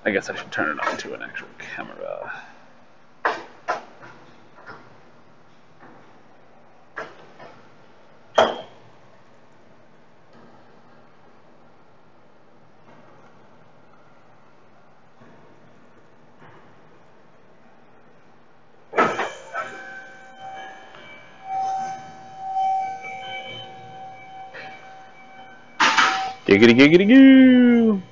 I guess I should turn it on to an actual camera. Giggity giggity goo!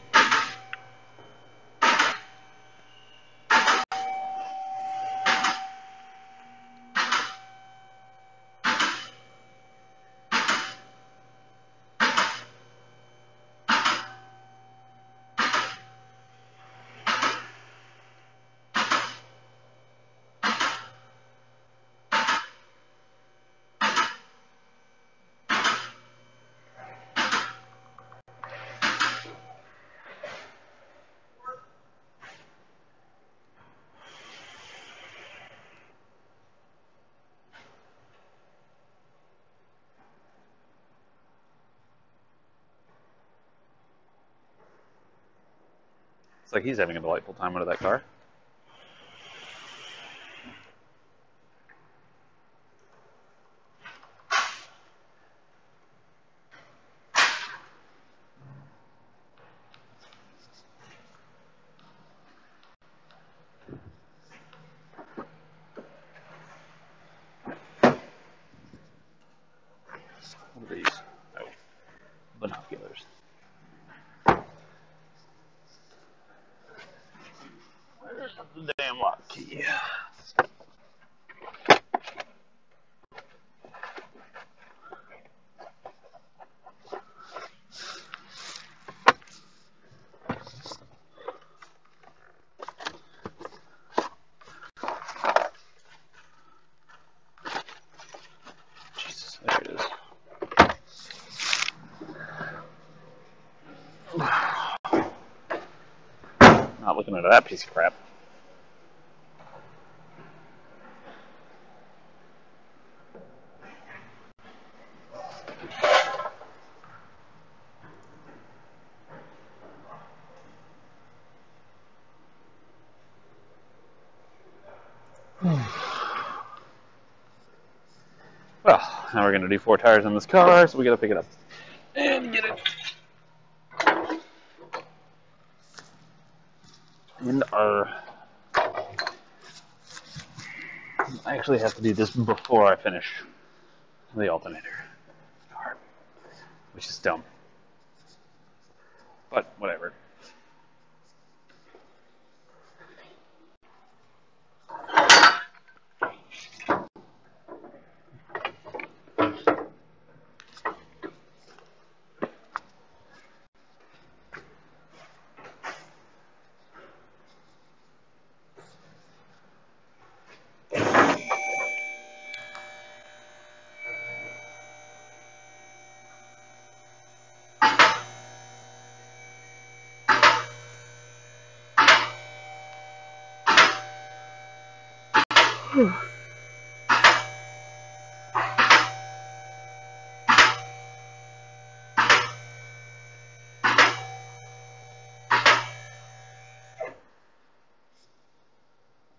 It's like he's having a delightful time out of that car. What are these? Oh, binoculars. Where's the damn lock key? Jesus, there it is. Not looking at that piece of crap. Well, now we're going to do 4 tires on this car, so we got to pick it up and get it in our... I actually have to do this before I finish the alternator car, which is dumb. But whatever.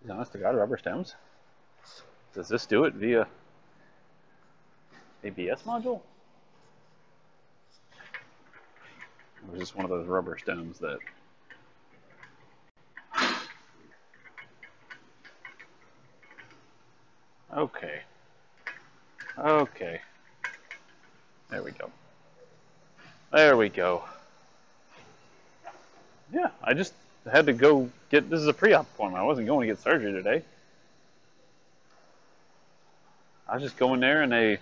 Honest to God, rubber stems? Does this do it via ABS module? Or is this one of those rubber stems that... Okay. Okay. There we go. There we go. Yeah, I just had to go get... This is a pre-op appointment. I wasn't going to get surgery today. I was just going there and they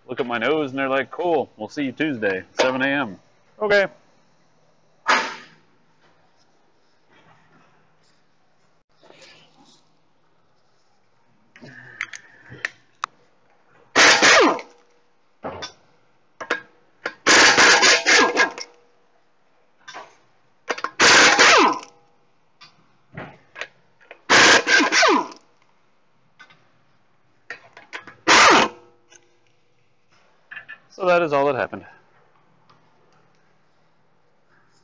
look at my nose and they're like, cool, we'll see you Tuesday, 7 a.m. Okay. So that is all that happened.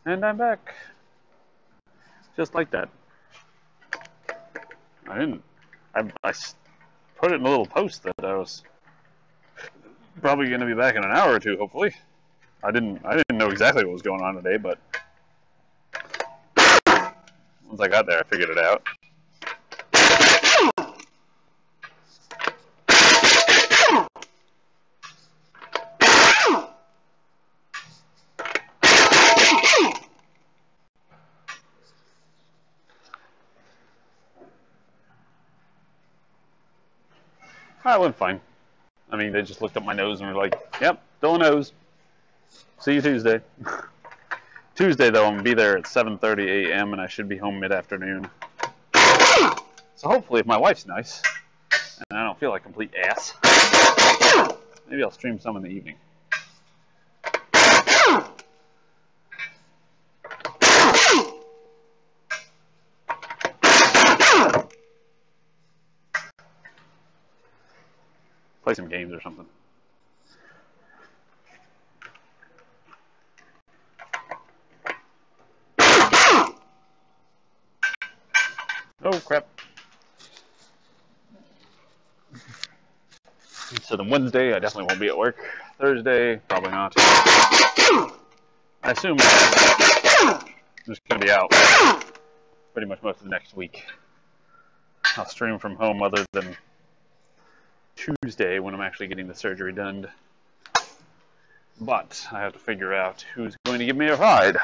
And I'm back. Just like that. I didn't. I put it in a little post that I was probably going to be back in an hour or two, hopefully. I didn't know exactly what was going on today, but once I got there, I figured it out. I went fine. I mean, they just looked at my nose and were like, yep, still a nose. See you Tuesday. Tuesday, though, I'm going to be there at 7:30 a.m. and I should be home mid-afternoon. So hopefully, if my wife's nice and I don't feel like a complete ass, maybe I'll stream some in the evening. Play some games or something. Oh, crap. So then Wednesday, I definitely won't be at work. Thursday, probably not. I assume I'm just going to be out pretty much most of the next week. I'll stream from home other than Tuesday when I'm actually getting the surgery done. But I have to figure out who's going to give me a ride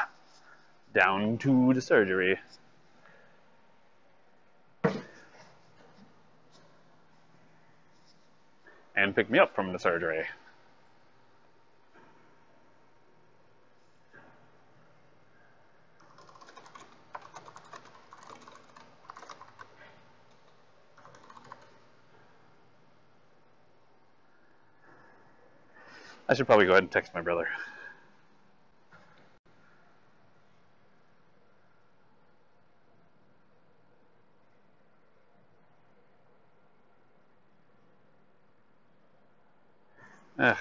down to the surgery. And pick me up from the surgery. I should probably go ahead and text my brother.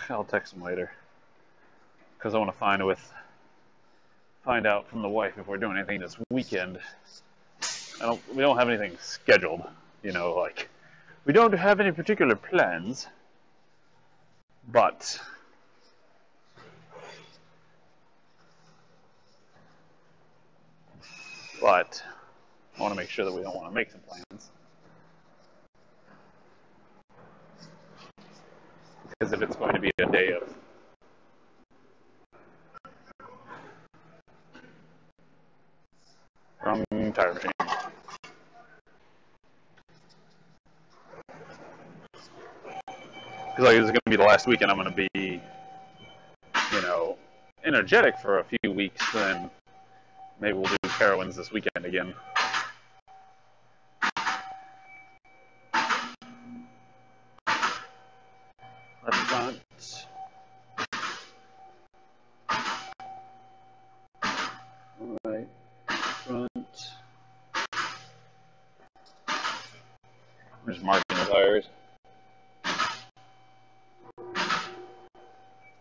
I'll text him later. Because I want to find out from the wife if we're doing anything this weekend. We don't have anything scheduled, you know, like we don't have any particular plans, but I want to make sure that we don't want to make some plans. Because if it's going to be a day of wrong tire machine. Because like this is going to be the last weekend I'm going to be, you know, energetic for a few weeks, then maybe we'll do Carowinds this weekend again. Left front. Right front. I'm just marking the tires.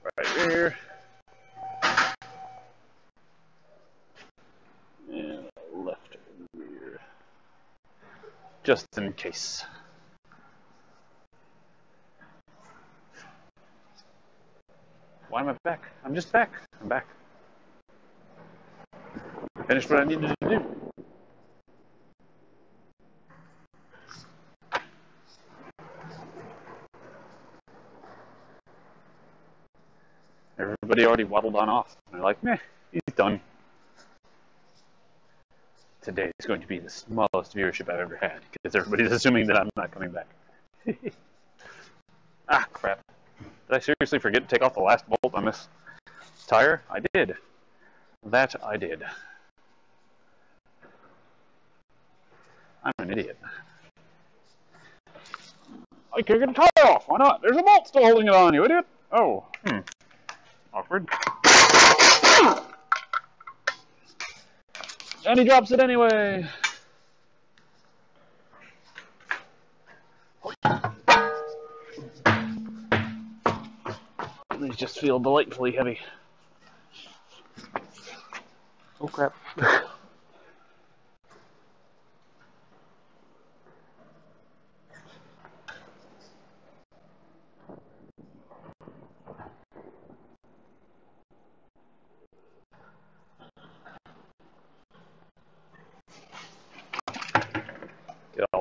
Right here. And left rear. Just in case. Why am I back? I'm just back. I'm back. I finished what I needed to do. Everybody already waddled on off. They're like, meh, he's done. Today is going to be the smallest viewership I've ever had because everybody's assuming that I'm not coming back. Ah, crap. Did I seriously forget to take off the last bolt on this tire? I did. That I did. I'm an idiot. I can't get a tire off. Why not? There's a bolt still holding it on, you idiot. Oh, awkward. And he drops it anyway. These just feel delightfully heavy. Oh crap.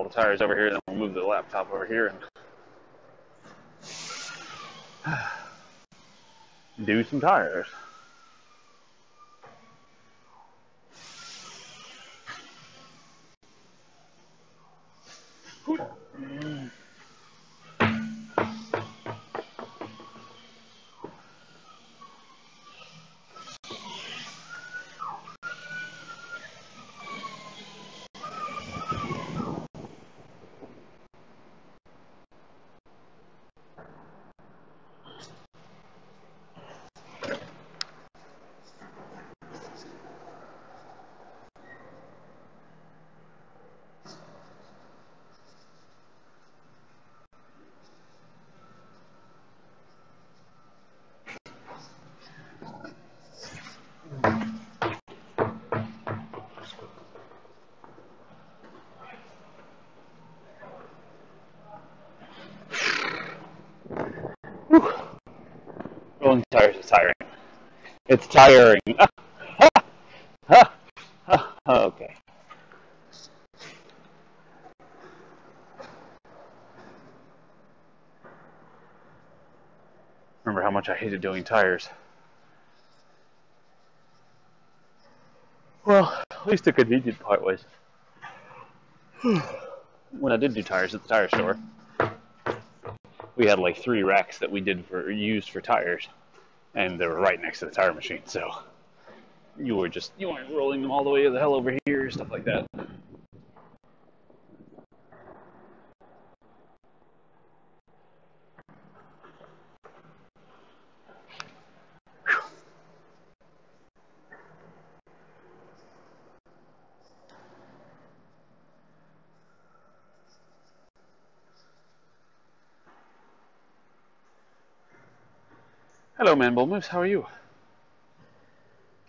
couple tires over here, then we'll move the laptop over here and do some tires. Rolling tires is tiring. It's tiring. Okay. Remember how much I hated doing tires. Well, at least the convenient part was when I did do tires at the tire store, we had like 3 racks that we used for tires, and they were right next to the tire machine. So you weren't rolling them all the way to the hell over here, stuff like that. Hello, Man Bull Moose. How are you?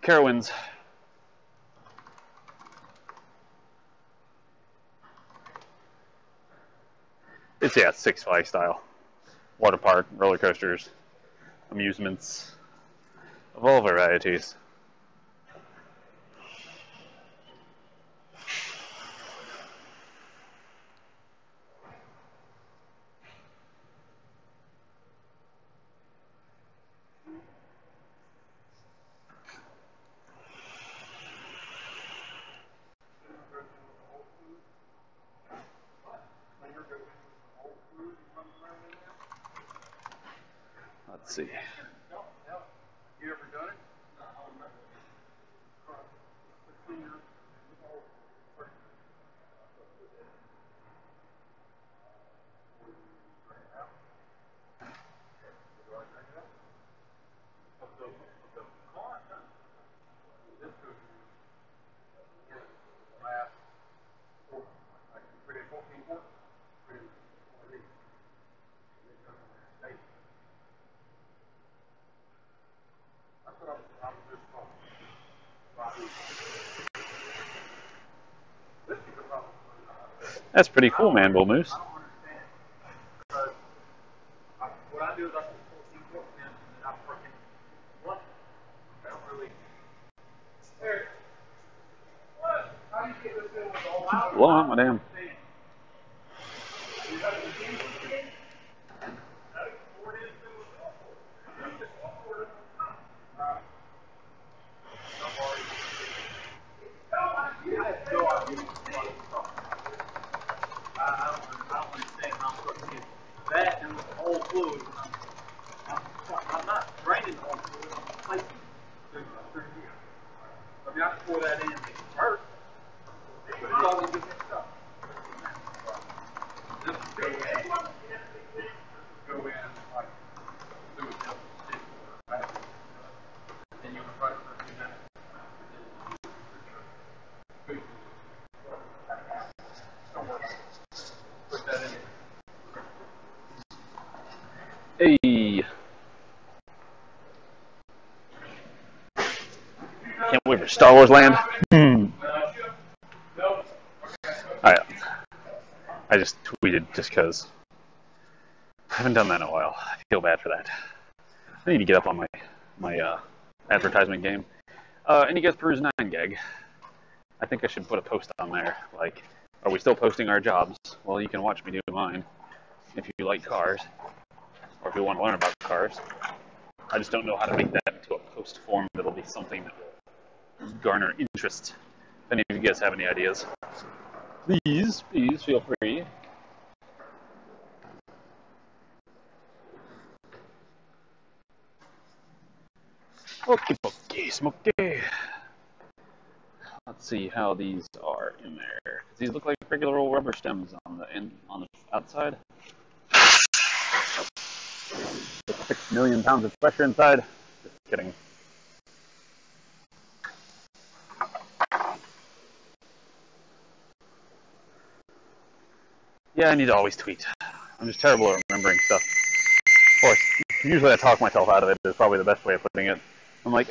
Carowinds. It's Six Flags style. Water park, roller coasters, amusements of all varieties. Let's see. You ever done it? That's pretty cool, Man Bull Moose. What I do is I put 14 books in and then I freaking what? I don't really. Eric, what? How do you get this in with all out? Blow out my damn. I don't understand how I'm supposed to get that and the whole fluid. I'm not draining the whole fluid, I'm placing it through here. I mean, I can pour that in and make it hurt, but it's all going to get mixed up. This will go in, like, do it double stick, right? Then you're going to try to do that. Put that in. Hey. Can't wait for Star Wars Land. I just tweeted just because I haven't done that in a while. I feel bad for that. I need to get up on my advertisement game. Any guys peruse 9gag? I think I should put a post on there like Are we still posting our jobs? Well, you can watch me do mine if you like cars, or if you want to learn about cars. I just don't know how to make that into a post form that'll be something that will garner interest. If any of you guys have any ideas, please feel free. Okay, smoky. Let's see how these are in there. These look like regular old rubber stems on the outside. 6 million pounds of pressure inside. Just kidding. Yeah, I need to always tweet. I'm just terrible at remembering stuff. Of course, usually I talk myself out of it is probably the best way of putting it. I'm like,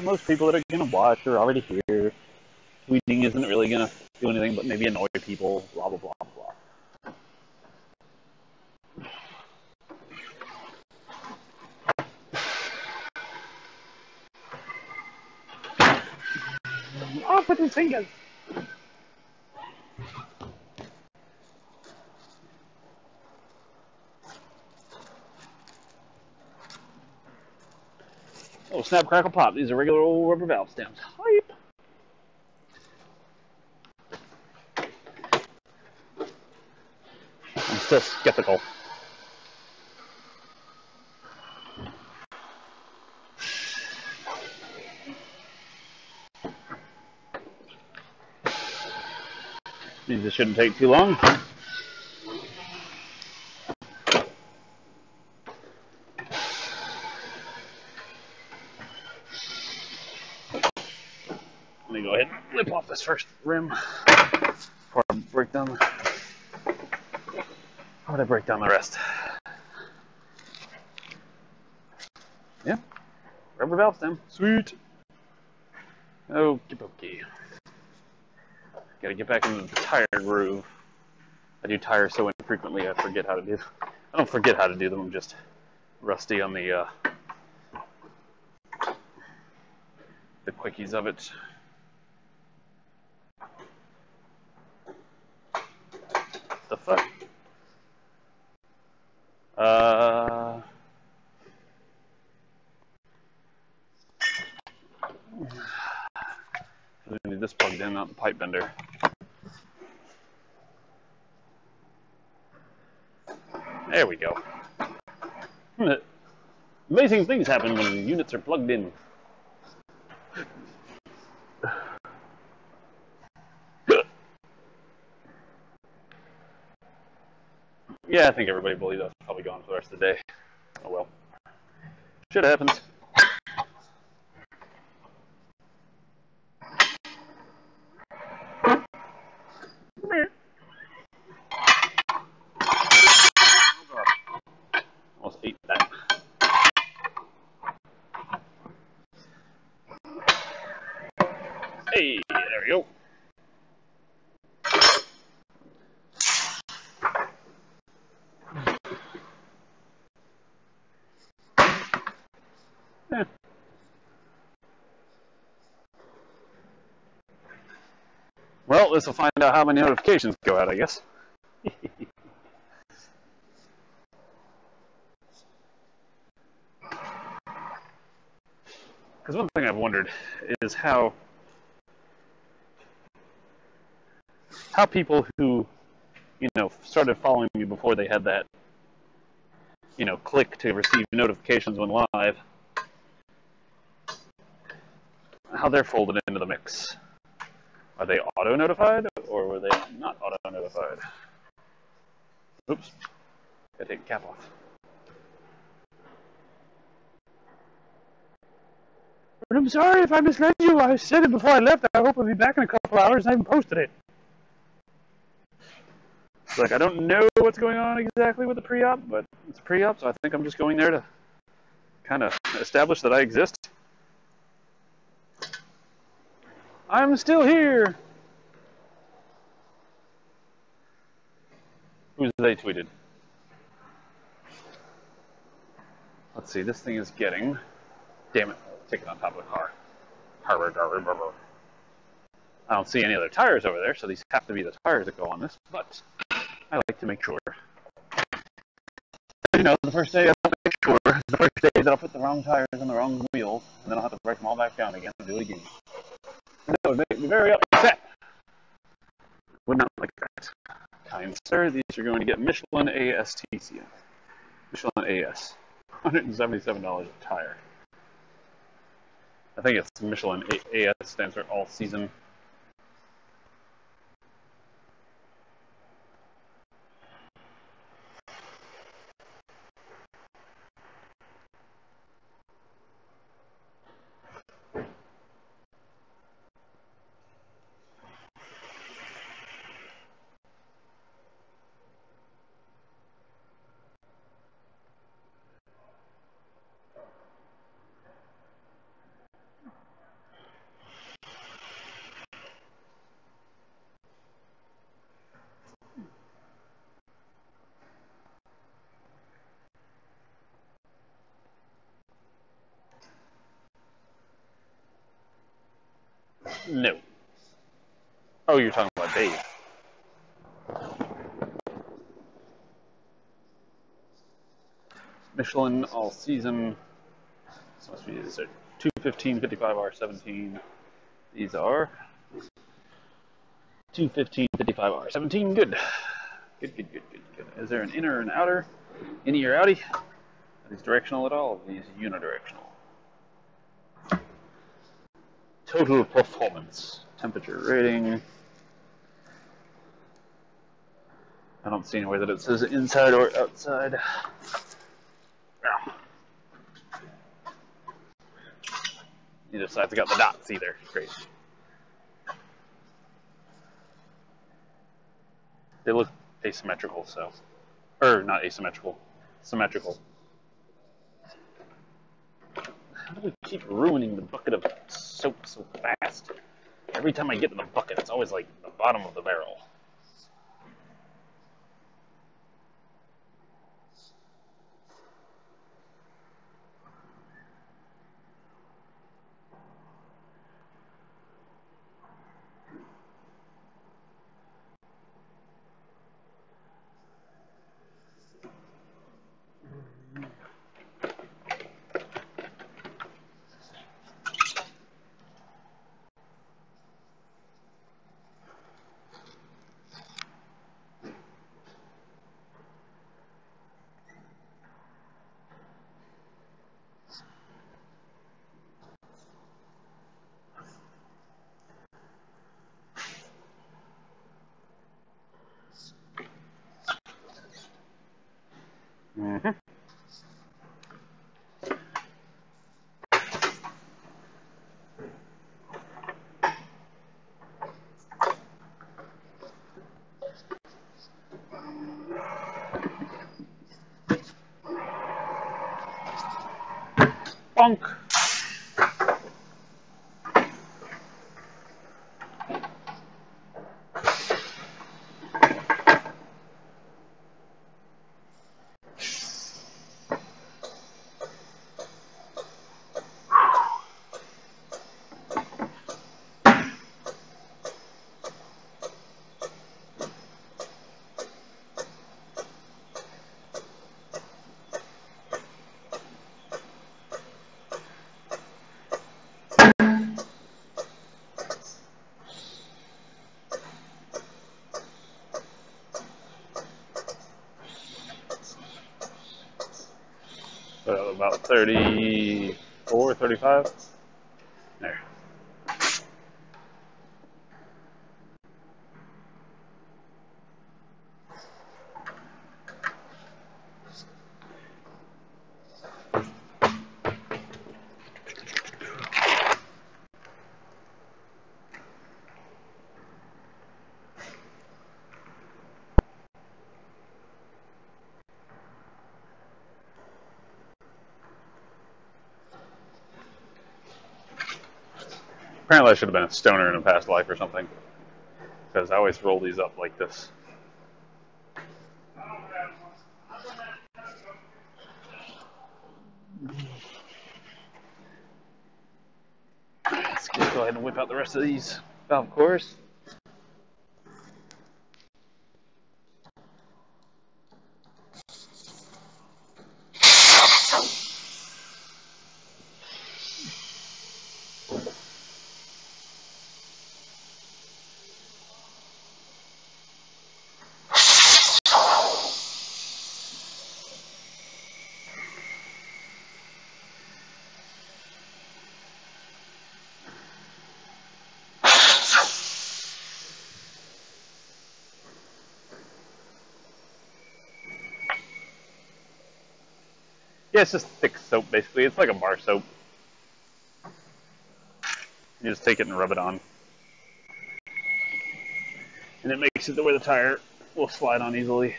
most people that are going to watch are already here. Tweeting isn't really going to do anything but maybe annoy people, blah, blah, blah, blah. Off with his fingers! Oh, snap, crackle, pop. These are regular old rubber valve stems. Hype! I'm still skeptical. These shouldn't take too long. Let me go ahead and lip off this first rim before I break down the rest. Yeah, rubber valve stem. Sweet. Okay. Gotta get back into the tire groove. I do tires so infrequently I forget how to do them. I don't forget how to do them, I'm just rusty on the quickies of it. The fuck? I need this plugged in, not the pipe bender. There we go. Amazing things happen when units are plugged in. Yeah, I think everybody believes that's probably gone for the rest of the day. Oh well. Shit happens. Almost ate that. Hey, there we go. Yeah. Well, this will find out how many notifications go out, I guess. Because one thing I've wondered is how people who, started following me before they had that, click to receive notifications when live, how they're folded into the mix. Are they auto-notified, or were they not auto-notified? Oops. Gotta take the cap off. But I'm sorry if I misled you. I said it before I left. I hope I'll be back in a couple hours. I haven't posted it. Like, I don't know what's going on exactly with the pre-op, but it's pre-op, so I think I'm just going there to kind of establish that I exist. I'm still here. Who's they tweeted? Let's see, this thing is getting... Damn it, I'll take it on top of the car. Harvard. I don't see any other tires over there, so these have to be the tires that go on this, but I like to make sure. You know, the first day I'll make sure. The first day that I'll put the wrong tires on the wrong wheels, and then I'll have to break them all back down again and do it again. And that would make me very upset. Would not like that. Kind sir, these are going to get Michelin ASTC. Michelin AS. $177 a tire. I think it's Michelin AS stands for all season. No. Oh, you're talking about Dave. Michelin all season. This must be 215, 55R17. These are 215, 55R17. Good. Good. Is there an inner and outer? Innie or outie? Are these directional at all? Are these unidirectional? Total performance. Temperature rating. I don't see anywhere that it says inside or outside. Neither side's got the dots either. Great. They look asymmetrical, so. Or not asymmetrical. Symmetrical. How do we keep ruining the bucket of soap so fast? Every time I get to the bucket, it's always like the bottom of the barrel. Mm-hmm. Bonk. So about 34, 35. There. Apparently I should have been a stoner in a past life or something, because I always roll these up like this. Let's go ahead and whip out the rest of these. Of course. Yeah, it's just thick soap, basically. It's like a bar soap. You just take it and rub it on. And it makes it to where the tire will slide on easily.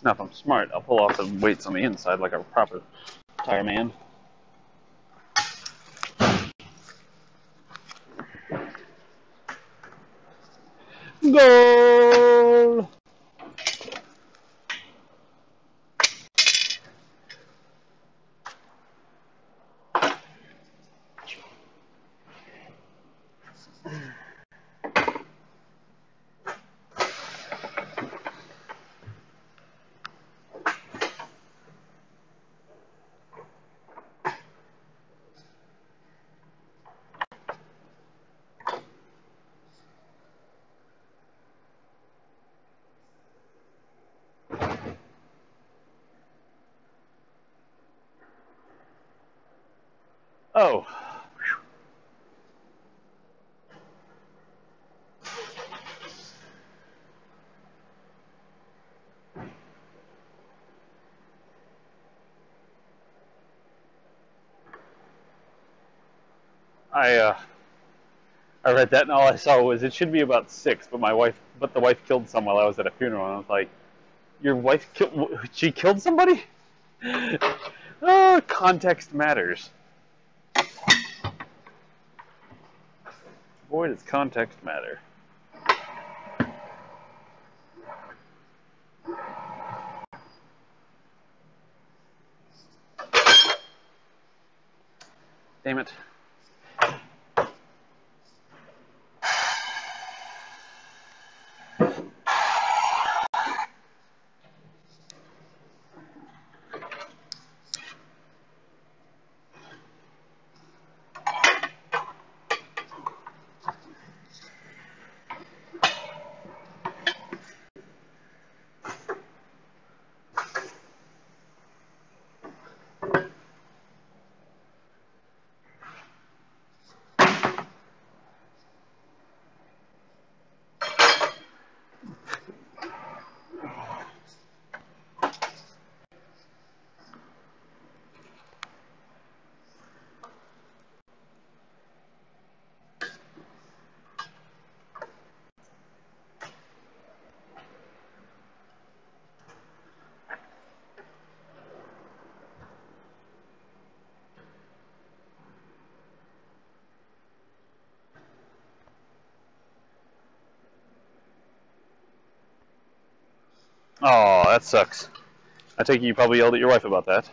Now, if I'm smart, I'll pull off the weights on the inside like a proper tire man. Goal! Oh. I read that and all I saw was it should be about 6, but the wife killed someone while I was at a funeral, and I was like, your wife she killed somebody? Oh, context matters. Boy, does context matter. Damn it. Oh, that sucks. I take it you probably yelled at your wife about that.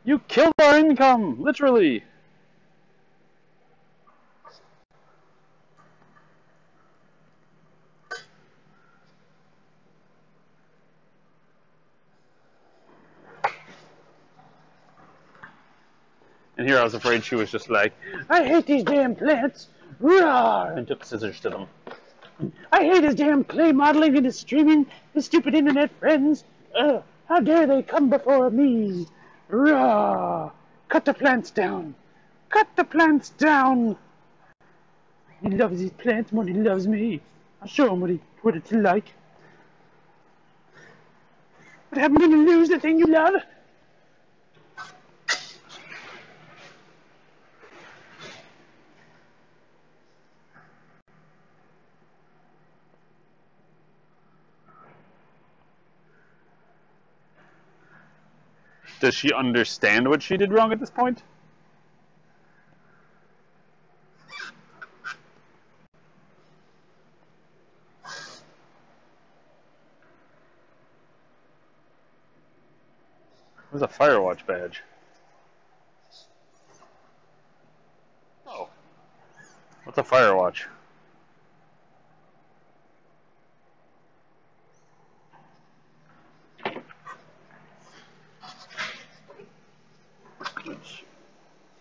You killed our income, literally. And here I was afraid she was just like, I hate these damn plants, roar, and took scissors to them. I hate his damn clay modeling and his streaming, his stupid internet friends. How dare they come before me? Roar! Cut the plants down. Cut the plants down. He loves his plants more than he loves me. I'll show him what it's like. What happened when you lose the thing you love? Does she understand what she did wrong at this point? Where's a Firewatch badge? Oh. What's a Firewatch?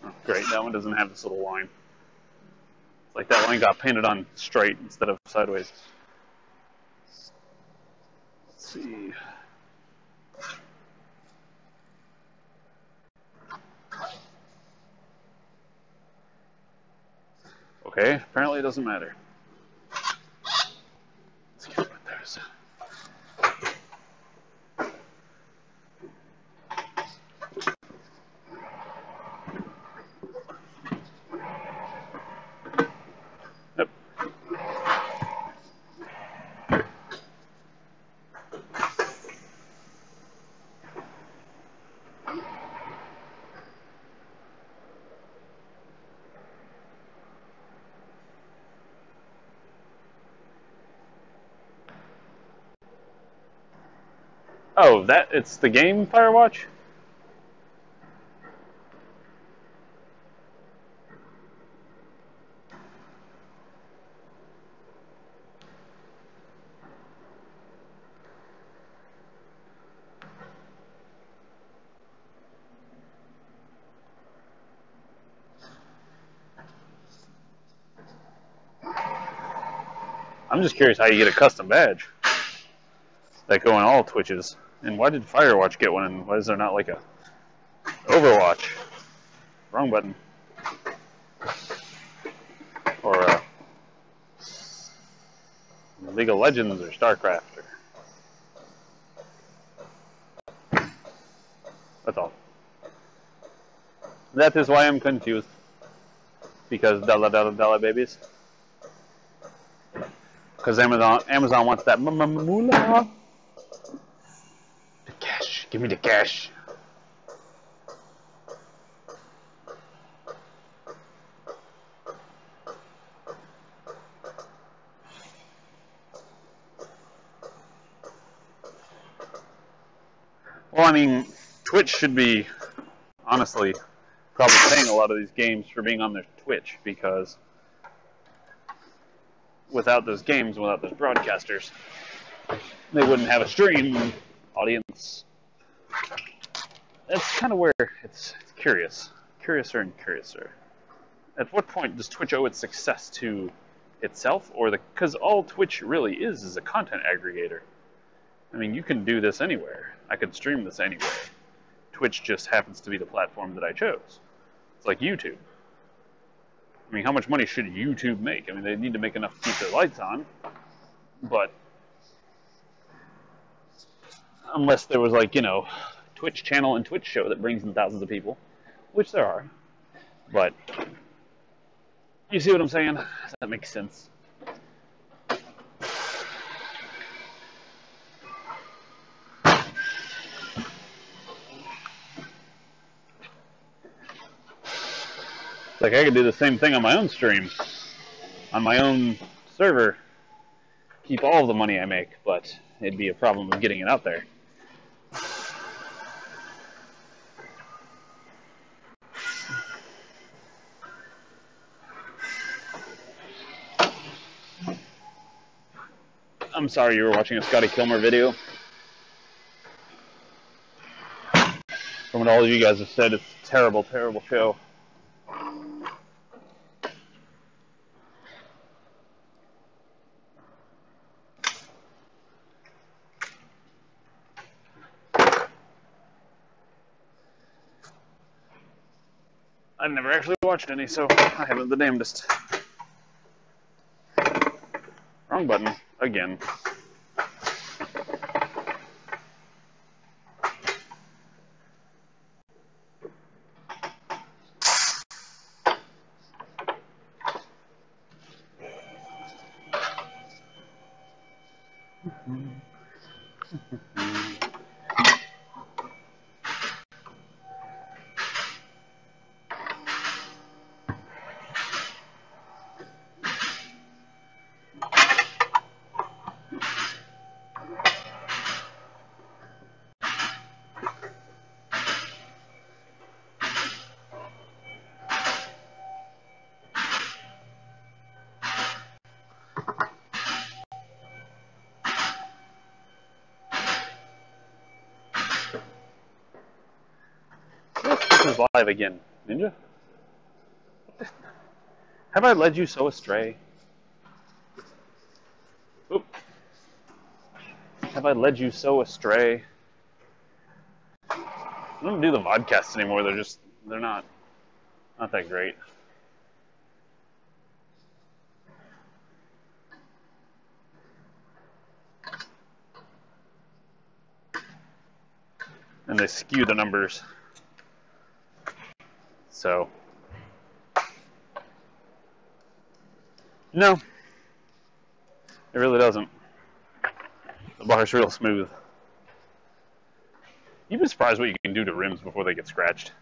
Oh, great, that one doesn't have this little line. It's like that line got painted on straight instead of sideways. Let's see. Okay, apparently it doesn't matter. Let's get what there's. Yep. Oh, it's the game Firewatch? I'm just curious how you get a custom badge that go on all Twitches. And why did Firewatch get one, and why is there not like a Overwatch? Wrong button. Or League of Legends or StarCraft. That's all. That is why I'm confused. Because dollar babies. Because Amazon wants that moolah. The cash. Give me the cash. Well, I mean, Twitch should be, honestly, probably paying a lot of these games for being on their Twitch, because without those games, without those broadcasters, they wouldn't have a stream audience. That's kind of where it's curious. Curiouser and curiouser. At what point does Twitch owe its success to itself, or because all Twitch really is a content aggregator? I mean, you can do this anywhere. I could stream this anywhere. Twitch just happens to be the platform that I chose. It's like YouTube. I mean, how much money should YouTube make? I mean, they need to make enough to keep their lights on, but unless there was, like, Twitch channel and Twitch show that brings in thousands of people, which there are. But you see what I'm saying? That makes sense. Like, I could do the same thing on my own stream, on my own server, keep all of the money I make, but it'd be a problem of getting it out there. I'm sorry you were watching a Scotty Kilmer video. From what all of you guys have said, it's a terrible, terrible show. I've never actually watched any, so I haven't the damnedest. Wrong button, again. is live again. Ninja? Have I led you so astray? Oop. Have I led you so astray? I don't do the vodcasts anymore. They're not that great. And they skew the numbers. So, no, it really doesn't. The bar's real smooth. You'd be surprised what you can do to rims before they get scratched.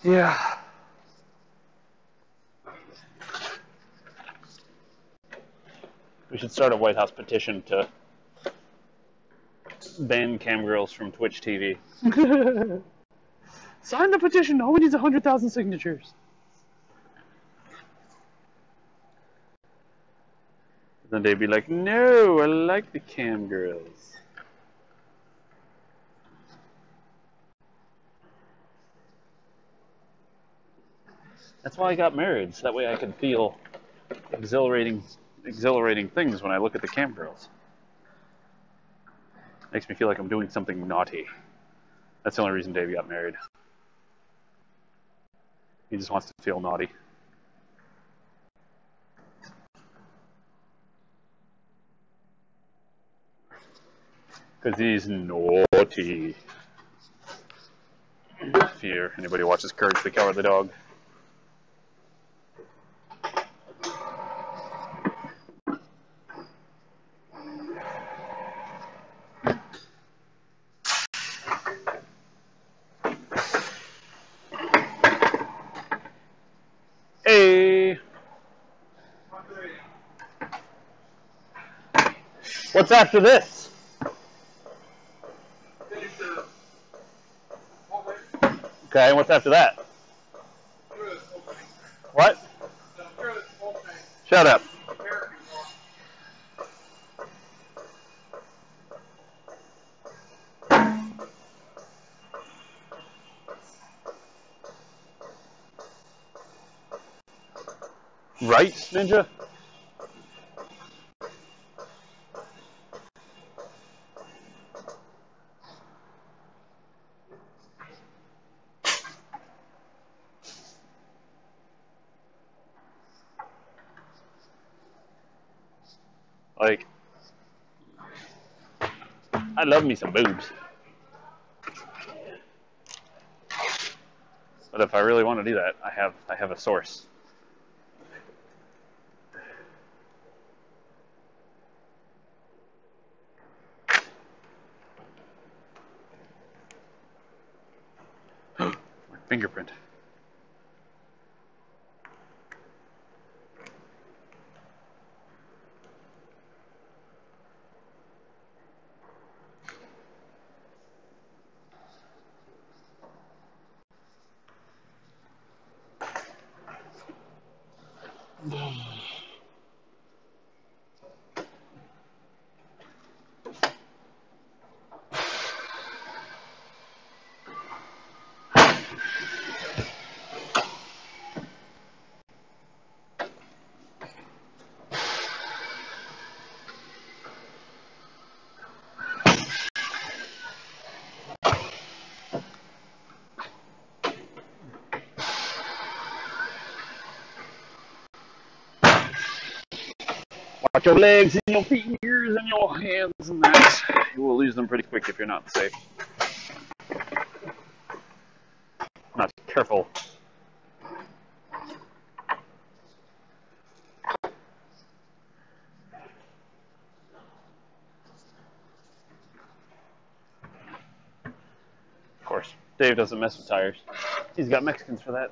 Yeah. We should start a White House petition to ban cam girls from Twitch TV. Sign the petition. No one needs 100,000 signatures. Then they'd be like, no, I like the cam girls. That's why I got married, so that way I could feel exhilarating things when I look at the cam girls. Makes me feel like I'm doing something naughty. That's the only reason Dave got married. He just wants to feel naughty. Because he's naughty. If anybody watches Courage the Cowardly Dog. Hey! What's after this? Okay, what's after that? What? Shut up. Right, Ninja? Like, I love me some boobs. But if I really want to do that, I have a source. My fingerprint. Watch your legs and your fingers and your hands and that. You will lose them pretty quick if you're not safe. Not careful. Of course, Dave doesn't mess with tires. He's got Mexicans for that.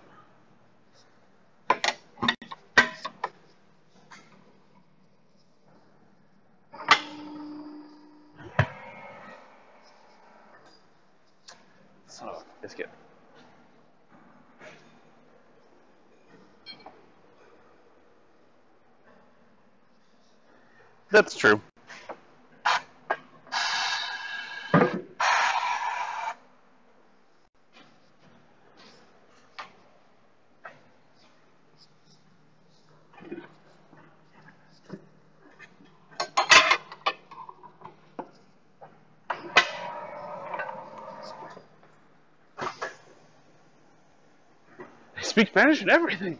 That's true. They speak Spanish and everything.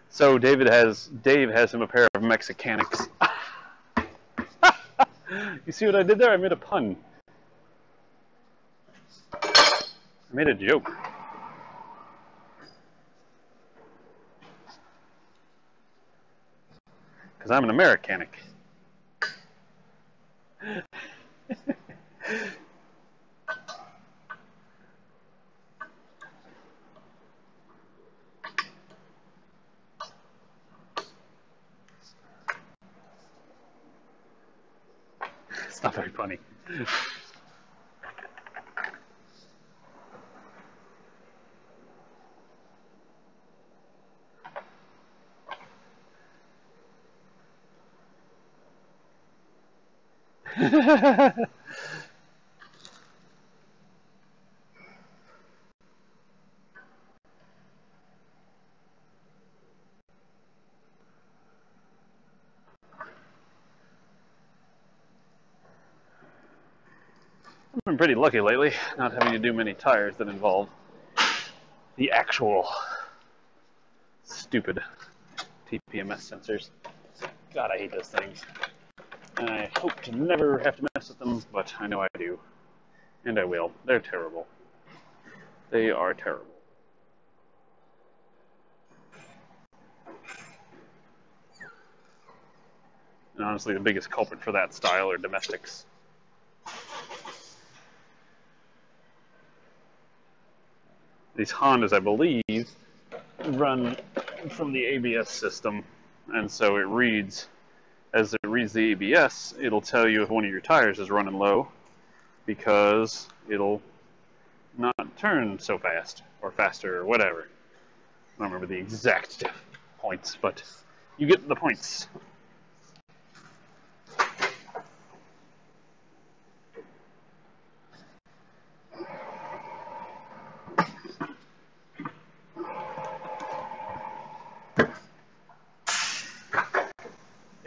So Dave has him a pair of Mexicanics. You see what I did there? I made a pun. I made a joke. Because I'm an Americanic. It's not very funny. I've been pretty lucky lately, not having to do many tires that involve the actual stupid TPMS sensors. God, I hate those things. And I hope to never have to mess with them, but I know I do. And I will. They're terrible. They are terrible. And honestly, the biggest culprit for that style are domestics. These Hondas, I believe, run from the ABS system, and so it reads, as it reads the ABS, it'll tell you if one of your tires is running low, because it'll not turn so fast, or faster, or whatever. I don't remember the exact points, but you get the points.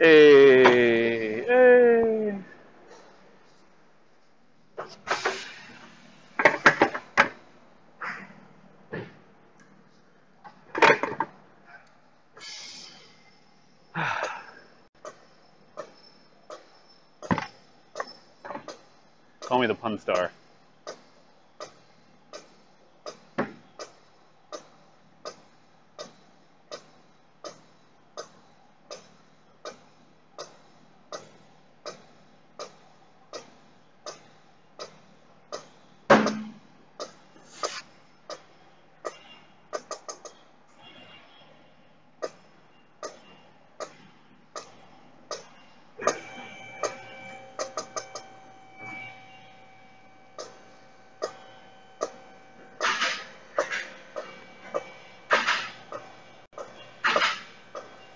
Hey, hey. Call me the pun star.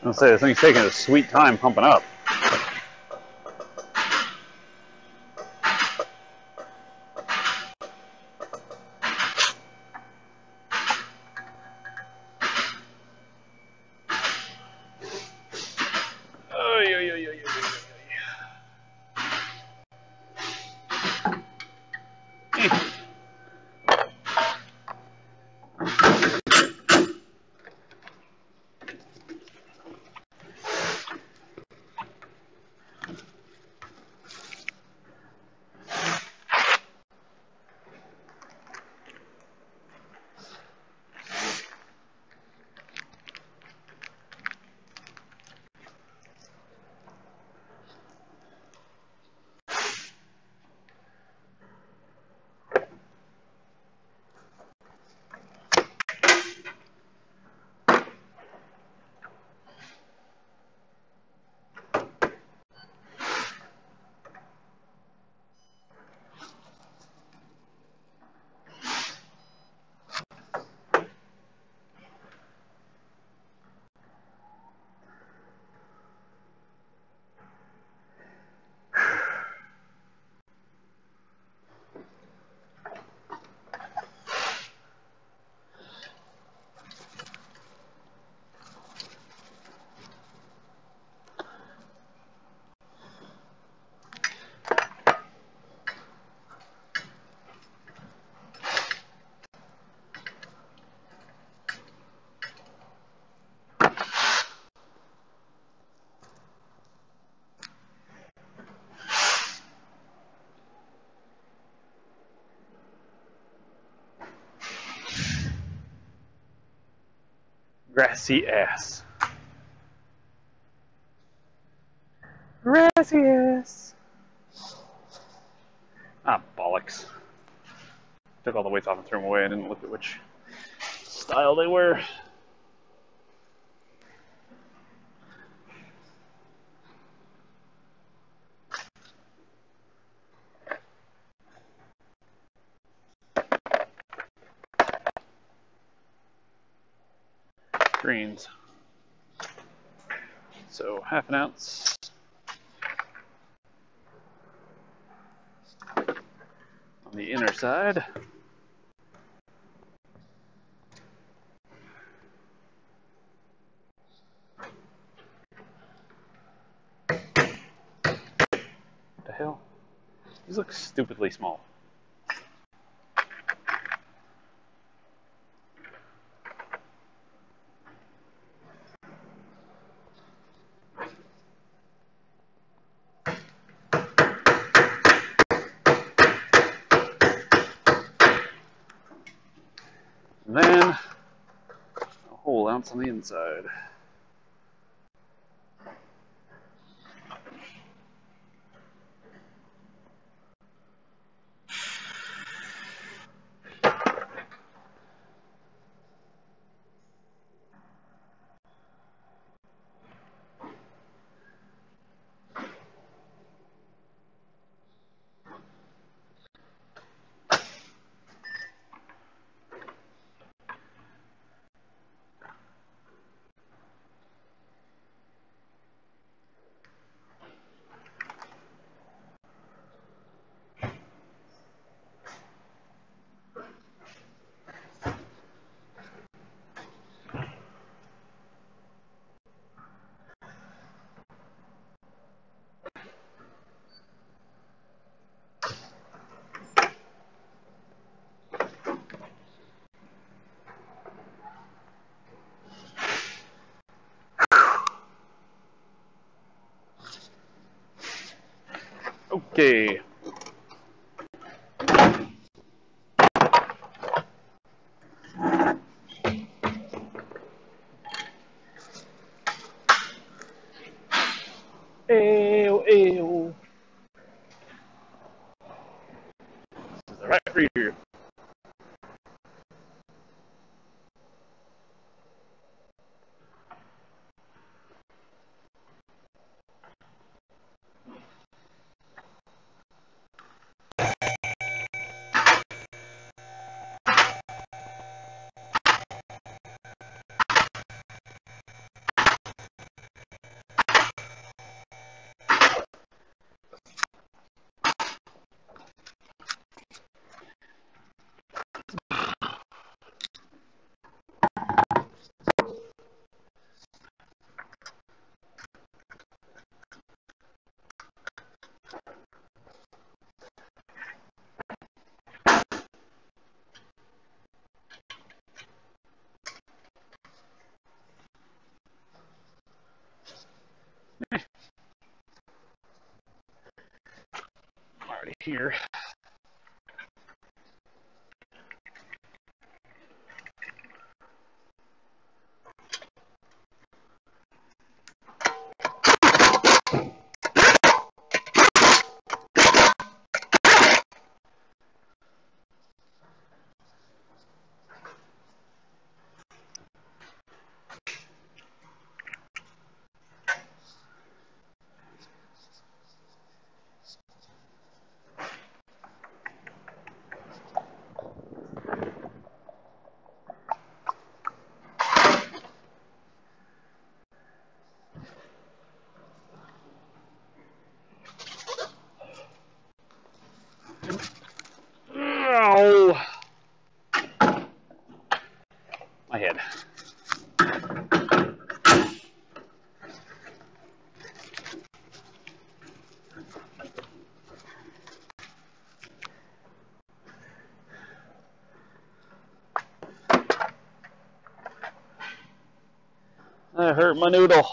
I'll say this thing's taking a sweet time pumping up. Grassy ass. Grassy ass. Ah, bollocks. Took all the weights off and threw them away. I didn't look at which style they were. Greens. So 1/2 ounce. On the inner side. What the hell? These look stupidly small. And then a whole ounce on the inside. Okay. Ew, ew. This is right here. Already here. Ow! My head. That hurt my noodle.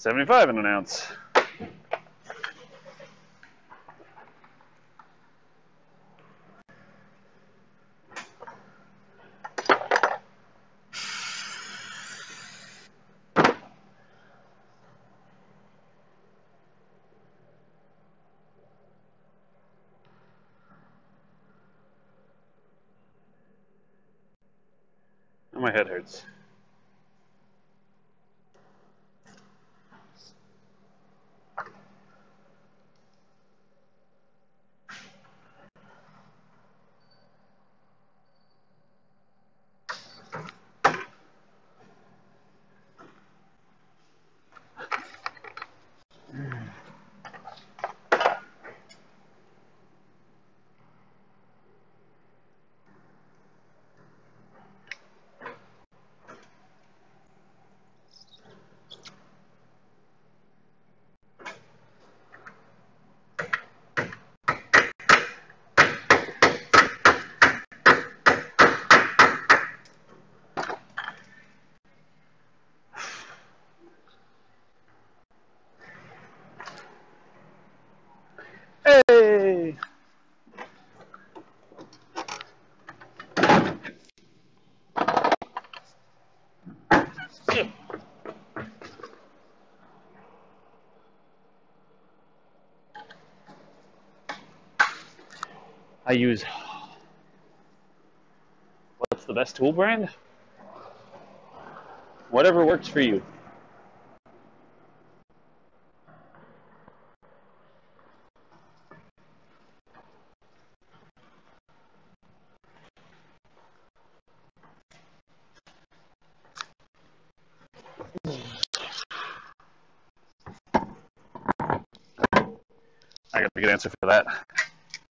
$1.75 an ounce. My head hurts. Hey! I use, what's the best tool brand? Whatever works for you. I got a good answer for that.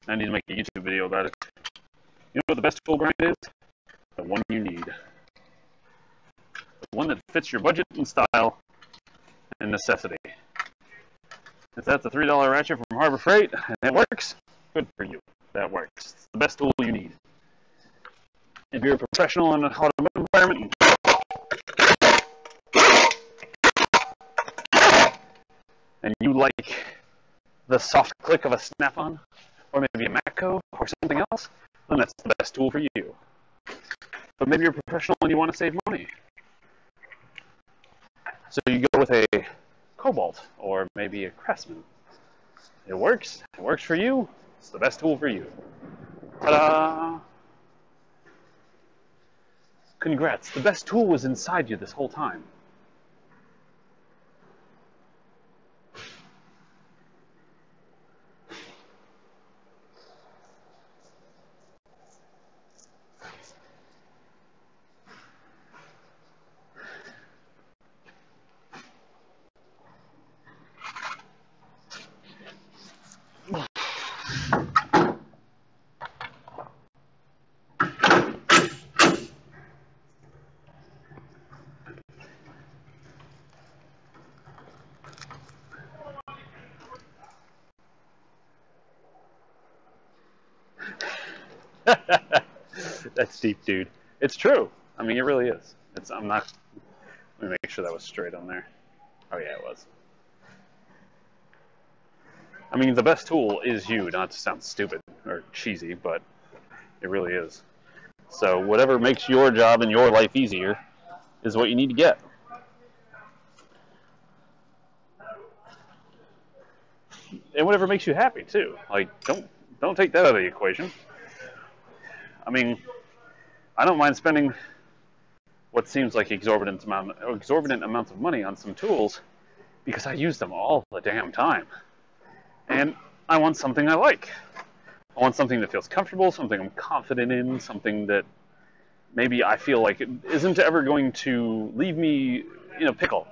I need to make a YouTube video about it. You know what the best tool brand is? The one you need. The one that fits your budget and style and necessity. If that's a $3 ratchet from Harbor Freight and it works, good for you. That works. It's the best tool you need. If you're a professional in an automotive environment and you like the soft click of a Snap-on, or maybe a Matco, or something else, then that's the best tool for you. But maybe you're a professional and you want to save money. So you go with a Cobalt, or maybe a Craftsman. It works for you, it's the best tool for you. Ta-da! Congrats, the best tool was inside you this whole time. That's deep, dude. It's true. I mean, it really is. I'm not. Let me make sure that was straight on there. Oh yeah, it was. I mean, the best tool is you. Not to sound stupid or cheesy, but it really is. So whatever makes your job and your life easier is what you need to get. And whatever makes you happy too. Like, don't take that out of the equation. I mean, I don't mind spending what seems like exorbitant amounts of money on some tools because I use them all the damn time. And I want something I like. I want something that feels comfortable, something I'm confident in, something that maybe I feel like it isn't ever going to leave me in a pickle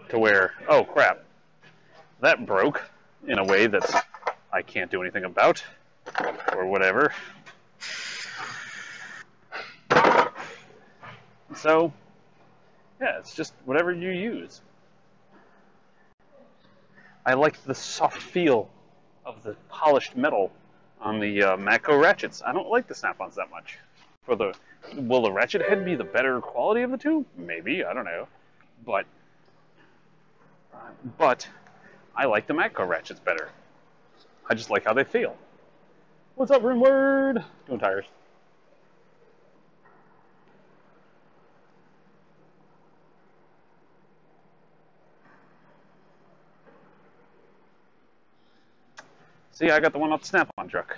to where, oh crap, that broke in a way that I can't do anything about or whatever. So, yeah, it's just whatever you use. I like the soft feel of the polished metal on the Matco ratchets. I don't like the Snap-ons that much. Will the ratchet head be the better quality of the two? Maybe, I don't know. But but I like the Matco ratchets better. I just like how they feel. What's up, Rimward? Doing tires. See, I got the one off the Snap-on truck.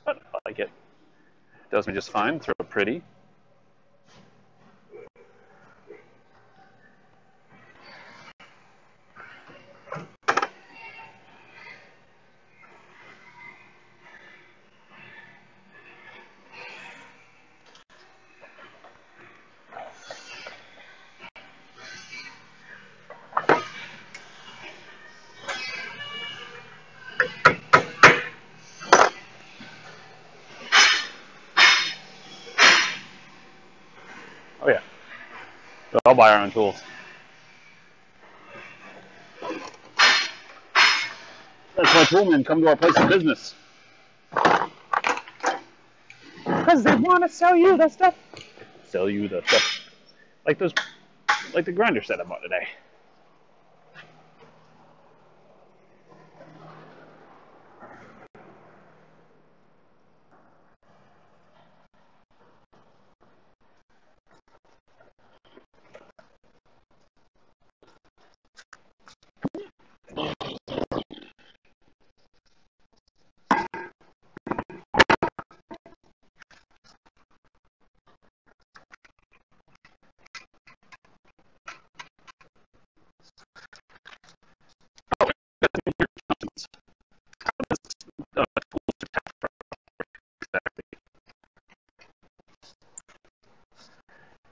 But I like it. Does me just fine. Throw it pretty. Oh yeah. So I'll buy our own tools. That's why toolmen come to our place of business. Because they want to sell you the stuff. Sell you the stuff. Like the grinder set I bought today.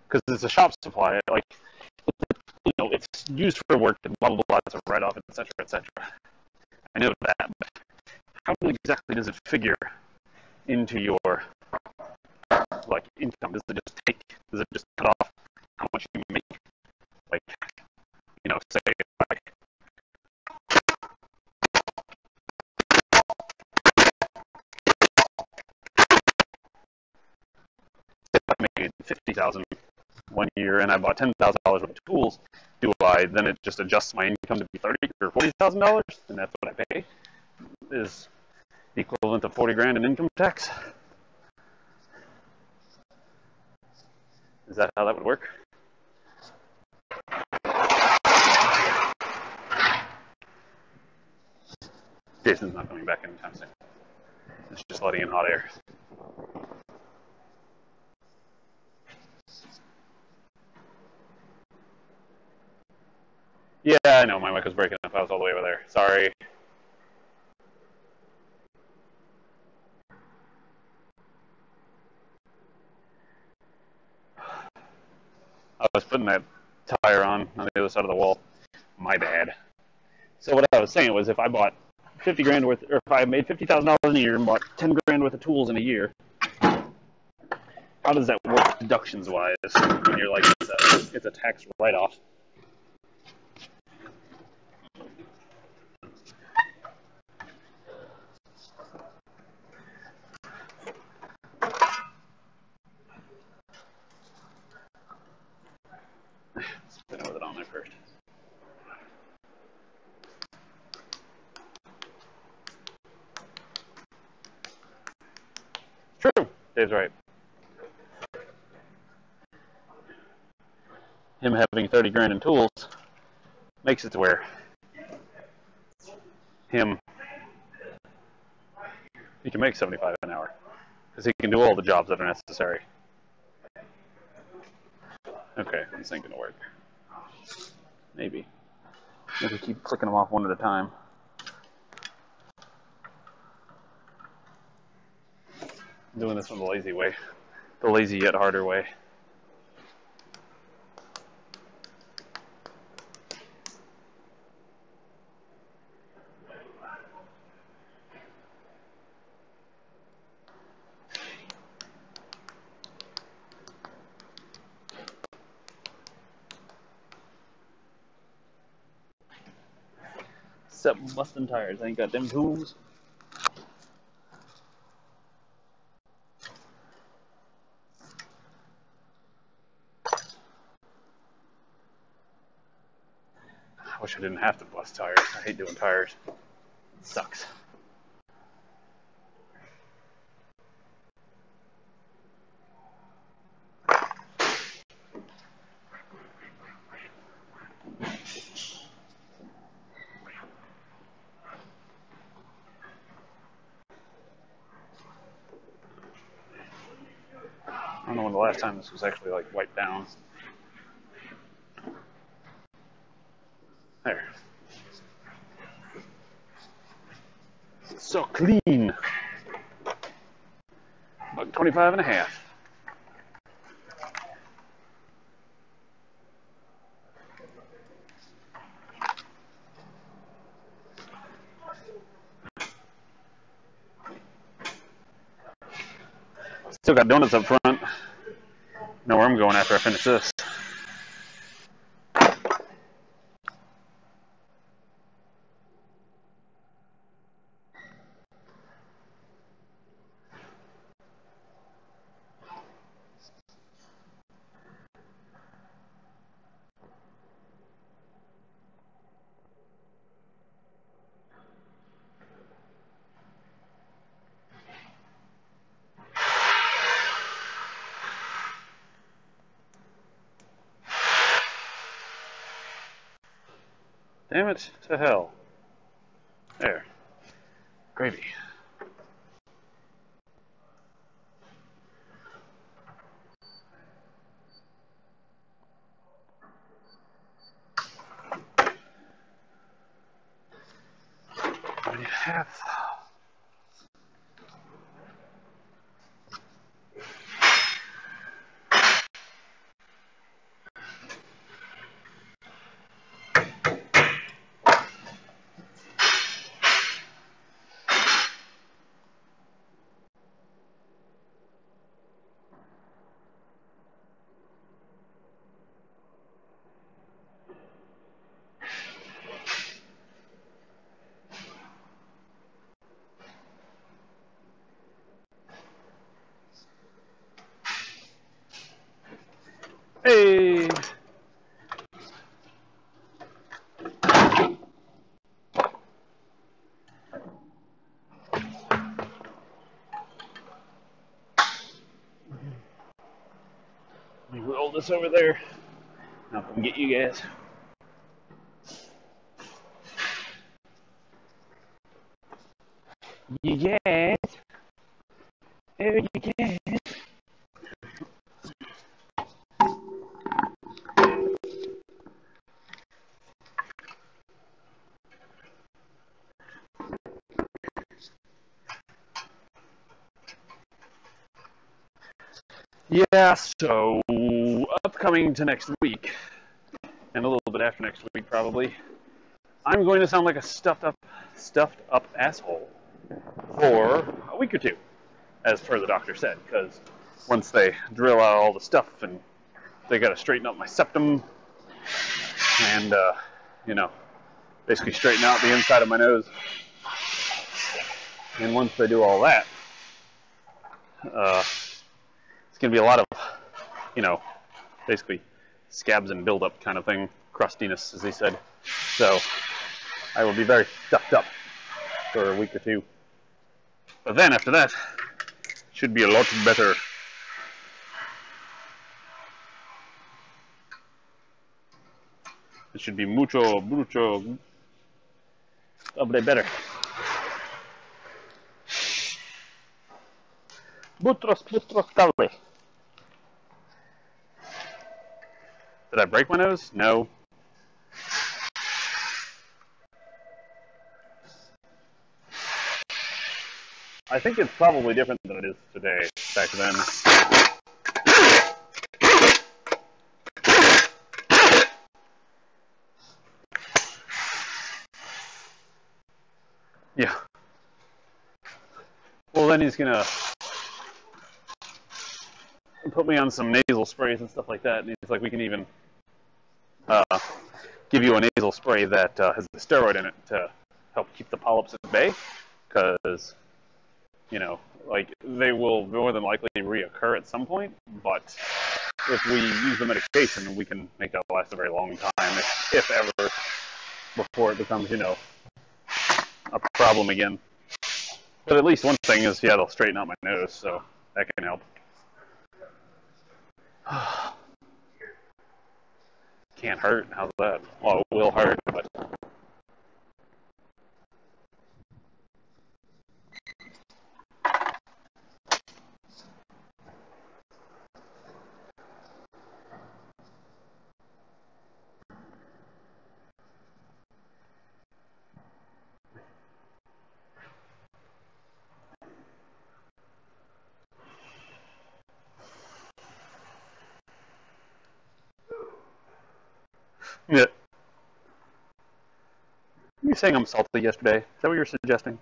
Because it's a shop supply. Like, it's used for work and blah blah blah. It's a write-off, etc., etc. I know that, but how exactly does it figure into your like income? Does it just take? Does it just cut off how much you make? Like, say if I made 50,000 one year and I bought $10,000 worth of tools, do I then it just adjusts my income to be $30,000 or $40,000, and that's what I pay? Is the equivalent of 40 grand in income tax? Is that how that would work? Jason's not coming back anytime soon. It's just letting in hot air. Yeah, I know, my mic was breaking up. I was all the way over there. Sorry. I was putting that tire on the other side of the wall. My bad. So what I was saying was if I bought 50 grand worth, or if I made $50,000 in a year and bought 10 grand worth of tools in a year, how does that work deductions wise when you're like, it's a tax write-off? Spin with it on there first. True. Dave's right. Him having 30 grand in tools makes it to where he can make 75 an hour because he can do all the jobs that are necessary. Okay, this ain't gonna work. Maybe. Maybe keep clicking them off one at a time. I'm doing this one the lazy way. The lazy yet harder way. Except busting tires. I ain't got them tools. wish I didn't have to bust tires. I hate doing tires. It sucks. I don't know when the last time this was actually like wiped down. There. So clean. About 25 and a half. Still got donuts up front. Know where I'm going after I finish this. Damn it to hell. There. Gravy. What do you have? Hey! Let me roll this over there. Now come get you guys. You guys. Oh, you guys. Yeah, so upcoming to next week, and a little bit after next week probably, I'm going to sound like a stuffed up asshole for a week or two, as per the doctor said, because once they drill out all the stuff and they got to straighten up my septum and, basically straighten out the inside of my nose. And once they do all that, it's going to be a lot of, basically scabs and buildup kind of thing, crustiness, as he said. So I will be very stuffed up for a week or two. But then after that, should be a lot better. It should be mucho better. Butros tarde. Did I break my nose? No. I think it's probably different than it is today, back then. Yeah. Well, then he's gonna put me on some nasal sprays and stuff like that. And he's like, we can even give you a nasal spray that has a steroid in it to help keep the polyps at bay, because they will more than likely reoccur at some point. But if we use the medication, we can make that last a very long time, if ever before it becomes, you know, a problem again. But at least one thing is, yeah, they'll straighten out my nose, so that can help. Can't hurt. How's that? Well, it will hurt, but. Yeah. You saying I'm salty yesterday? Is that what you're suggesting?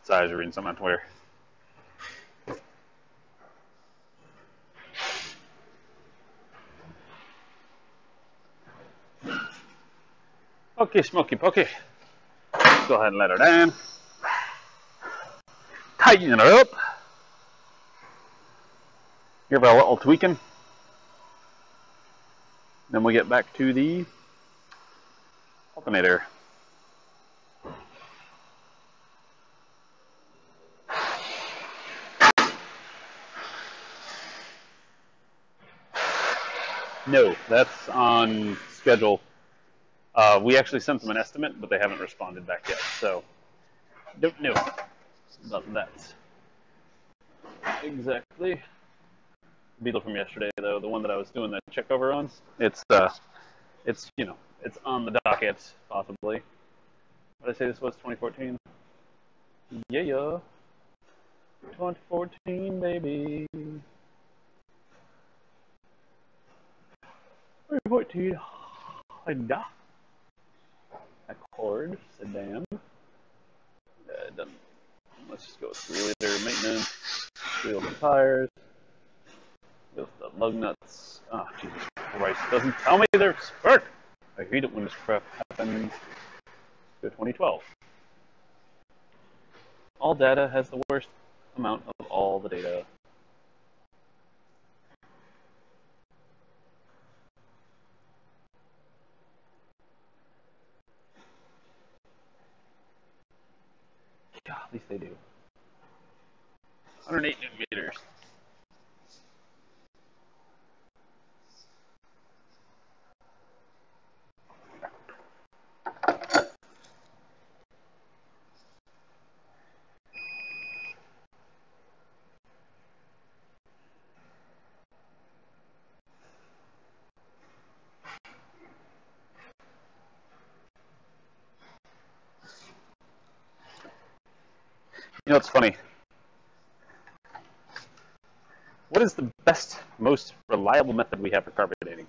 Sorry, I was reading something on Twitter. Okay, Smoky Pokey. Go ahead and let her down. Tighten her up. Give her a little tweaking. Then we get back to the alternator. No, that's on schedule. We actually sent them an estimate, but they haven't responded back yet. So, don't know about that. Exactly. Beetle from yesterday, though, the one that I was doing that check over on, it's you know, it's on the docket, possibly. What did I say this was, 2014? Yeah. 2014, baby. 2014. Accord, sedan. Let's just go with 3-liter maintenance. Wheels and tires. Wheels and lug nuts. Oh, Jesus Christ. Doesn't tell me they're spark. I hate it when this crap happens. Go 2012. All data has the worst amount of all the data. God, at least they do. 108 newton meters. You know what's funny? What is the best, most reliable method we have for carbureting?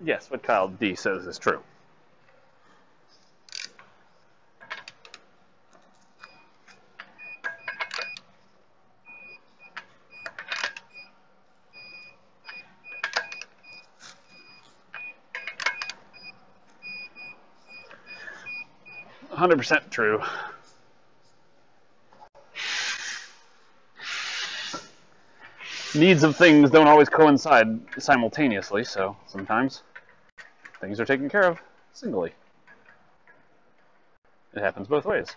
Yes, what Kyle D says is true. %100% true. Needs of things don't always coincide simultaneously, so sometimes things are taken care of singly. It happens both ways.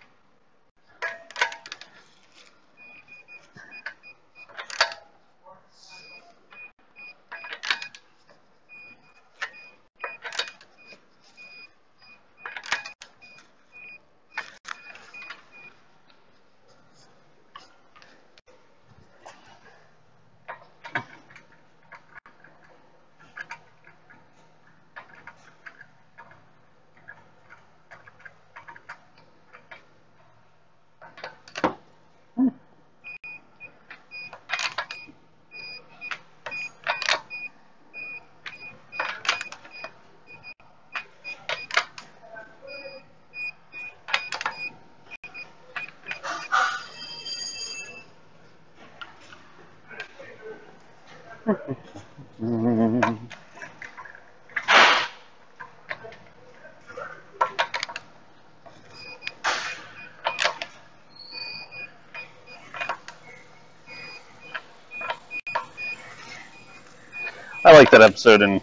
I like that episode, and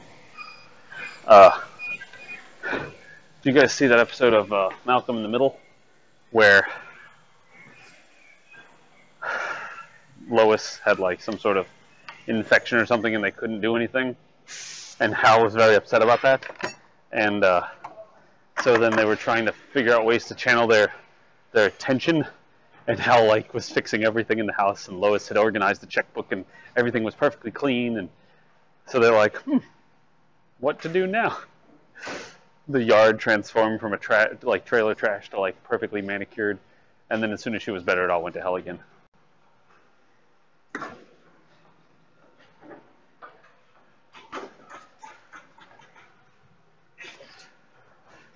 do you guys see that episode of Malcolm in the Middle, where Lois had like some sort of infection or something, and they couldn't do anything, and Hal was very upset about that, and so then they were trying to figure out ways to channel their attention, and Hal like was fixing everything in the house, and Lois had organized the checkbook, and everything was perfectly clean, and so they're like, what to do now? The yard transformed from a trailer trash to like perfectly manicured, and then as soon as she was better, it all went to hell again.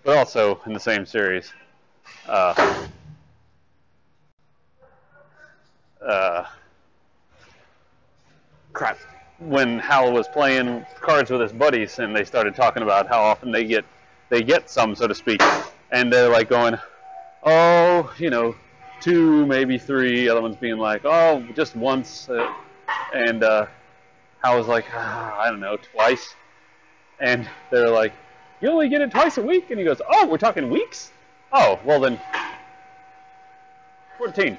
But also in the same series, crap. When Hal was playing cards with his buddies, and they started talking about how often they get some, so to speak, and they're like going, oh, 2, maybe 3. Other ones being like, oh, just once, and Hal was like, I don't know, twice, and they're like, you only get it twice a week, and he goes, oh, we're talking weeks? Oh, well then, 14.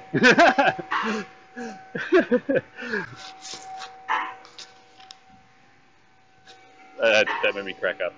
That made me crack up.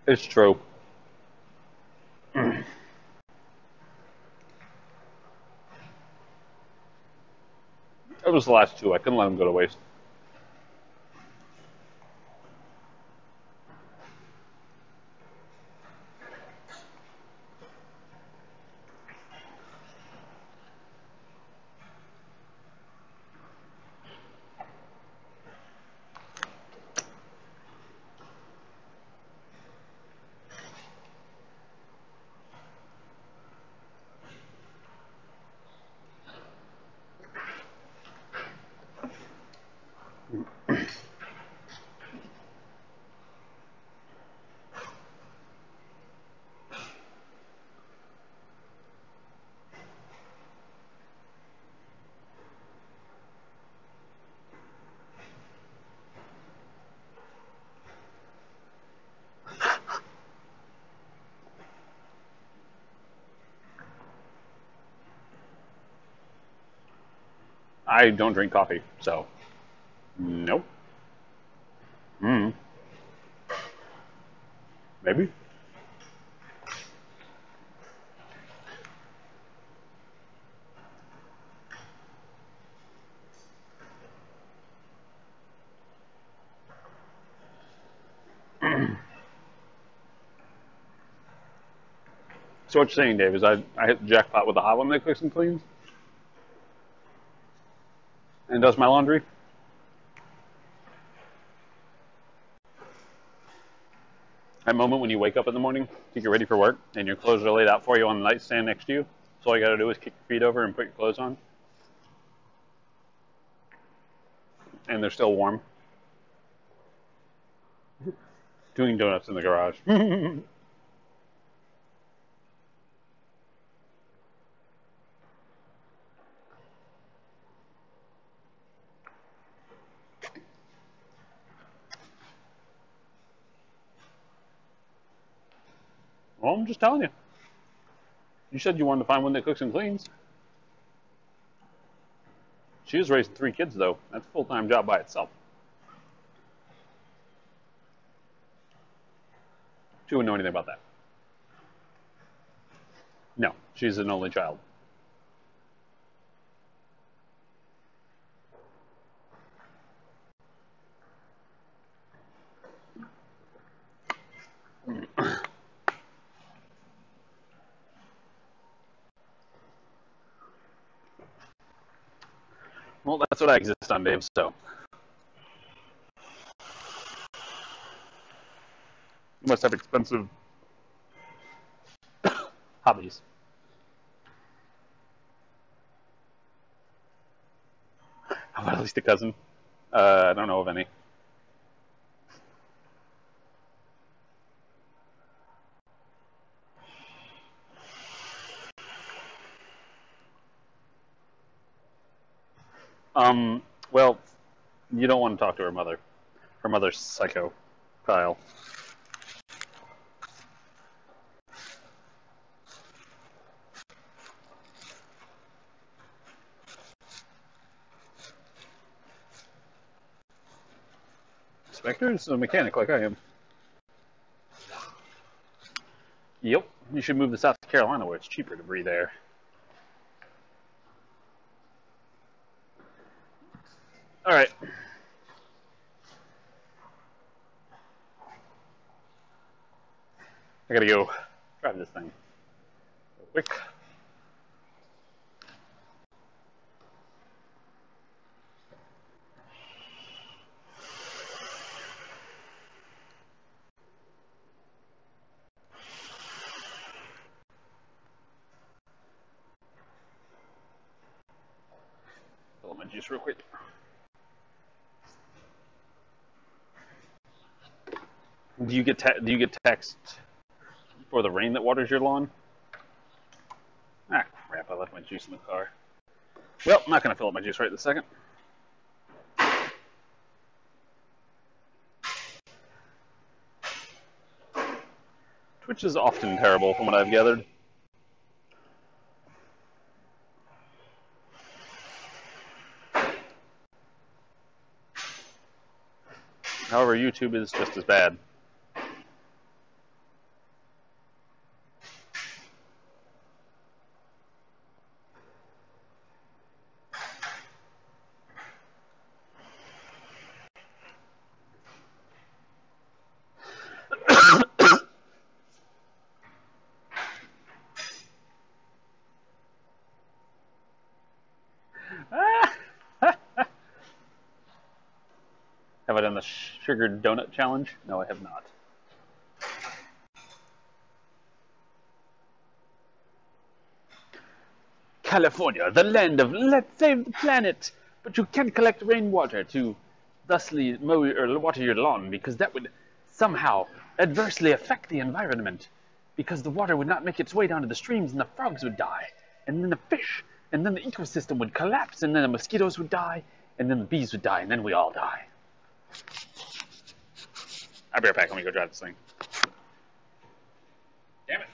It's true. It was the last two. I couldn't let them go to waste. I don't drink coffee, so nope. Mm, maybe. So what you're saying, Dave, is I hit the jackpot with the hot one that cooks and cleans and does my laundry. That moment when you wake up in the morning to get ready for work and your clothes are laid out for you on the nightstand next to you. So all you got to do is kick your feet over and put your clothes on, and they're still warm. Doing donuts in the garage. Well, I'm just telling you. You said you wanted to find one that cooks and cleans. She was raising 3 kids, though. That's a full-time job by itself. She wouldn't know anything about that. No, she's an only child. Well, that's what I exist on, Dave, so. You must have expensive hobbies. How about at least a cousin? I don't know of any. Well, you don't want to talk to her mother. Her mother's psycho, Kyle. Spectre's a mechanic like I am. Yep. You should move to South Carolina where it's cheaper to breathe air. All right. I gotta go drive this thing real quick. Fill up my juice real quick. Do you get text for the rain that waters your lawn? Ah, crap! I left my juice in the car. Well, I'm not gonna fill up my juice right this second. Twitch is often terrible, from what I've gathered. However, YouTube is just as bad. the sugared donut challenge? No, I have not. California, the land of let's save the planet, but you can't collect rainwater to thusly mow or water your lawn because that would somehow adversely affect the environment because the water would not make its way down to the streams and the frogs would die and then the fish and then the ecosystem would collapse and then the mosquitoes would die and then the bees would die and then we all die. I'll be right back. Let me go drive this thing. Damn it.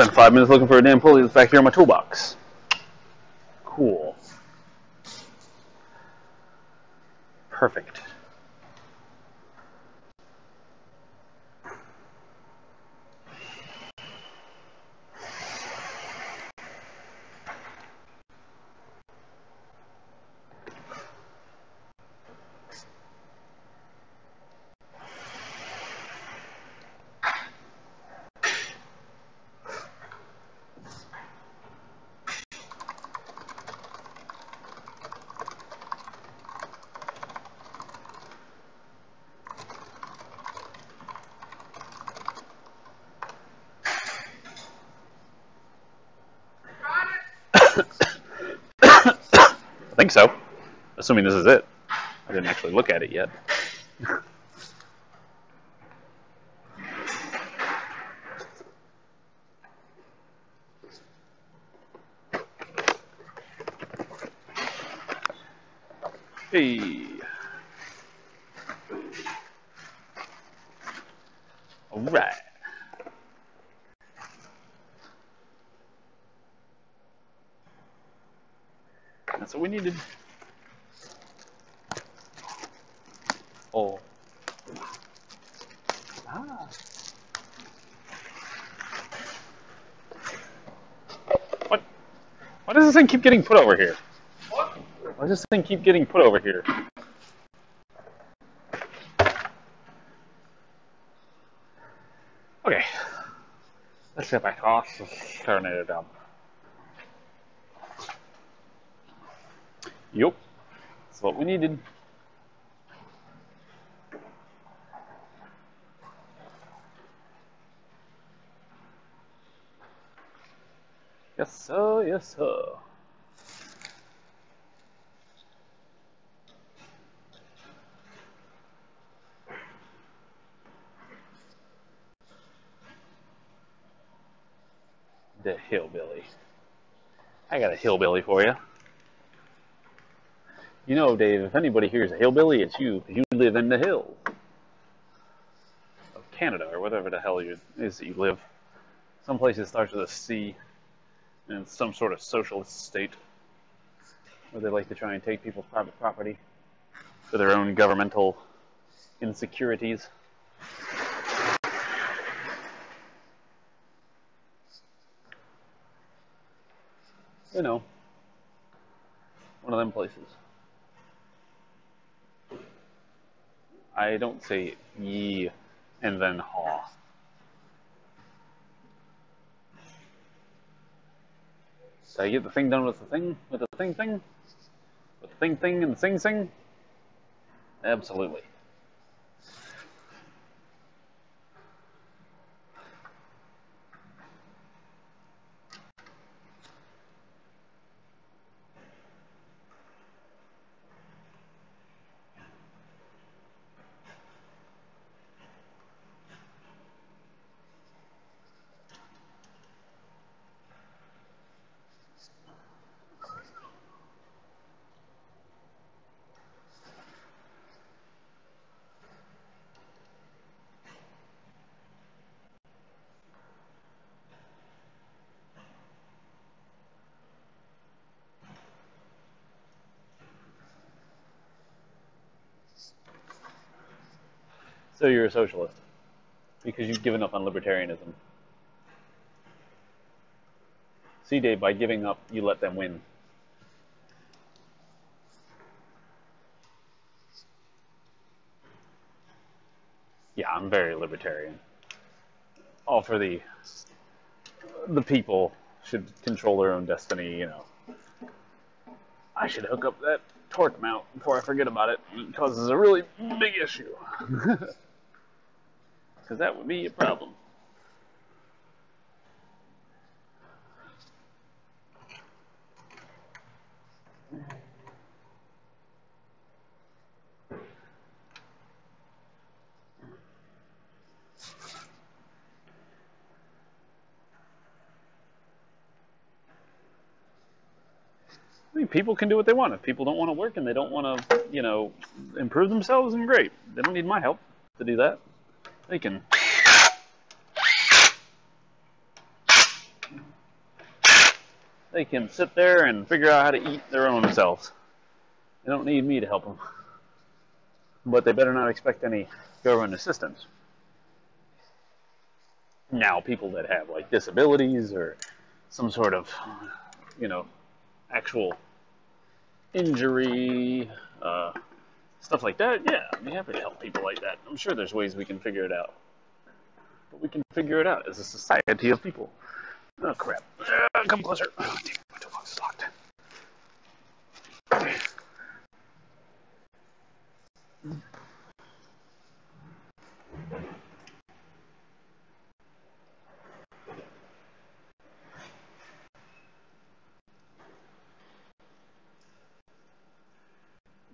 Spent 5 minutes looking for a damn pulley that's back here in my toolbox. Cool. Perfect. I think so. Assuming this is it. I didn't actually look at it yet. Hey. All right. That's what we needed. Oh. Ah. What? Why does this thing keep getting put over here? What? Why does this thing keep getting put over here? Okay. Let's get back off. Turn it down. Yup. That's what we needed. Yes, sir. Yes, sir. The hillbilly. I got a hillbilly for you. You know, Dave, if anybody hears a hillbilly, it's you. You live in the hills of Canada, or whatever the hell it is that you live. Some places starts with a C, and it's some sort of socialist state where they like to try and take people's private property for their own governmental insecurities. You know, one of them places. I don't say ye and then haw. Did I get the thing done with the thing? With the thing? With the thing and the sing? Absolutely. So you're a socialist because you've given up on libertarianism. See, Dave, by giving up, you let them win. Yeah, I'm very libertarian. All for the people should control their own destiny, you know. I should hook up that torque mount before I forget about it. It causes a really big issue. Because that would be a problem. I mean, people can do what they want. If people don't want to work and they don't want to, you know, improve themselves, then great. They don't need my help to do that. They can They can sit there and figure out how to eat their own selves. They don't need me to help them. But they better not expect any government assistance. Now, people that have like disabilities or some sort of, actual injury, stuff like that, yeah, I'd be happy to help people like that. I'm sure there's ways we can figure it out. But we can figure it out as a society of people. Oh, crap. Come closer. Oh, damn, my toolbox is locked.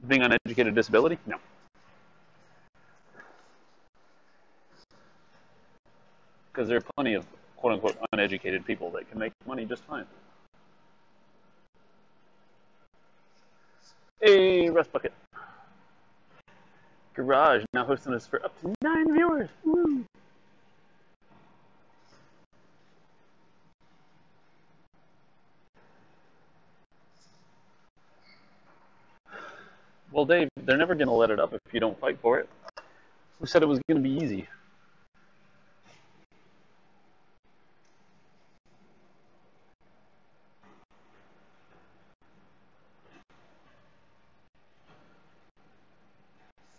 Being uneducated disability? No. Because there are plenty of quote-unquote uneducated people that can make money just fine. Hey, Rust Bucket. Garage now hosting us for up to 9 viewers. Woo! Well, Dave, they're never going to let it up if you don't fight for it. Who said it was going to be easy?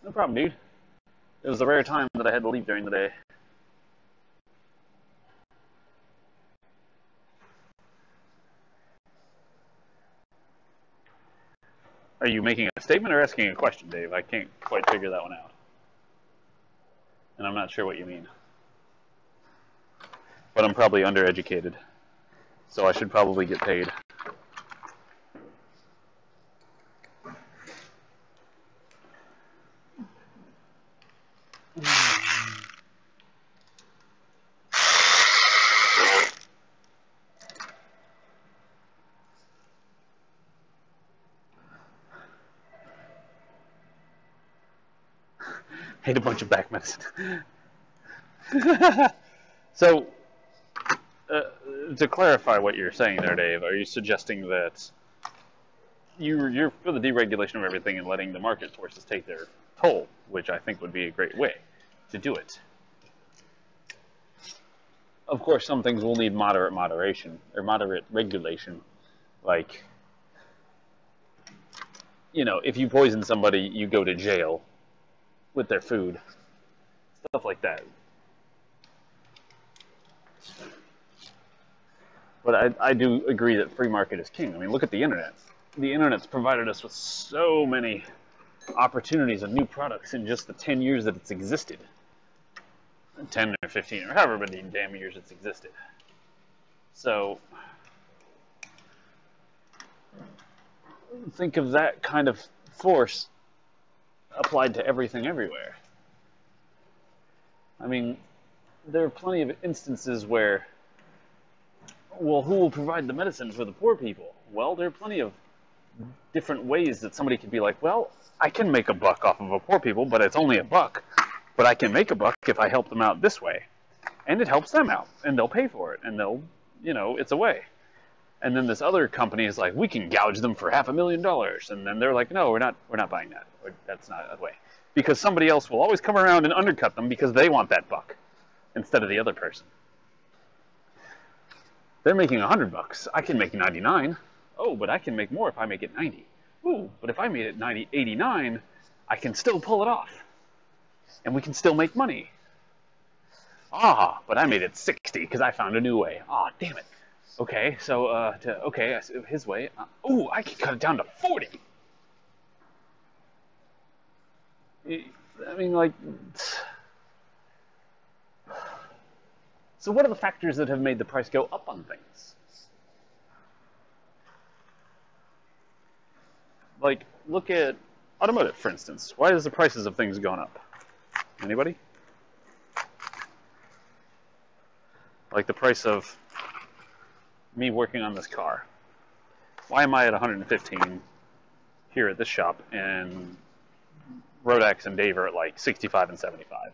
No problem, dude. It was a rare time that I had to leave during the day. Are you making a statement or asking a question, Dave? I can't quite figure that one out. And I'm not sure what you mean. But I'm probably undereducated. So I should probably get paid. Hate a bunch of back medicine. So, to clarify what you're saying there, Dave, are you suggesting that you're for the deregulation of everything and letting the market forces take their toll, which I think would be a great way to do it? Of course, some things will need moderate moderation, or moderate regulation. Like, if you poison somebody, you go to jail with their food. Stuff like that. But I do agree that free market is king. I mean, look at the internet. The internet's provided us with so many opportunities of new products in just the 10 years that it's existed. 10 or 15 or however many damn years it's existed. So, think of that kind of force applied to everything everywhere. I mean, there are plenty of instances where, well, who will provide the medicine for the poor people? Well, there are plenty of different ways that somebody could be like, well, I can make a buck off of a poor people, but it's only a buck. But I can make a buck if I help them out this way. And it helps them out, and they'll pay for it, and they'll, it's a way. And then this other company is like, we can gouge them for $500,000. And then they're like, no, we're not buying that. That's not a way. Because somebody else will always come around and undercut them because they want that buck instead of the other person. They're making $100. I can make 99. Oh, but I can make more if I make it 90. Ooh, but if I made it 89, I can still pull it off. And we can still make money. Ah, but I made it 60 because I found a new way. Ah, damn it. Okay, so, his way. Ooh, I can cut it down to 40. I mean, like... So what are the factors that have made the price go up on things? Like, look at automotive, for instance. Why has the prices of things gone up? Anybody? Like the price of me working on this car. Why am I at 115 here at this shop, and Rodax and Dave are at like 65 and 75?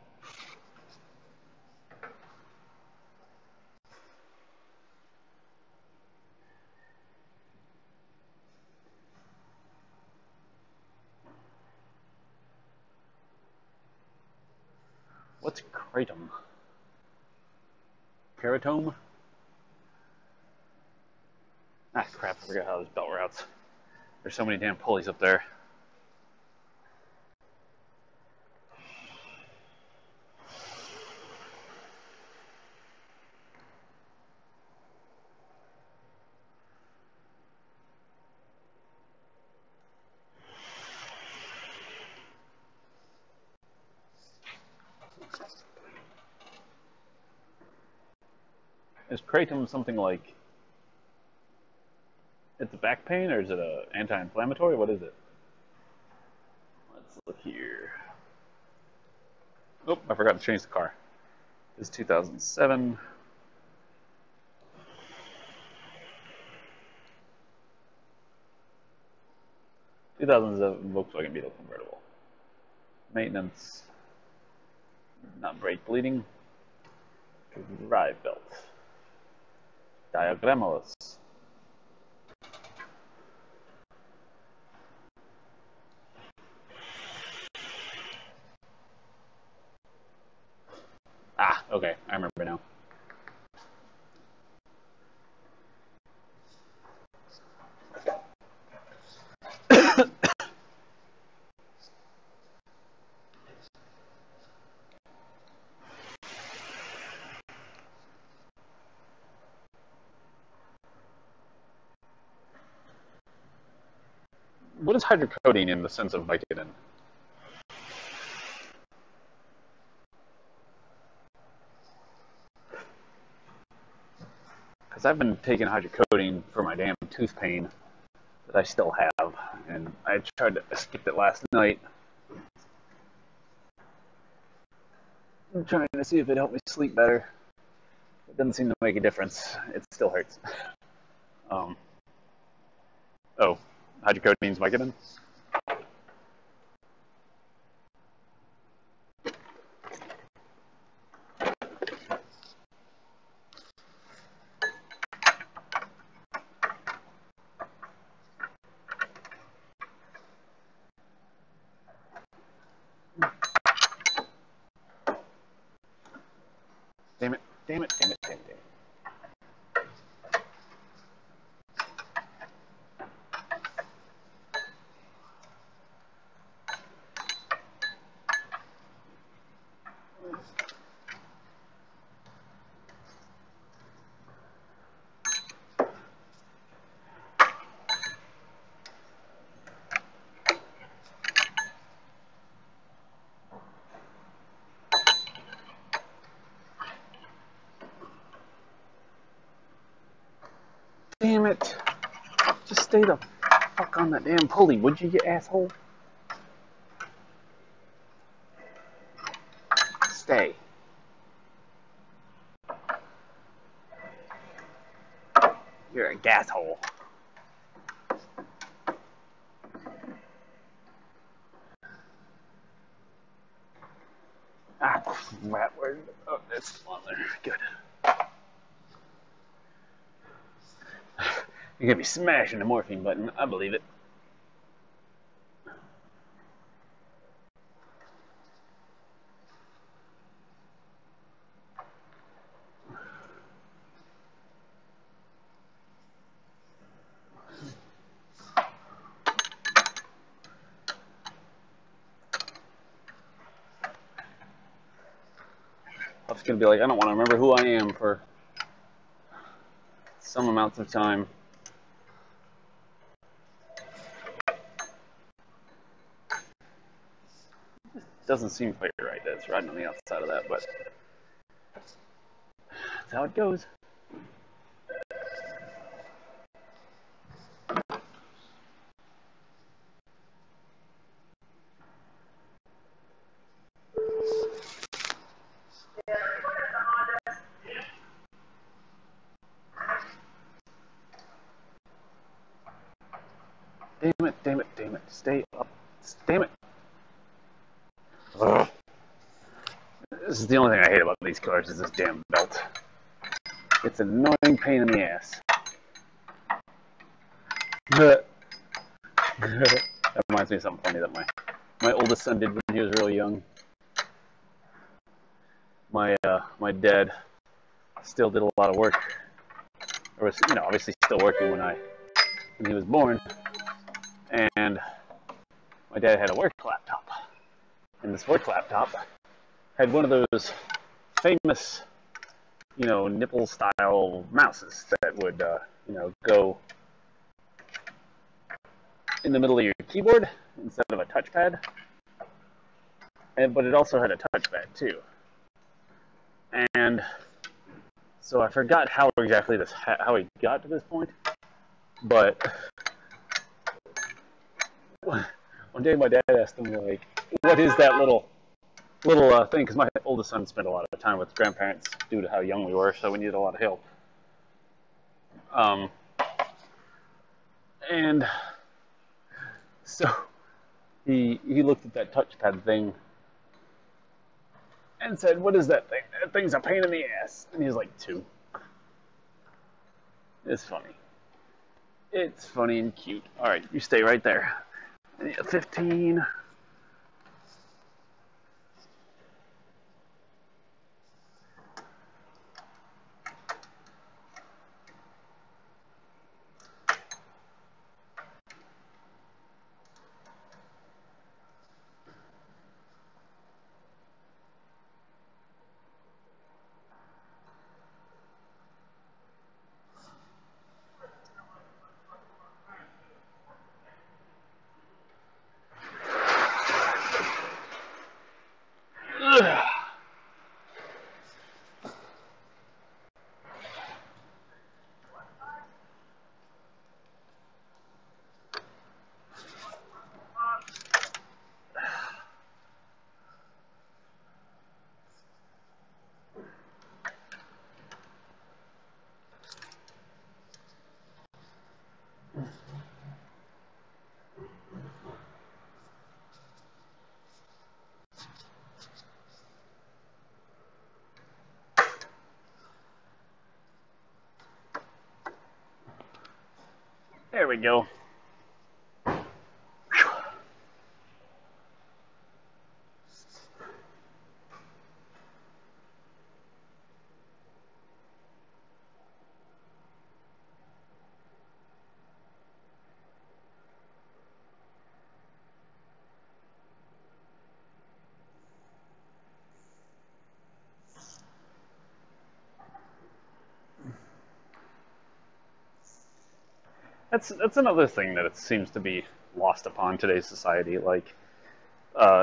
Kratom. Keratome? Ah, crap, I forgot how this belt routes. There's so many damn pulleys up there. Is Kratom something like... It's a back pain, or is it a anti-inflammatory? What is it? Let's look here. Oh, I forgot to change the car. This is 2007. 2007 Volkswagen Beetle convertible. Maintenance. Not brake bleeding. Drive belt. Diagramos. Ah, okay, I remember now. What is hydrocodone in the sense of Vicodin? Because I've been taking hydrocodone for my damn tooth pain that I still have, and I tried to skip it last night. I'm trying to see if it helped me sleep better. It doesn't seem to make a difference. It still hurts. Oh, hydrocodine's Vicodin? Damn it, damn it, damn it, damn it, damn it. Damn it. Just stay the fuck on that damn pulley, would you asshole? Stay. You're a gas hole. Ah, crap. Oh, it's on there. Good. You're gonna be smashing the morphine button. I believe it. I'm just gonna be like, I don't want to remember who I am for some amounts of time. It doesn't seem quite right that it's riding on the outside of that, but that's how it goes. Damn it, damn it, damn it. Stay up. Damn it. Ugh. This is the only thing I hate about these cars is this damn belt. It's an annoying pain in the ass. That reminds me of something funny that my oldest son did when he was really young. my dad still did a lot of work, or was obviously still working when he was born, and my dad had a work laptop, and this work laptop had one of those famous nipple style mouses that would go in the middle of your keyboard instead of a touchpad, but it also had a touchpad too. And so I forgot how exactly how he got to this point, but one day my dad asked him, like, what is that little thing? Because my oldest son spent a lot of time with grandparents due to how young we were, so we needed a lot of help. And so he looked at that touchpad thing and said, "What is that thing? That thing's a pain in the ass." And he's like, 2. It's funny. It's funny and cute. All right, you stay right there. 15. There we go. That's another thing that it seems to be lost upon today's society. Like,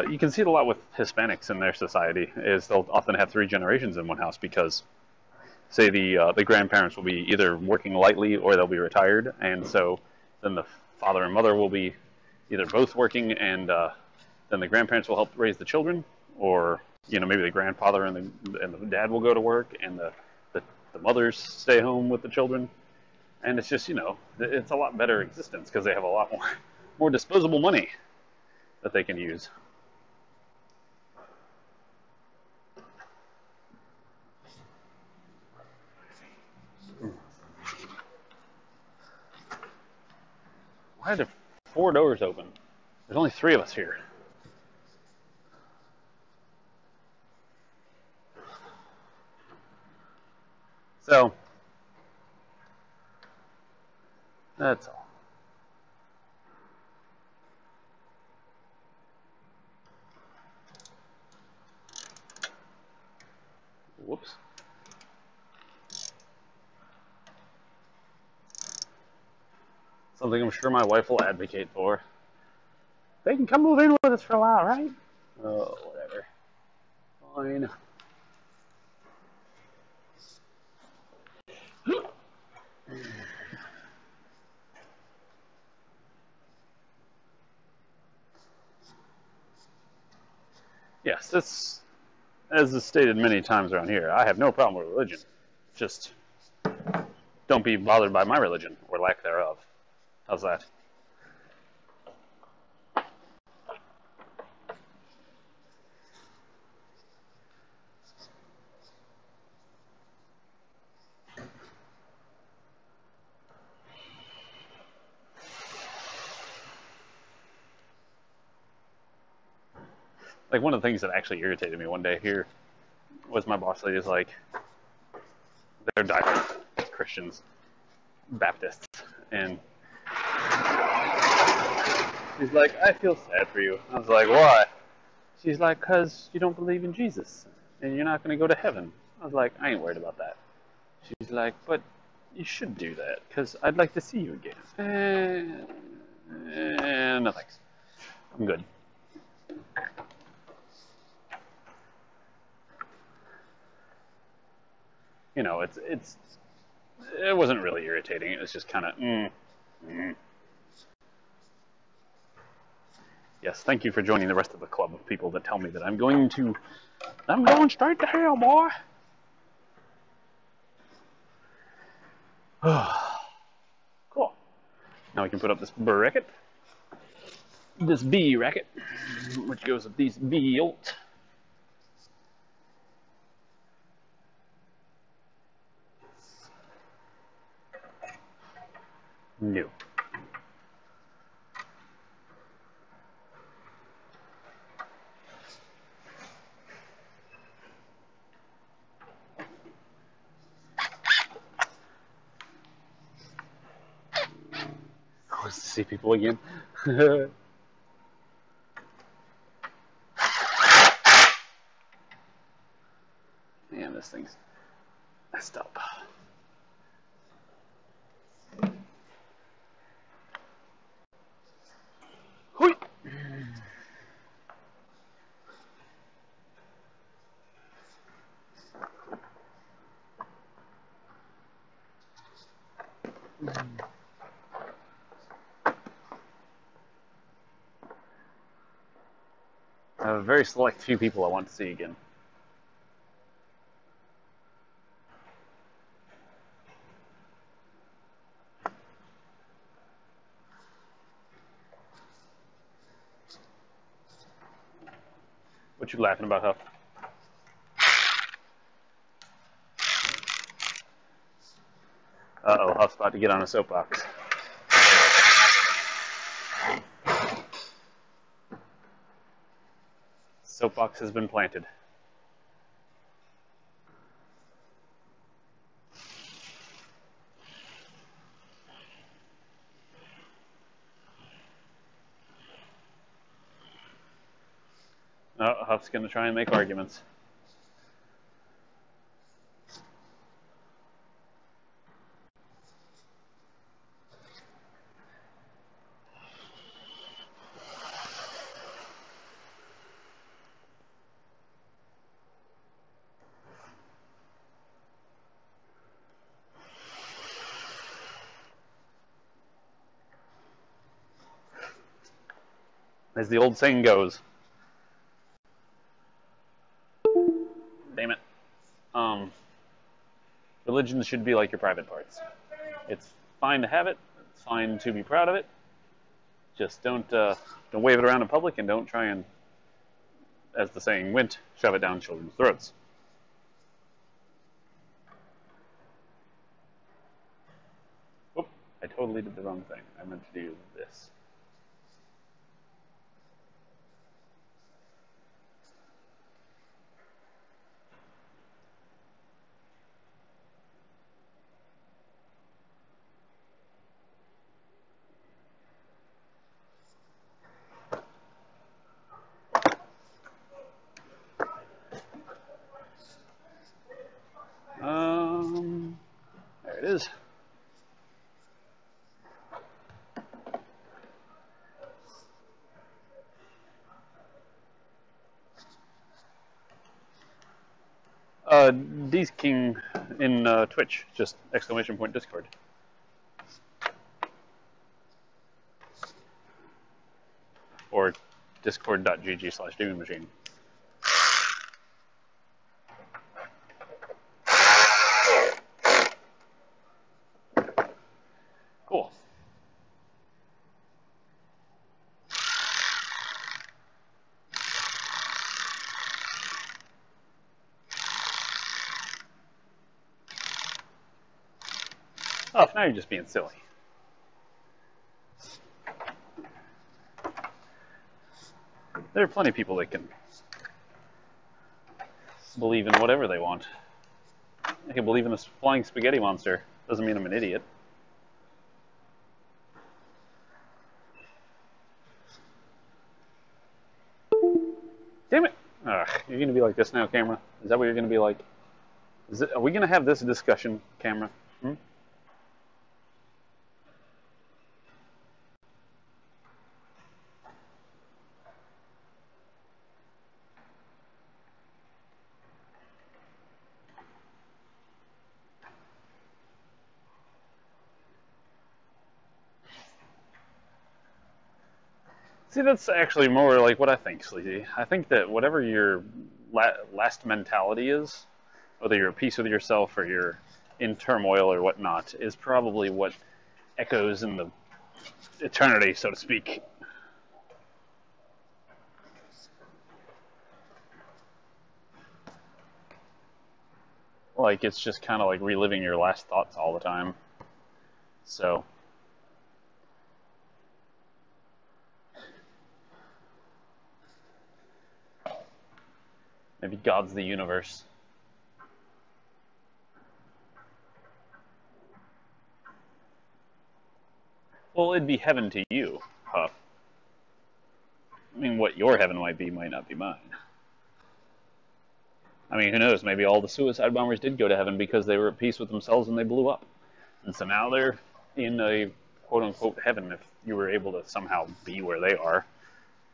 you can see it a lot with Hispanics in their society. Is they'll often have 3 generations in one house because, say, the grandparents will be either working lightly or they'll be retired, and so then the father and mother will be either both working, and then the grandparents will help raise the children, or maybe the grandfather and the dad will go to work, and the mothers stay home with the children. And it's just, it's a lot better existence because they have a lot more disposable money that they can use. Why are there 4 doors open? There's only 3 of us here. So, that's all. Whoops. Something I'm sure my wife will advocate for. They can come move in with us for a while, right? Oh, whatever. Fine. Yes, this, as is stated many times around here, I have no problem with religion. Just don't be bothered by my religion, or lack thereof. How's that? Like, one of the things that actually irritated me one day here was my boss lady is like, they're diehard Christians, Baptists, and she's like, I feel sad for you. I was like, why? She's like, because you don't believe in Jesus, and you're not going to go to heaven. I was like, I ain't worried about that. She's like, but you should do that, because I'd like to see you again. No thanks. I'm good. You know, it wasn't really irritating. It was just kind of, Yes, thank you for joining the rest of the club of people that tell me that I'm going straight to hell, boy. Cool. Now we can put up this bracket. This B racket, which goes with these B ult. No. I was to see people again. Man, this thing's messed up. Hoi! I have a very select few people I want to see again. What you laughing about, Huff? Uh-oh, Huff's about to get on a soapbox. Soapbox has been planted. Oh, Huff's going to try and make arguments. As the old saying goes. Damn it. Religion should be like your private parts. It's fine to have it. It's fine to be proud of it. Just don't wave it around in public, and don't try and, as the saying went, shove it down children's throats. Oop, I totally did the wrong thing. I meant to do this. There it is. D's King in Twitch, just exclamation point Discord. Or discord.gg/doomingmachine. Cool. Oh, now you're just being silly. There are plenty of people that can believe in whatever they want. I can believe in this flying spaghetti monster. Doesn't mean I'm an idiot. Damn it! Ugh, you're gonna be like this now, camera? Is that what you're gonna be like? Are we gonna have this discussion, camera? Hmm? See, that's actually more like what I think, Sleazy. I think that whatever your last mentality is, whether you're at peace with yourself or you're in turmoil or whatnot, is probably what echoes in the eternity, so to speak. Like, it's just kind of like reliving your last thoughts all the time. So, maybe God's the universe. Well, it'd be heaven to you, Huff. I mean, what your heaven might not be mine. I mean, who knows? Maybe all the suicide bombers did go to heaven because they were at peace with themselves and they blew up. And so now they're in a quote-unquote heaven if you were able to somehow be where they are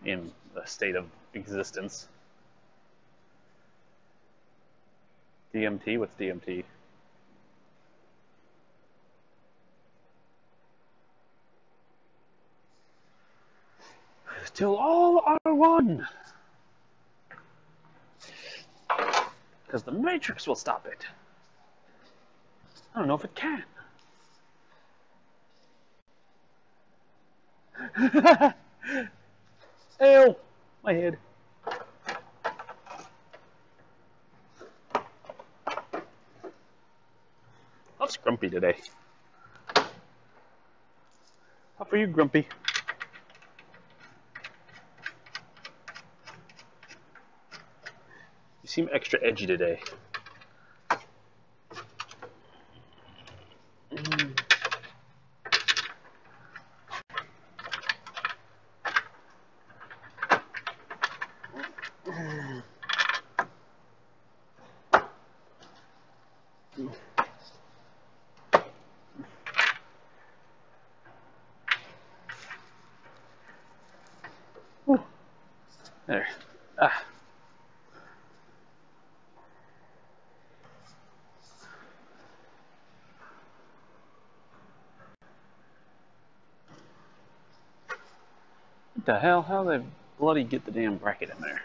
in a state of existence. DMT? What's DMT? Till all are one. Because the Matrix will stop it. I don't know if it can. Ew, my head. I'm grumpy today. How are you, Grumpy? You seem extra edgy today. There. Ah. What the hell? How they bloody get the damn bracket in there?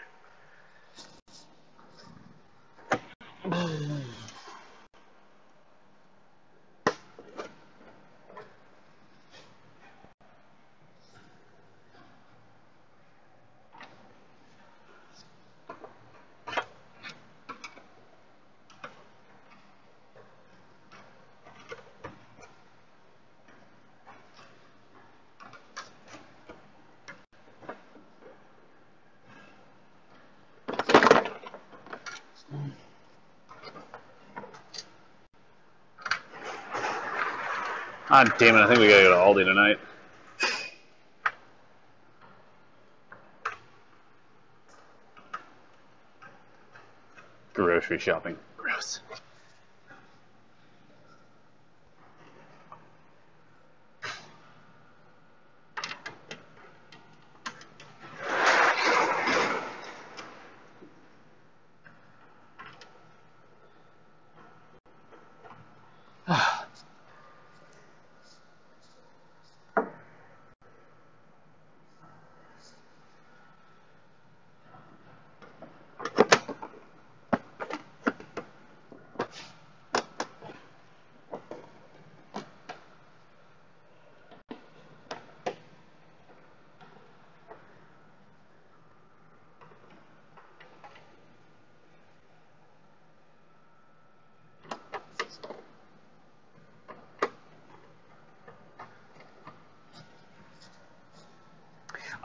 Ah, damn it, I think we gotta go to Aldi tonight. Grocery shopping. Gross.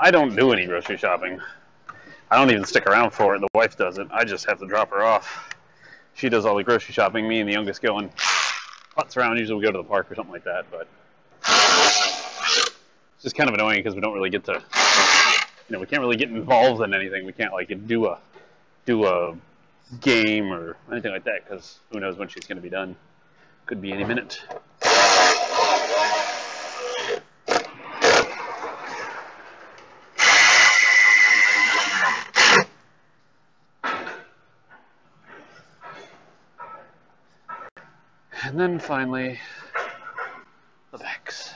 I don't do any grocery shopping. I don't even stick around for it. The wife does it. I just have to drop her off. She does all the grocery shopping. Me and the youngest go and putz around. Usually we go to the park or something like that. But it's just kind of annoying because we don't really get to, we can't really get involved in anything. We can't like do a game or anything like that because who knows when she's going to be done. Could be any minute. And then finally, the backs.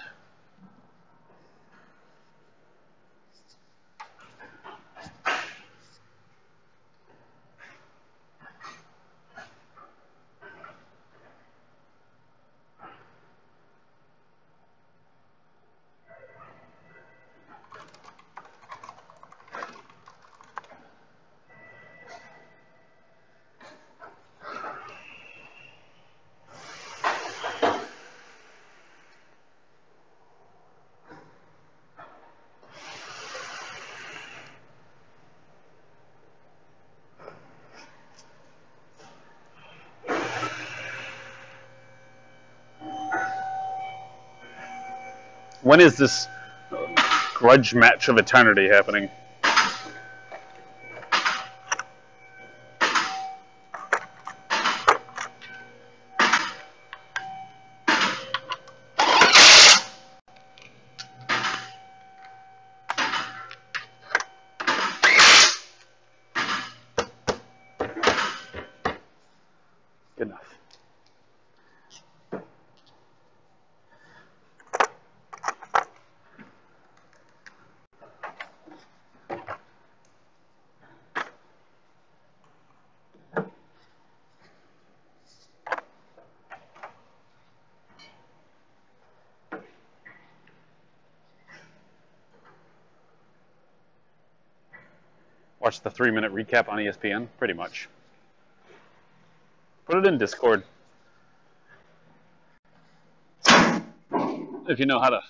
When is this grudge match of eternity happening? Good enough. Watch the 3-minute recap on ESPN, pretty much. Put it in Discord. If you know how to,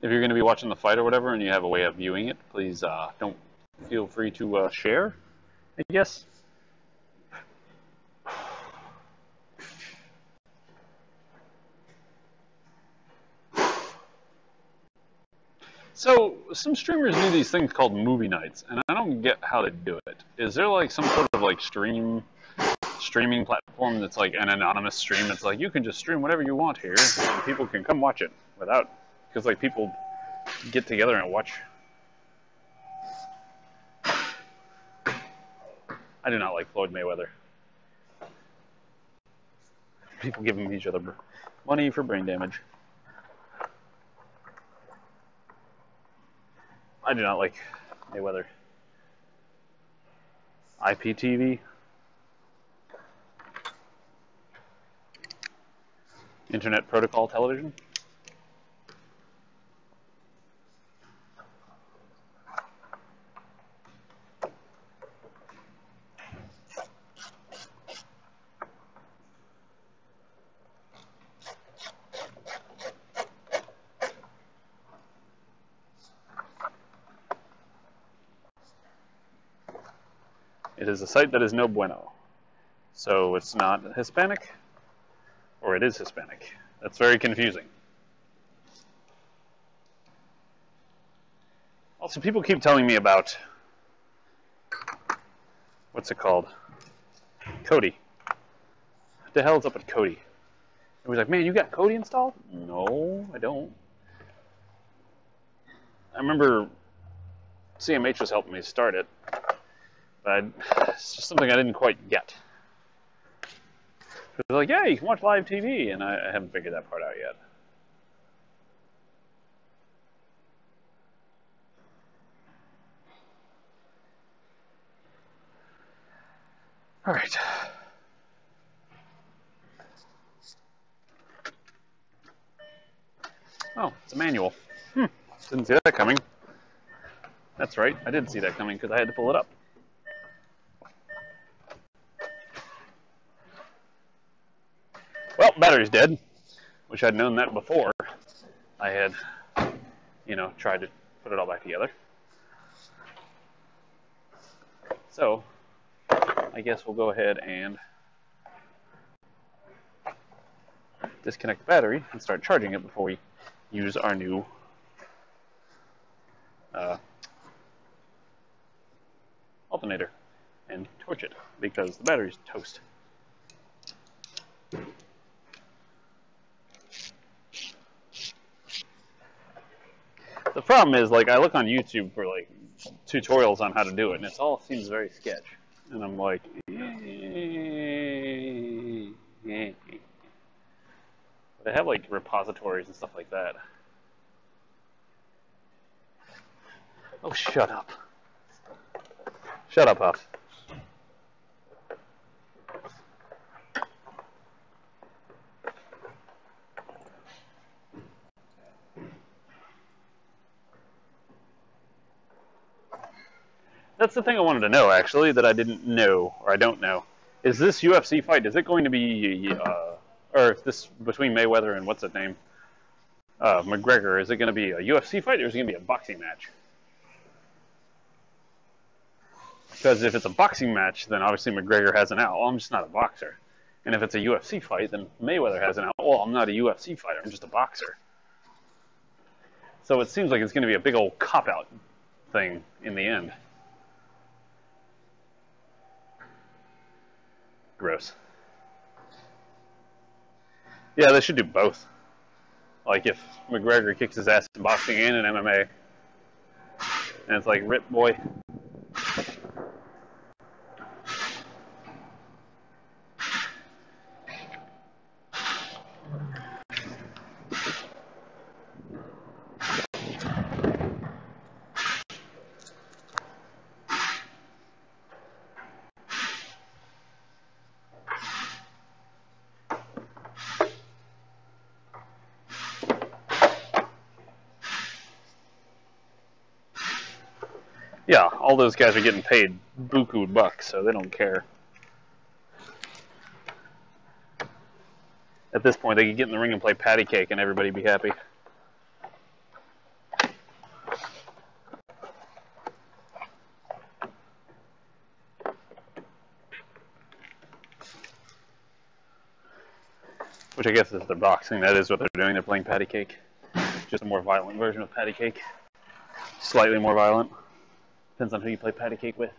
if you're going to be watching the fight or whatever and you have a way of viewing it, please don't feel free to share, I guess. So, some streamers do these things called movie nights, and I don't get how they do it. Is there like some sort of like streaming platform that's like an anonymous stream that's like you can just stream whatever you want here, and people can come watch it without, because like people get together and watch. I do not like Floyd Mayweather. People giving each other money for brain damage. I do not like Mayweather. IPTV. Internet Protocol Television. It is a site that is no bueno. So it's not Hispanic, or it is Hispanic. That's very confusing. Also, people keep telling me about, what's it called? Kodi. What the hell is up with Kodi? It was like, man, you got Kodi installed? No, I don't. I remember CMH was helping me start it, but it's just something I didn't quite get. It was like, yeah, you can watch live TV, and I haven't figured that part out yet. All right. Oh, it's a manual. Didn't see that coming. That's right, I did see that coming because I had to pull it up. Well, battery's dead. Wish I'd known that before I had, tried to put it all back together. So, I guess we'll go ahead and disconnect the battery and start charging it before we use our new alternator and torch it, because the battery's toast. The problem is, like, I look on YouTube for like tutorials on how to do it, and it all seems very sketch. And I'm like, They have like repositories and stuff like that. Oh, shut up. Shut up, Huff. That's the thing I wanted to know, actually, that I didn't know, or I don't know. Is this UFC fight, is it going to be, or if this, between Mayweather and what's his name, McGregor, is it going to be a UFC fight, or is it going to be a boxing match? Because if it's a boxing match, then obviously McGregor has an out. Well, I'm just not a boxer. And if it's a UFC fight, then Mayweather has an out. Well, I'm not a UFC fighter, I'm just a boxer. So it seems like it's going to be a big old cop-out thing in the end. Gross. Yeah, they should do both. Like if McGregor kicks his ass in boxing and in MMA, and it's like, rip, boy. Yeah, all those guys are getting paid buku bucks, so they don't care. At this point, they could get in the ring and play patty cake and everybody be happy. Which I guess is their boxing. That is what they're doing. They're playing patty cake. Just a more violent version of patty cake. Slightly more violent. Depends on who you play patty cake with.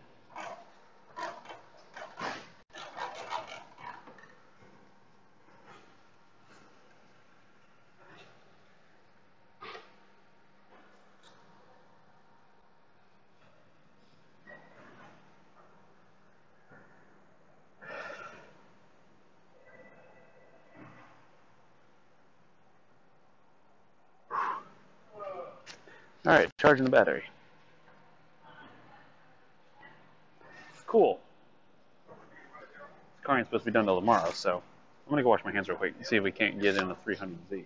Alright, charging the battery. Cool. This car ain't supposed to be done till tomorrow, so I'm going to go wash my hands real quick and see if we can't get in a 300Z.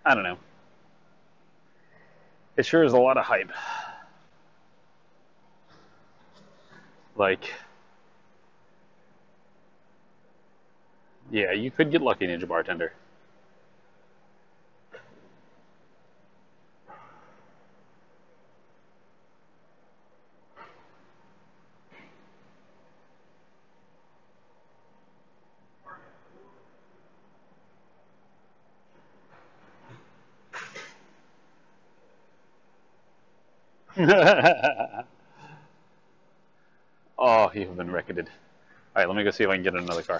I don't know. It sure is a lot of hype. Like, yeah, you could get lucky, Ninja Bartender. Oh, you've been wrecketed. All right, let me go see if I can get another car.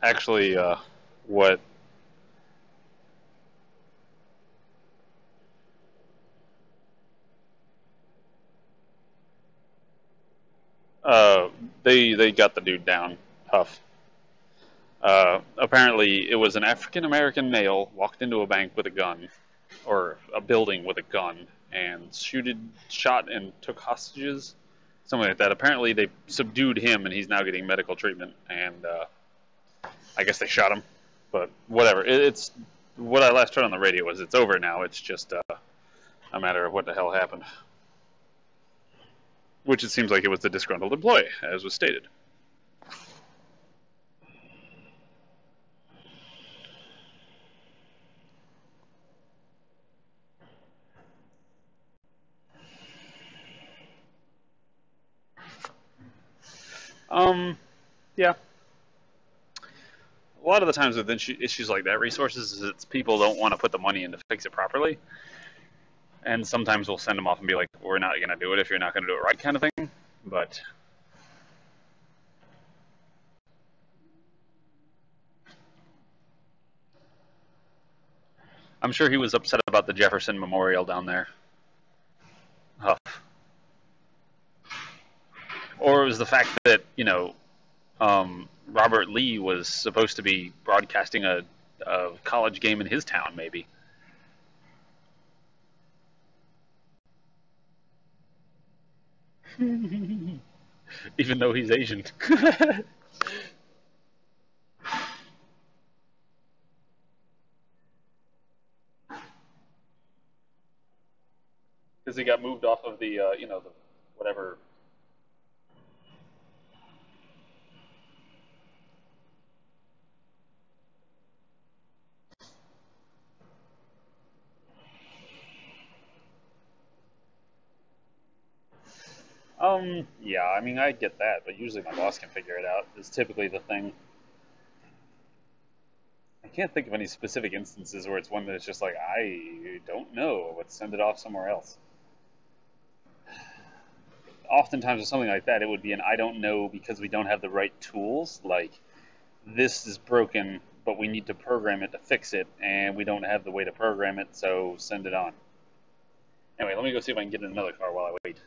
Actually, what uh, they got the dude down tough. Apparently, it was an African American male walked into a bank with a gun, or a building with a gun, and shot and took hostages, something like that. Apparently, they subdued him, and he's now getting medical treatment. And I guess they shot him, but whatever. It's what I last heard on the radio was it's over now. It's just a matter of what the hell happened. Which it seems like it was the disgruntled employee, as was stated. Yeah. A lot of the times with issues like that, resources, is it's people don't want to put the money in to fix it properly. And sometimes we'll send them off and be like, we're not going to do it if you're not going to do it right, kind of thing. But I'm sure he was upset about the Jefferson Memorial down there. Huff. Or it was the fact that, Robert Lee was supposed to be broadcasting a college game in his town, maybe. Even though he's Asian. Because he got moved off of the whatever. Yeah, I mean, I get that, but usually my boss can figure it out. Is typically the thing. I can't think of any specific instances where it's one that's just like, I don't know, let's send it off somewhere else. Oftentimes with something like that, it would be an I don't know because we don't have the right tools. Like, this is broken, but we need to program it to fix it, and we don't have the way to program it, so send it on. Anyway, let me go see if I can get in another car while I wait.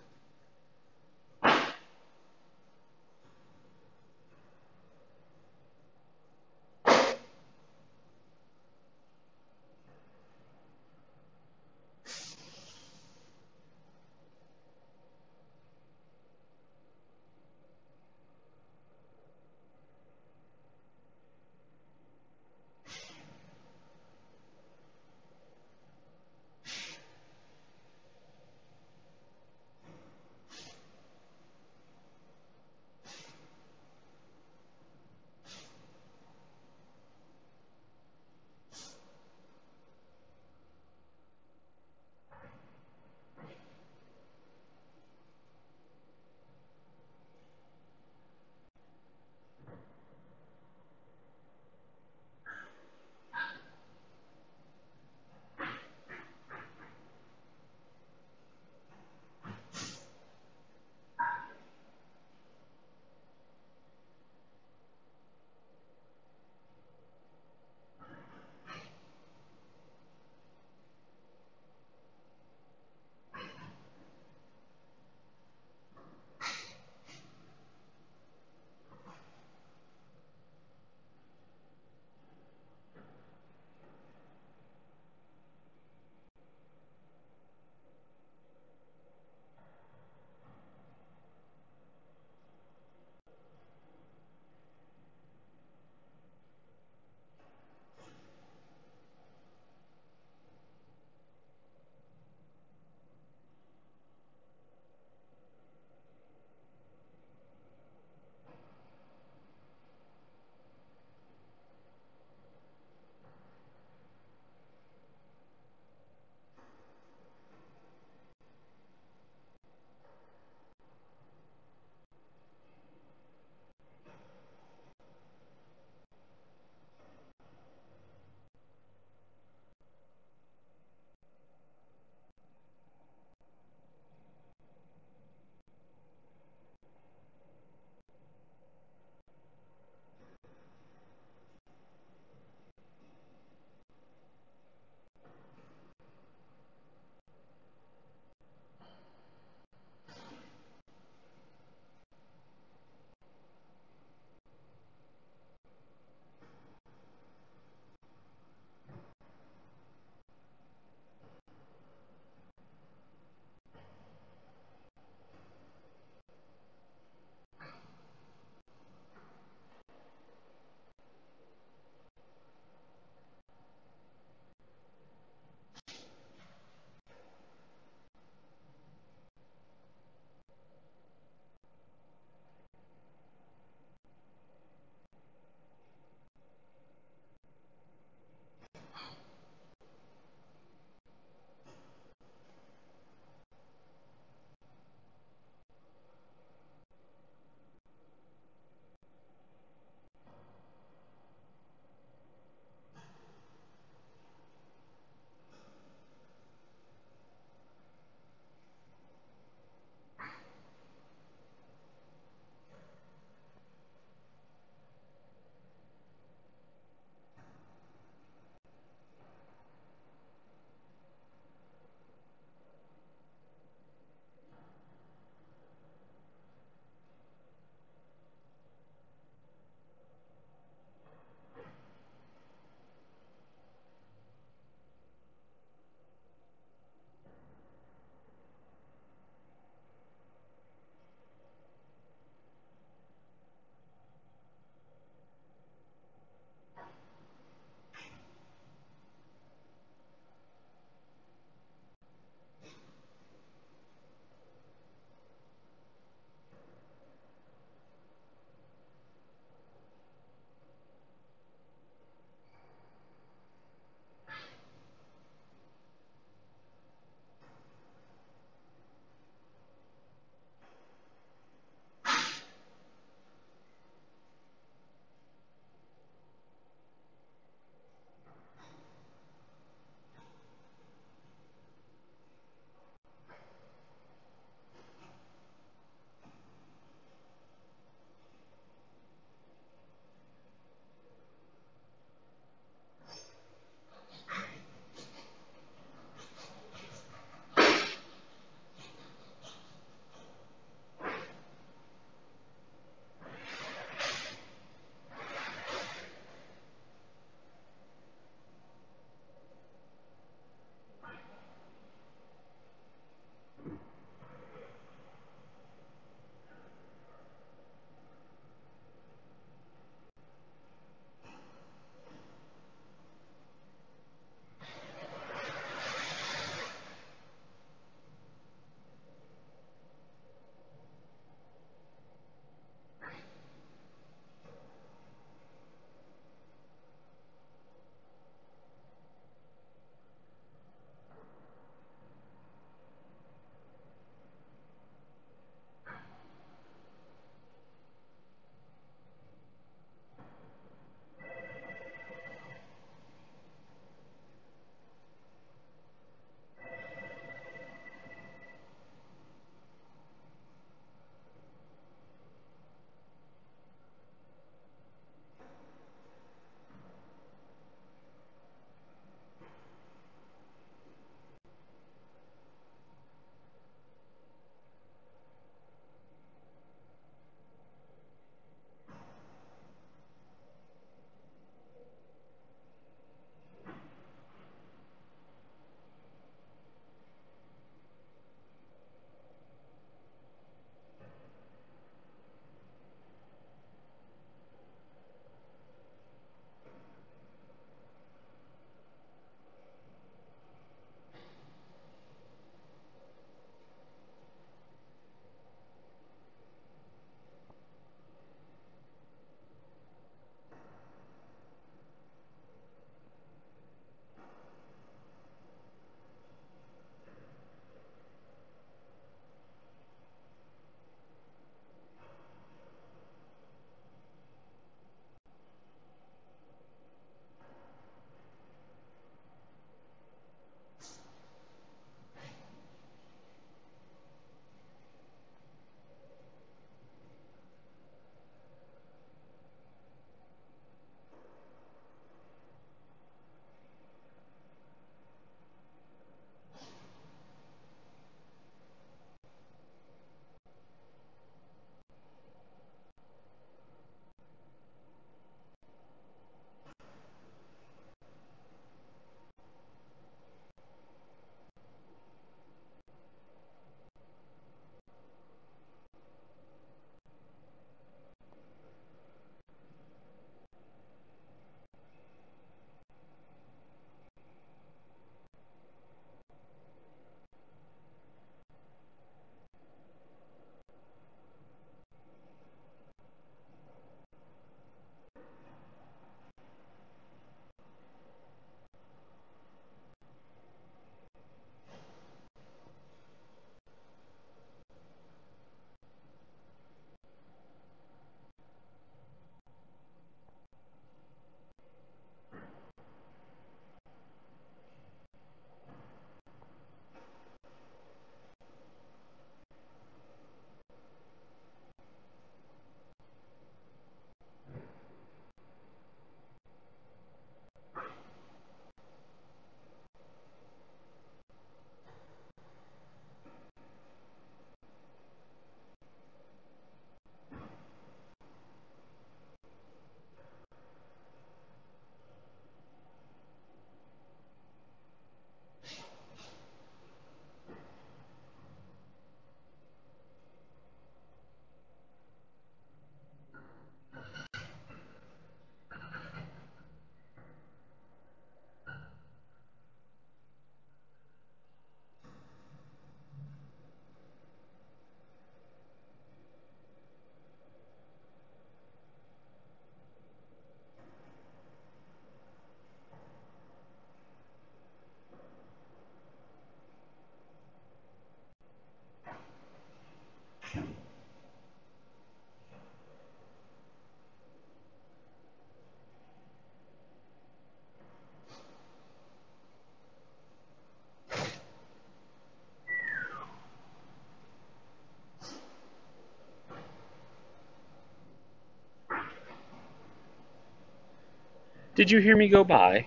Did you hear me go by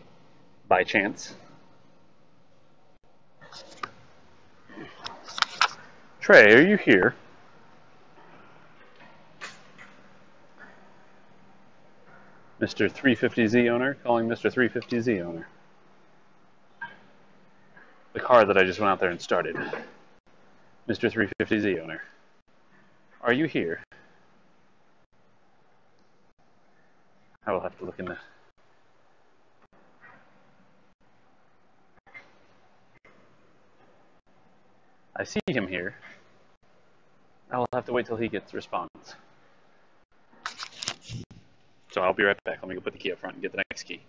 chance? Trey, are you here? Mr. 350Z owner, calling Mr. 350Z owner. The car that I just went out there and started. Mr. 350Z owner. Are you here? I will have to look in the... I see him here. I will have to wait till he gets a response. So I'll be right back. Let me go put the key up front and get the next key.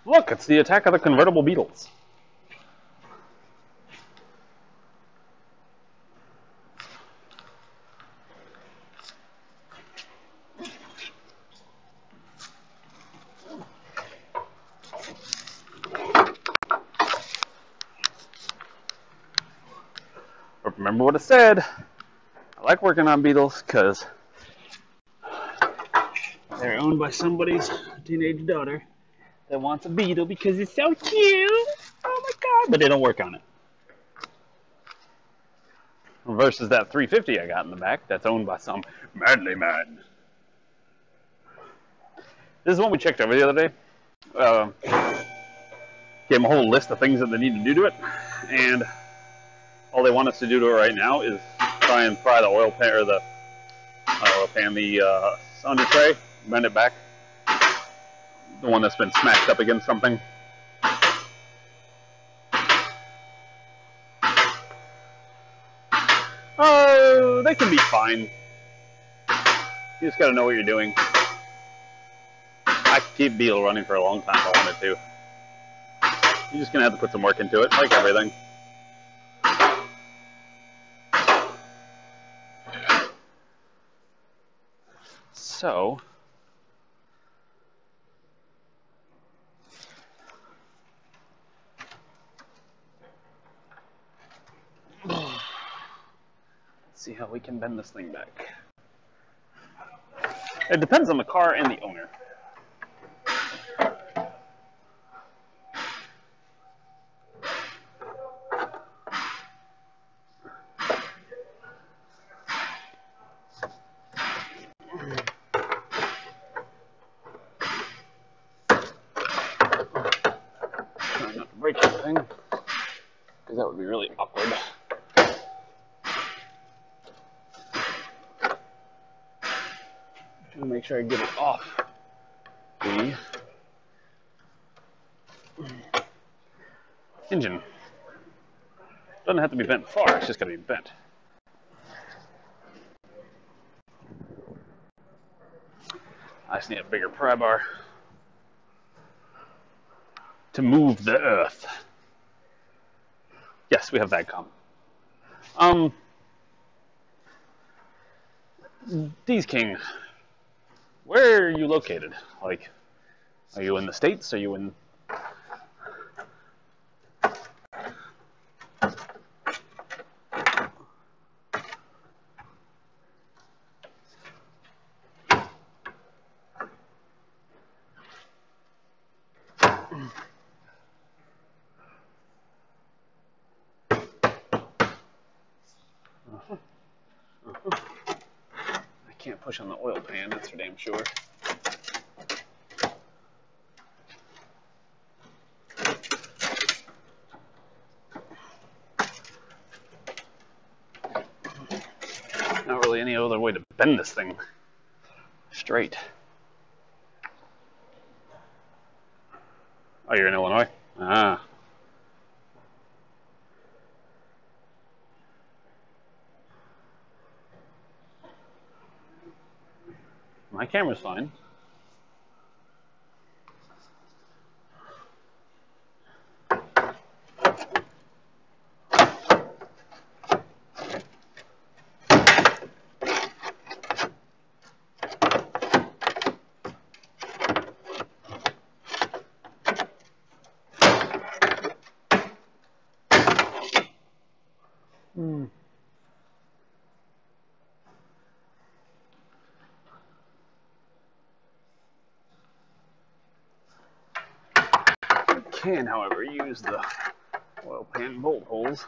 Look, it's the attack of the convertible beetles. But remember what I said. I like working on beetles because they're owned by somebody's teenage daughter that wants a beetle because it's so cute. Oh my god. try, but they don't work on it. Versus that 350 I got in the back that's owned by some manly man. This is one we checked over the other day. Gave them a whole list of things that they need to do to it, and all they want us to do to it right now is try and pry the oil pan, or the oil pan, the under tray, bend it back. The one that's been smashed up against something. Oh, they can be fine. You just gotta know what you're doing. I could keep Beetle running for a long time if I wanted to. You're just gonna have to put some work into it, like everything. So, let's see how we can bend this thing back. It depends on the car and the owner. Try not to break anything, because that would be really awkward. Trying to make sure I get it off the engine. Doesn't have to be bent far, it's just got to be bent. I just need a bigger pry bar to move the earth. Yes, we have VAGCOM. D's King, where are you located? Like, are you in the States? Are you in... I can't push on the oil pan, that's for damn sure. Not really any other way to bend this thing straight. Oh, you're in Illinois? Ah. My camera's fine. Can, however, use the oil pan bolt holes.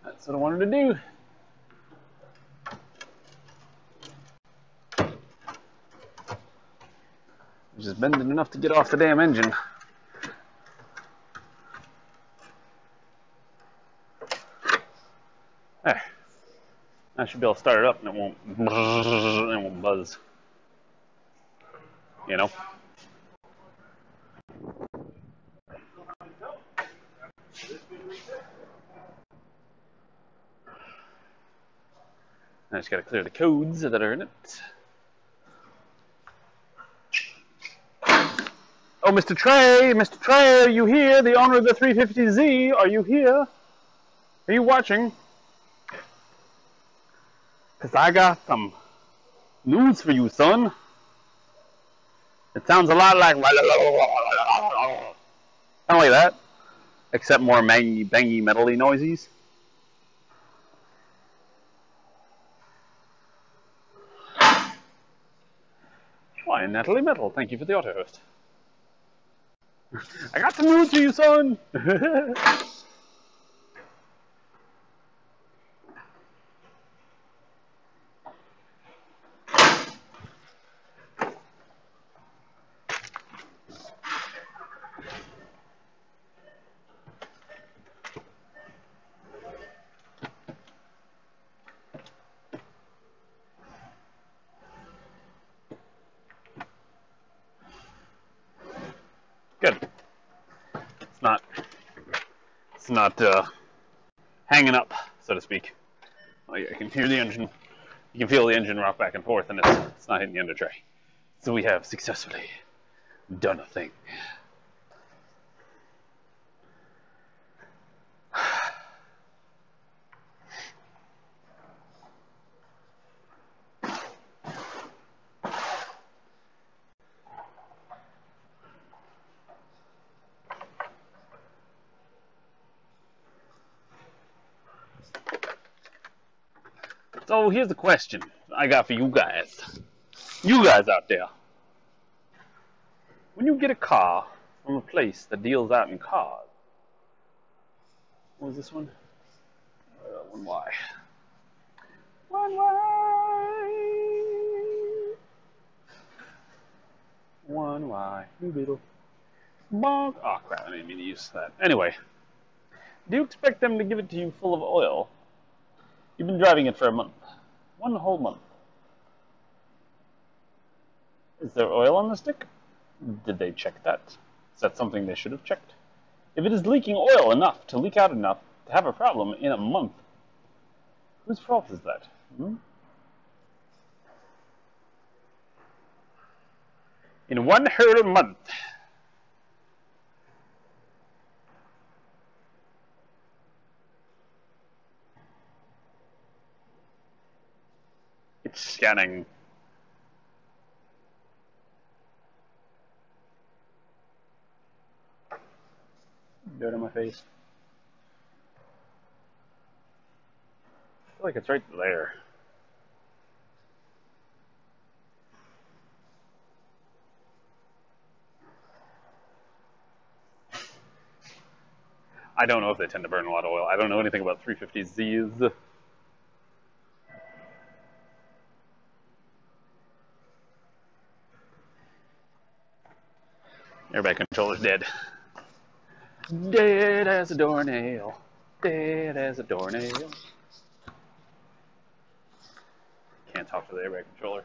That's what I wanted to do. Just bending enough to get off the damn engine. There. I should be able to start it up and it won't buzz. You know? I just gotta clear the codes that are in it. Oh, Mr. Trey, are you here? The owner of the 350Z, are you here? Are you watching? Because I got some news for you, son. It sounds a lot like... Kind of like that. Except more bangy, metally noises. Why, Natalie Metal, thank you for the auto host. I got some news for you, son! Good. It's not hanging up, so to speak. I can hear the engine. You can feel the engine rock back and forth, and it's not hitting the under tray. So we have successfully done a thing. So here's the question I got for you guys. You guys out there. When you get a car from a place that deals out in cars, what was this one? 1Y. 1Y. 1Y. New Beetle. Bonk. Oh crap, I didn't mean to use that. Anyway, do you expect them to give it to you full of oil? You've been driving it for a month. 1 whole month. Is there oil on the stick? Did they check that? Is that something they should have checked? If it is leaking oil enough to leak out enough to have a problem in a month, whose fault is that? In 1 whole month. It's scanning. Dirt on my face. I feel like it's right there. I don't know if they tend to burn a lot of oil. I don't know anything about 350Zs. Airbag controller's dead. Dead as a doornail. Dead as a doornail. Can't talk to the airbag controller.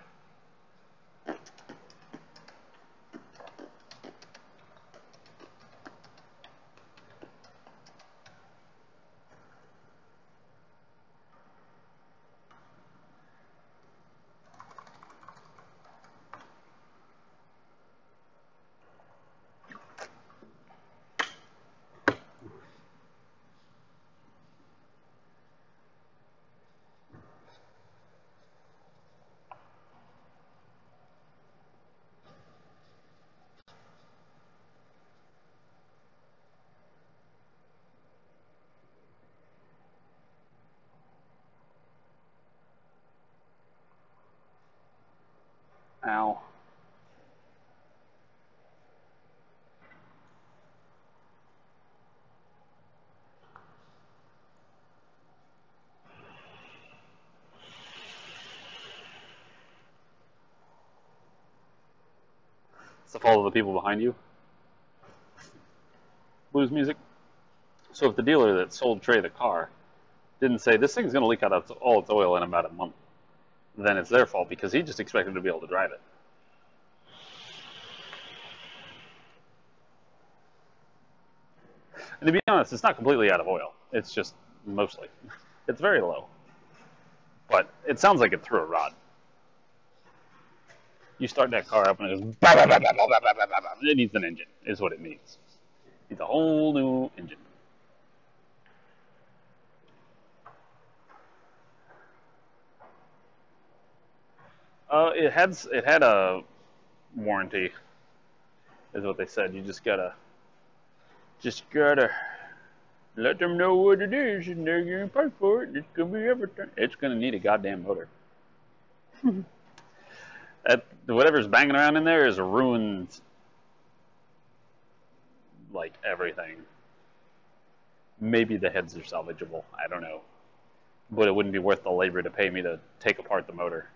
Ow. It's the fault of the people behind you. Blues music. So if the dealer that sold Trey the car didn't say, this thing's going to leak out all its oil in about a month, then it's their fault because he just expected to be able to drive it. And to be honest, it's not completely out of oil. It's just mostly. It's very low. But it sounds like it threw a rod. You start that car up and it goes... Bah, bah, bah, bah, bah, bah, bah, bah, bah. It needs an engine, is what it needs. It needs a whole new engine. It had a warranty, is what they said. You just gotta let them know what it is, and they're gonna pay for it. It's gonna be everything. It's gonna need a goddamn motor. Whatever's banging around in there is ruined, like everything. Maybe the heads are salvageable. I don't know, but it wouldn't be worth the labor to pay me to take apart the motor.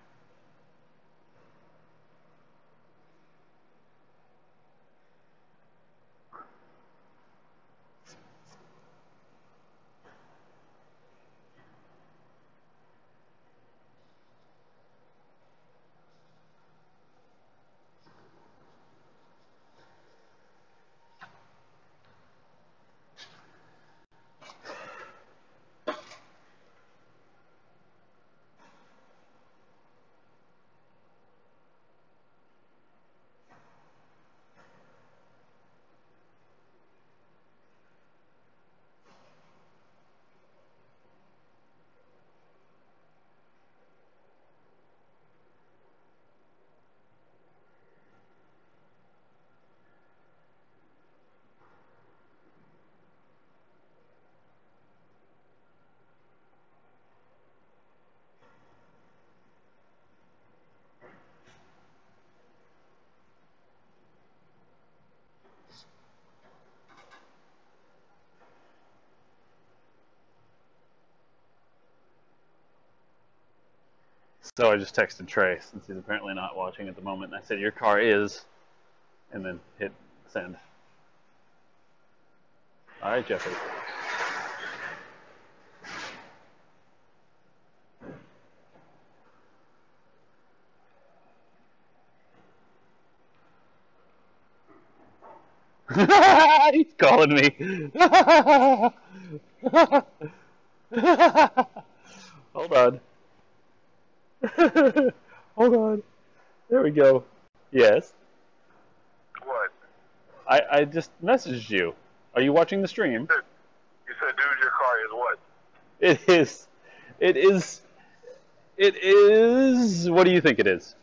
So I just texted Trey, since he's apparently not watching at the moment, and I said, your car is, and then hit send. All right, Jeffrey. He's calling me. Hold on. Hold on. There we go. Yes. What? I just messaged you. Are you watching the stream? You said, dude, your car is what? It is. It is. It is. What do you think it is?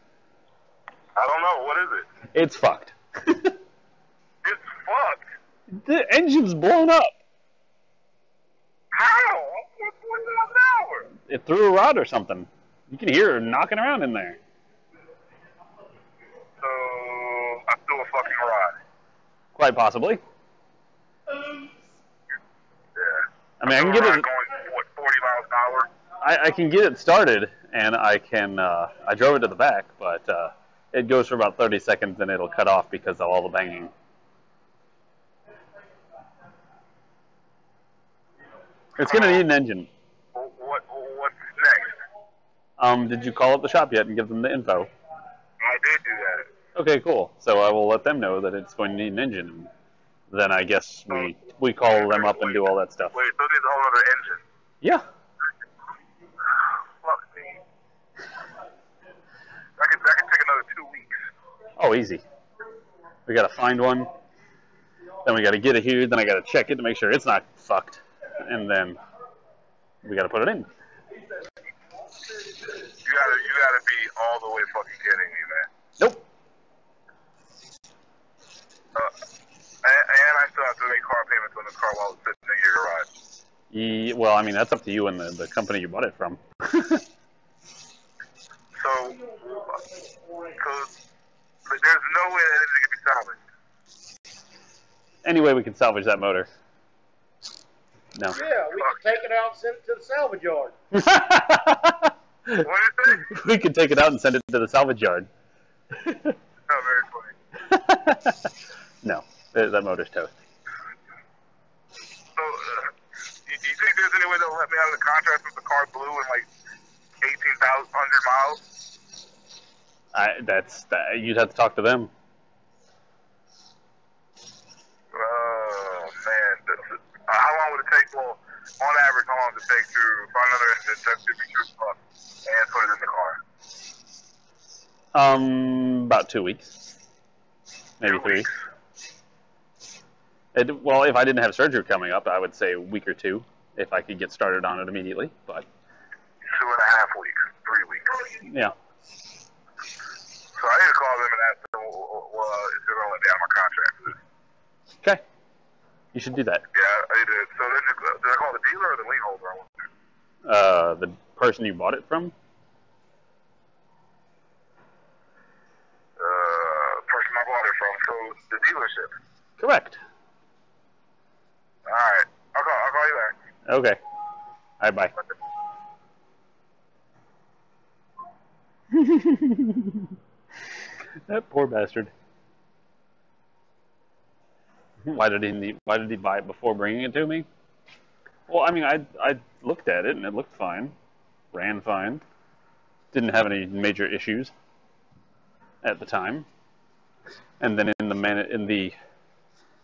I don't know. What is it? It's fucked. It's fucked. The engine's blown up. How? I'm 40 miles an hour. It threw a rod or something. You can hear her knocking around in there. So, I threw a fucking rod. Quite possibly. Yeah. I mean, I can get it. Going, what, 40 miles an hour? I can get it started, and I can. I drove it to the back, but it goes for about 30 seconds, and it'll cut off because of all the banging. It's gonna need an engine. What's next? Did you call up the shop yet and give them the info? I did do that. Okay, cool. So I will let them know that it's going to need an engine. Then I guess we call them up and do all that stuff. Wait, so there's a whole other engine? Yeah. Fuck me. That could take another 2 weeks. Oh, easy. We gotta find one. Then we gotta get it here. Then I gotta check it to make sure it's not fucked. And then we gotta put it in. You gotta be all the way fucking kidding me, man. Nope. And I still have to make car payments on the car while it's sitting in your garage. Well, I mean, that's up to you and the company you bought it from. So there's no way that it can be salvaged. Anyway, we can salvage that motor. No. Yeah, we can take it out and send it to the salvage yard. What is it? We can take it out and send it to the salvage yard. Oh, very funny. No, that motor's toast. So, you think there's any way they'll let me out of the contract if the car blew in like 18,100 miles? You'd have to talk to them. Oh, man. How long would it take? Well, on average, how long does it take to find another engine, check the features up, and put it in the car? About 2 weeks. Maybe 2 3. weeks. Well, if I didn't have surgery coming up, I would say a week or 2 if I could get started on it immediately. But 2.5 weeks, 3 weeks. yeah. So I need to call them and ask them, if they're going to let me out of my contract. Okay. You should do that. Yeah, I did. So then, did I call the dealer or the lien holder? I want to. The person you bought it from? Person I bought it from. So the dealership. Correct. All right. I'll call you back. Okay. All right, bye. That poor bastard. Why did he buy it before bringing it to me? Well, I mean, I looked at it and it looked fine, ran fine, didn't have any major issues at the time, and then in the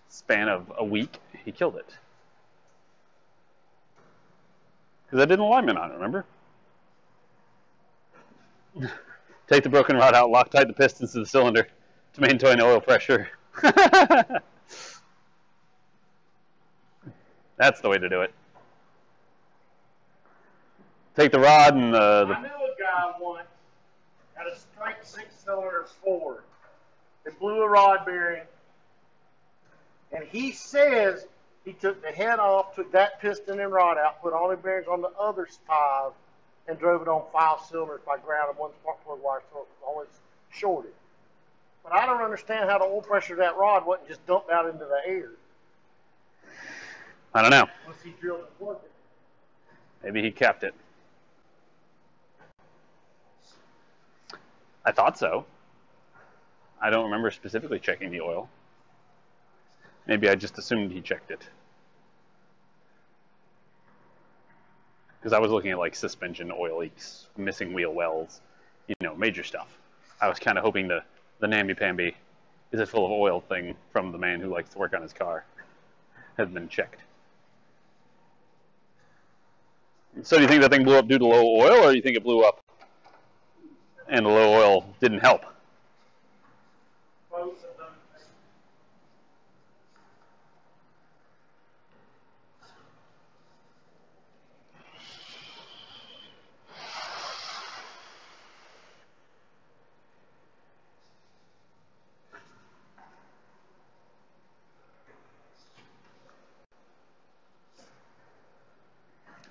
span of a week, he killed it because I did an alignment on it. Remember? Take the broken rod out, Loctite the pistons to the cylinder to maintain oil pressure. That's the way to do it. Take the rod and I knew a guy once had a straight 6-cylinder Ford. It blew a rod bearing, and he says he took the head off, took that piston and rod out, put all the bearings on the other 5, and drove it on 5 cylinders by grounding one spark plug wire so it was always shorted. But I don't understand how the oil pressure of that rod wasn't just dumped out into the air. I don't know. Once he drilled and plugged it. Maybe he kept it. I thought so. I don't remember specifically checking the oil. Maybe I just assumed he checked it. Because I was looking at like suspension oil leaks, missing wheel wells, major stuff. I was kind of hoping the namby-pamby, is it full of oil thing from the man who likes to work on his car had been checked. So do you think that thing blew up due to low oil, or do you think it blew up and the low oil didn't help? Both of them.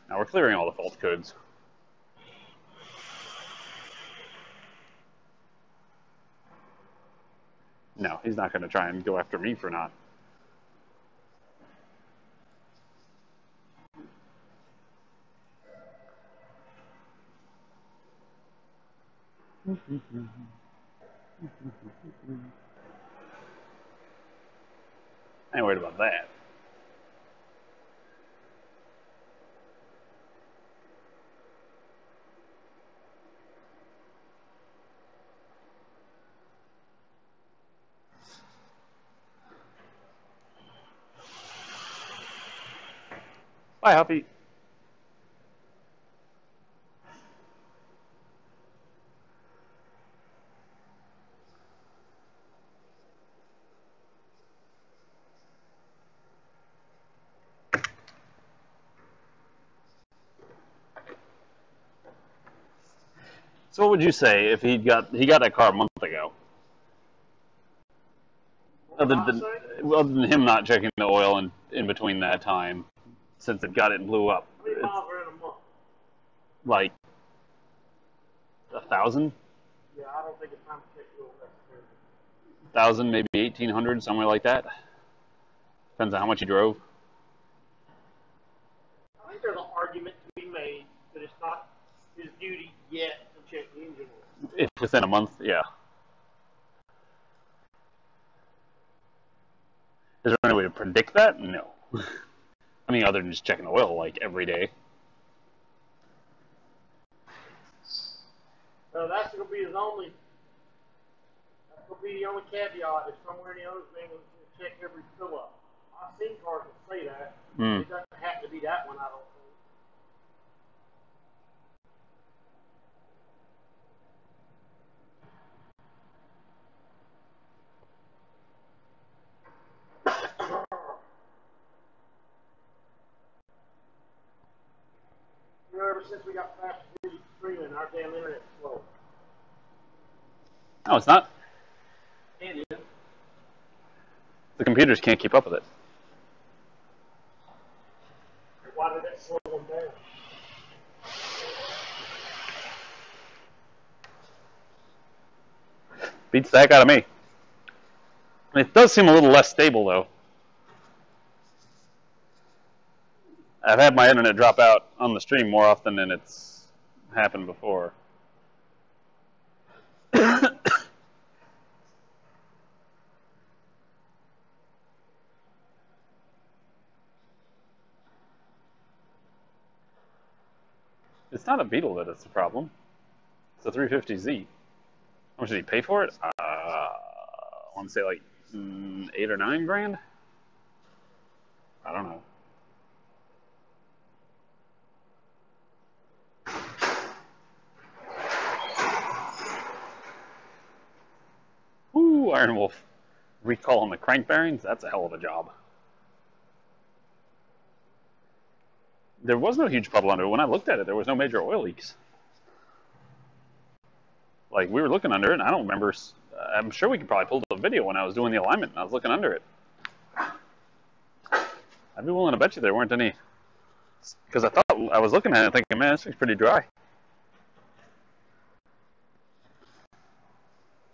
Now we're clearing all the fault codes. No, he's not going to try and go after me for not. I ain't worried about that. Bye, Huffy. So what would you say if he got that car a month ago? Other than him not checking the oil in between that time, since it got it and blew up. How many miles are in a month? Like 1,000? Yeah, I don't think it's time to check the oil necessarily. 1,000, maybe 1,800, somewhere like that. Depends on how much you drove. I think there's an argument to be made that it's not his duty yet to check the engine oil. If within a month, yeah. Is there any way to predict that? No. I mean, other than just checking the oil like every day. So that's going to be the only caveat if somewhere in the other thing will check every fill up. I've seen cars that say that. It doesn't have to be that one, I don't think. Ever since we got fast streaming, our damn internet's slow. No, it's not. It is. The computers can't keep up with it. Why did that slow them down? Beats the heck out of me. It does seem a little less stable, though. I've had my internet drop out on the stream more often than it's happened before. It's not a Beetle that it's the problem. It's a 350Z. How much did he pay for it? I want to say like 8 or 9 grand. I don't know. Ooh, Iron Wolf recalling the crank bearings. That's a hell of a job. There was no huge puddle under it. When I looked at it, there was no major oil leaks. Like, we were looking under it, and I don't remember. I'm sure we could probably pull the video when I was doing the alignment, and I was looking under it. I'd be willing to bet you there weren't any. Because I was looking at it thinking, man, this thing's pretty dry.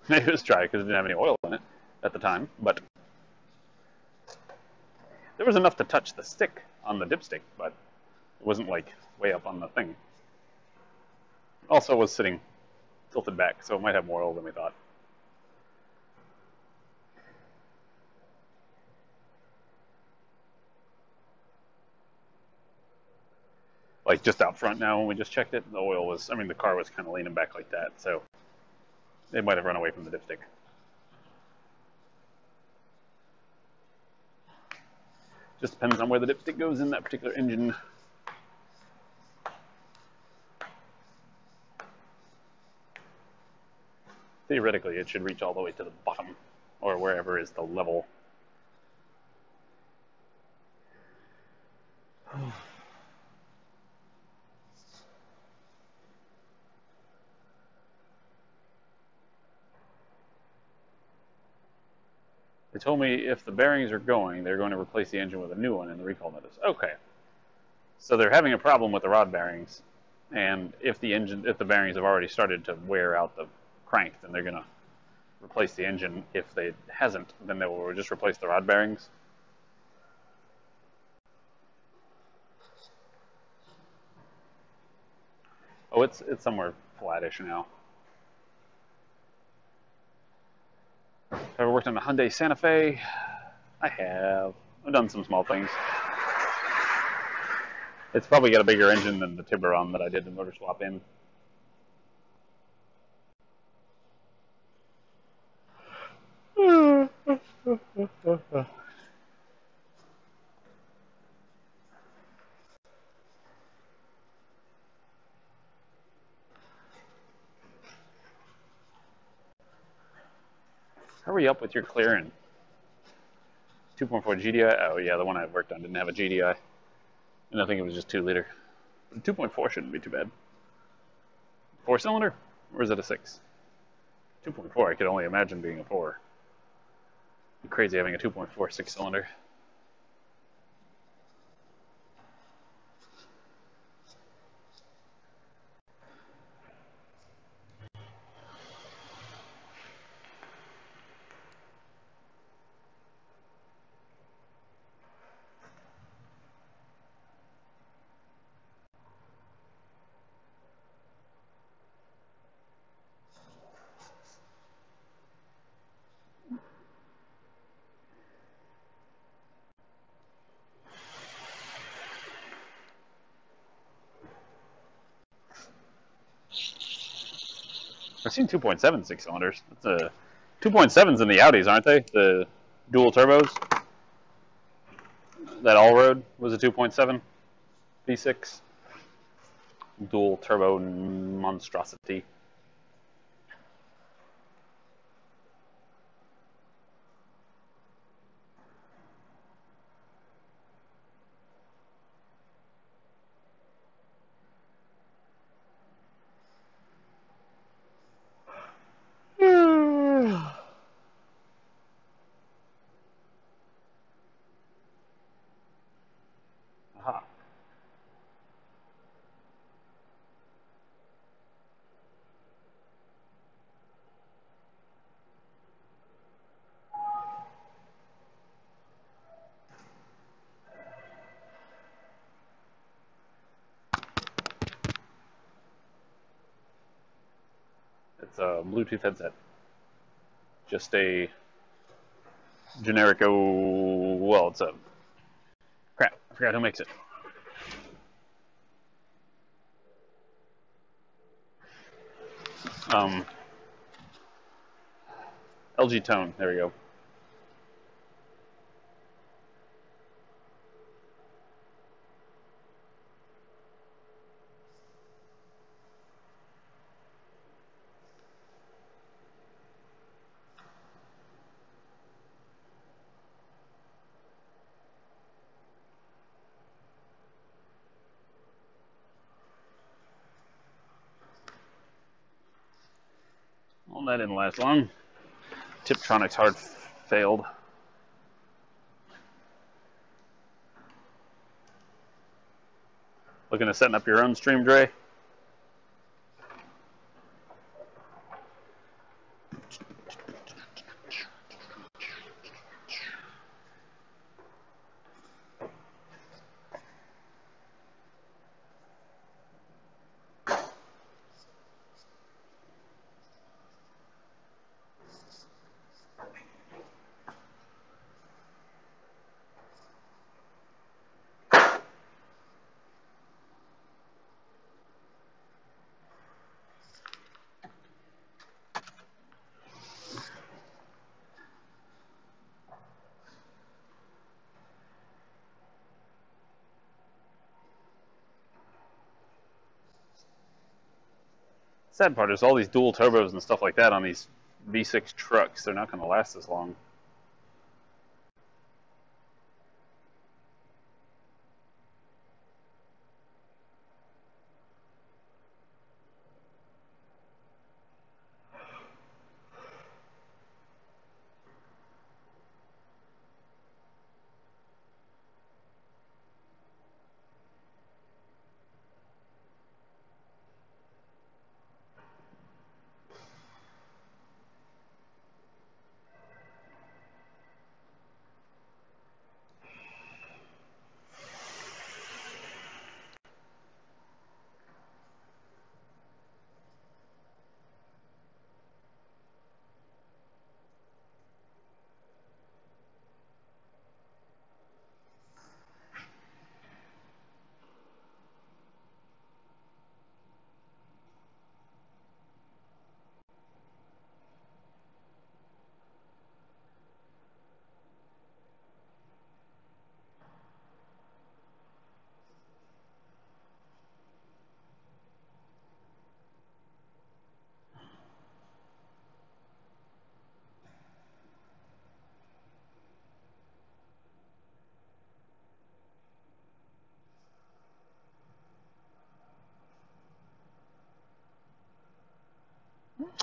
Maybe it was dry because it didn't have any oil in it at the time, but there was enough to touch the stick on the dipstick, but it wasn't like way up on the thing. Also, it was sitting tilted back, so it might have more oil than we thought. Like just out front now when we just checked it, the oil was, I mean, the car was kind of leaning back like that, so it might have run away from the dipstick. Just depends on where the dipstick goes in that particular engine. Theoretically, it should reach all the way to the bottom, or wherever is the level. They told me if the bearings are going, they're going to replace the engine with a new one in the recall notice. Okay. So they're having a problem with the rod bearings, and if the bearings have already started to wear out the crank, then they're going to replace the engine. If they hasn't, then they will just replace the rod bearings. Oh, it's somewhere flattish now. Ever worked on a Hyundai Santa Fe? I have. I've done some small things. It's probably got a bigger engine than the Tiburon that I did the motor swap in. Hurry up with your clearing. 2.4 GDI. Oh yeah, the one I worked on didn't have a GDI, and I think it was just 2 liter. But 2.4 shouldn't be too bad. 4-cylinder, or is it a 6? 2.4. I could only imagine being a 4. It'd be crazy having a 2.4 6-cylinder. I've seen 2.7 6-cylinders. That's a 2.7s in the Audis, aren't they? The dual turbos. That all-road was a 2.7 V6. Dual turbo monstrosity. It's a Bluetooth headset. Just a generic, well, it's a, crap, I forgot who makes it. LG Tone, there we go. Well, that didn't last long. Tiptronics hard failed. Looking at setting up your own stream, Dre? Sad part is all these dual turbos and stuff like that on these V6 trucks, they're not going to last as long.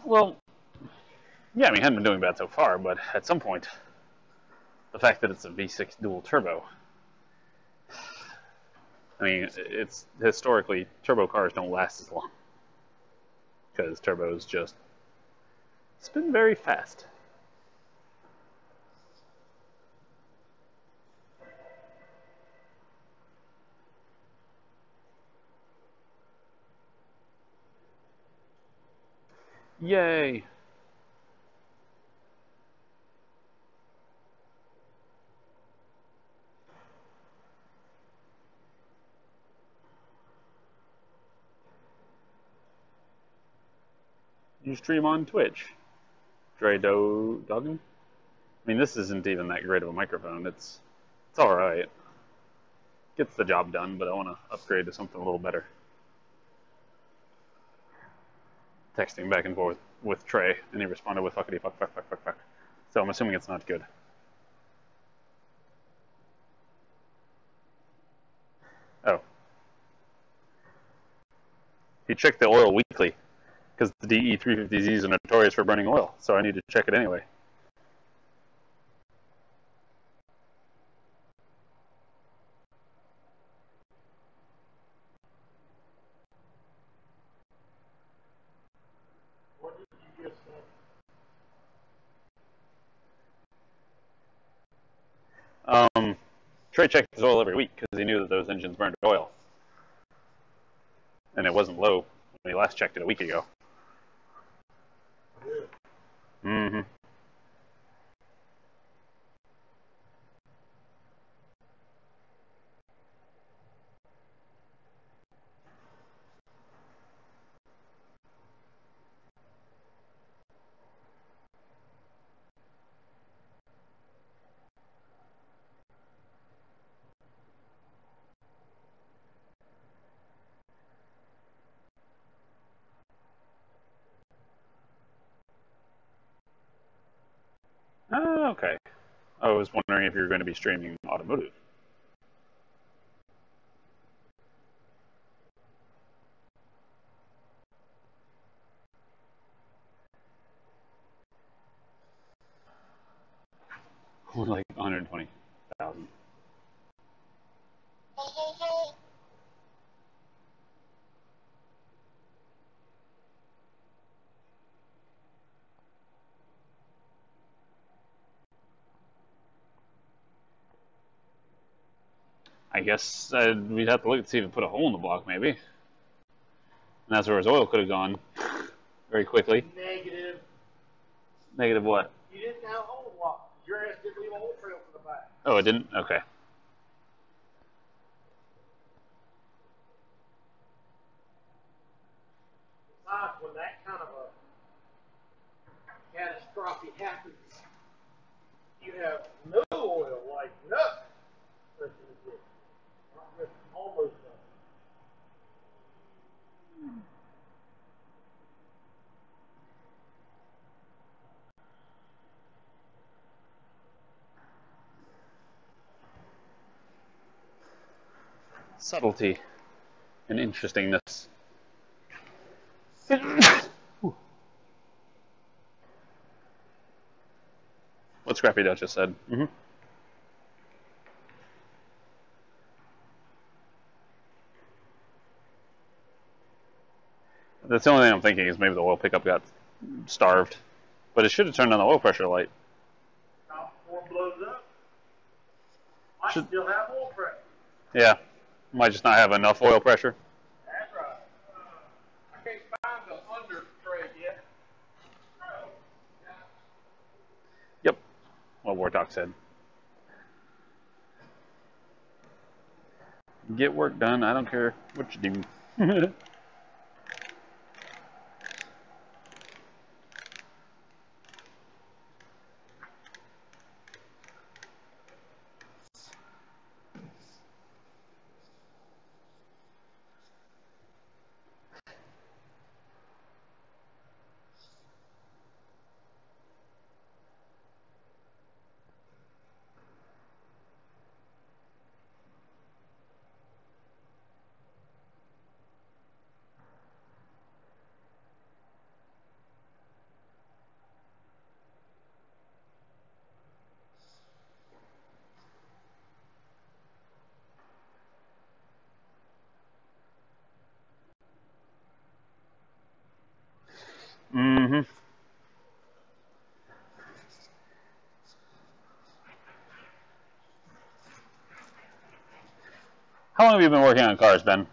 Well, yeah, I mean, I hadn't been doing bad so far, but at some point, the fact that it's a V6 dual turbo, I mean, it's historically, turbo cars don't last as long because turbos just spin very fast. Yay! You stream on Twitch, Dre Doggin? I mean, this isn't even that great of a microphone. It's all right. Gets the job done, but I want to upgrade to something a little better. Texting back and forth with Trey, and he responded with fuckity fuck fuck fuck fuck fuck. So I'm assuming it's not good. Oh. He checked the oil weekly, because the DE350Zs are notorious for burning oil, so I need to check it anyway. What did you just say? Trey checked his oil every week because he knew that those engines burned oil. And it wasn't low when he last checked it a week ago. Mm-hmm. Oh, okay. I was wondering if you were going to be streaming automotive. Like 120,000. I guess we'd have to look and see if it put a hole in the block, maybe. And that's where his oil could have gone very quickly. Negative. Negative what? You didn't have a hole block. Your ass didn't leave a hole trail for the back. Oh, it didn't? Okay. Besides, when that kind of a catastrophe happens, you have no oil, like nothing. Not just almost nothing. Subtlety and interestingness. What Scrappy Dutch just said. Mm-hmm. That's the only thing I'm thinking is maybe the oil pickup got starved. But it should have turned on the oil pressure light. Now, before it blows up, I Should- still have oil pressure. Yeah. Might just not have enough oil pressure. That's right. I can't find the under tray yet. Yep. What Warthog said. Get work done. I don't care what you do. Mm-hmm. How long have you been working on cars, Ben?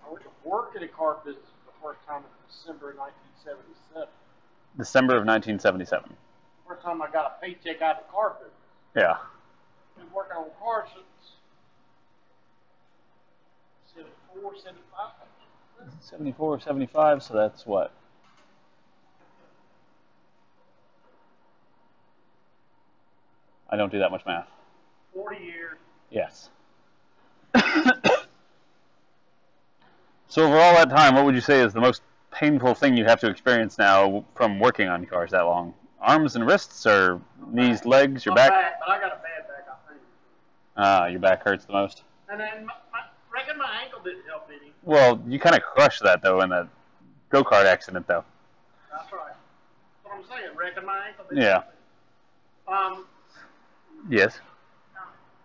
I went to work in a car business for the first time in December of 1977. December of 1977. First time I got a paycheck out of the car business. Yeah. Been working on cars since 74, 75. 74, 75, so that's what? I don't do that much math. 40 years. Yes. So over all that time, what would you say is the most painful thing you have to experience now from working on cars that long? Arms and wrists, or knees, legs, your My back? but I got a bad back, I think. Your back hurts the most. And then reckon my ankle didn't help any. Well, you kind of crushed that though in the go-kart accident, though. That's right. That's what I'm saying. Reckon my ankle didn't Yeah. help any. Yes.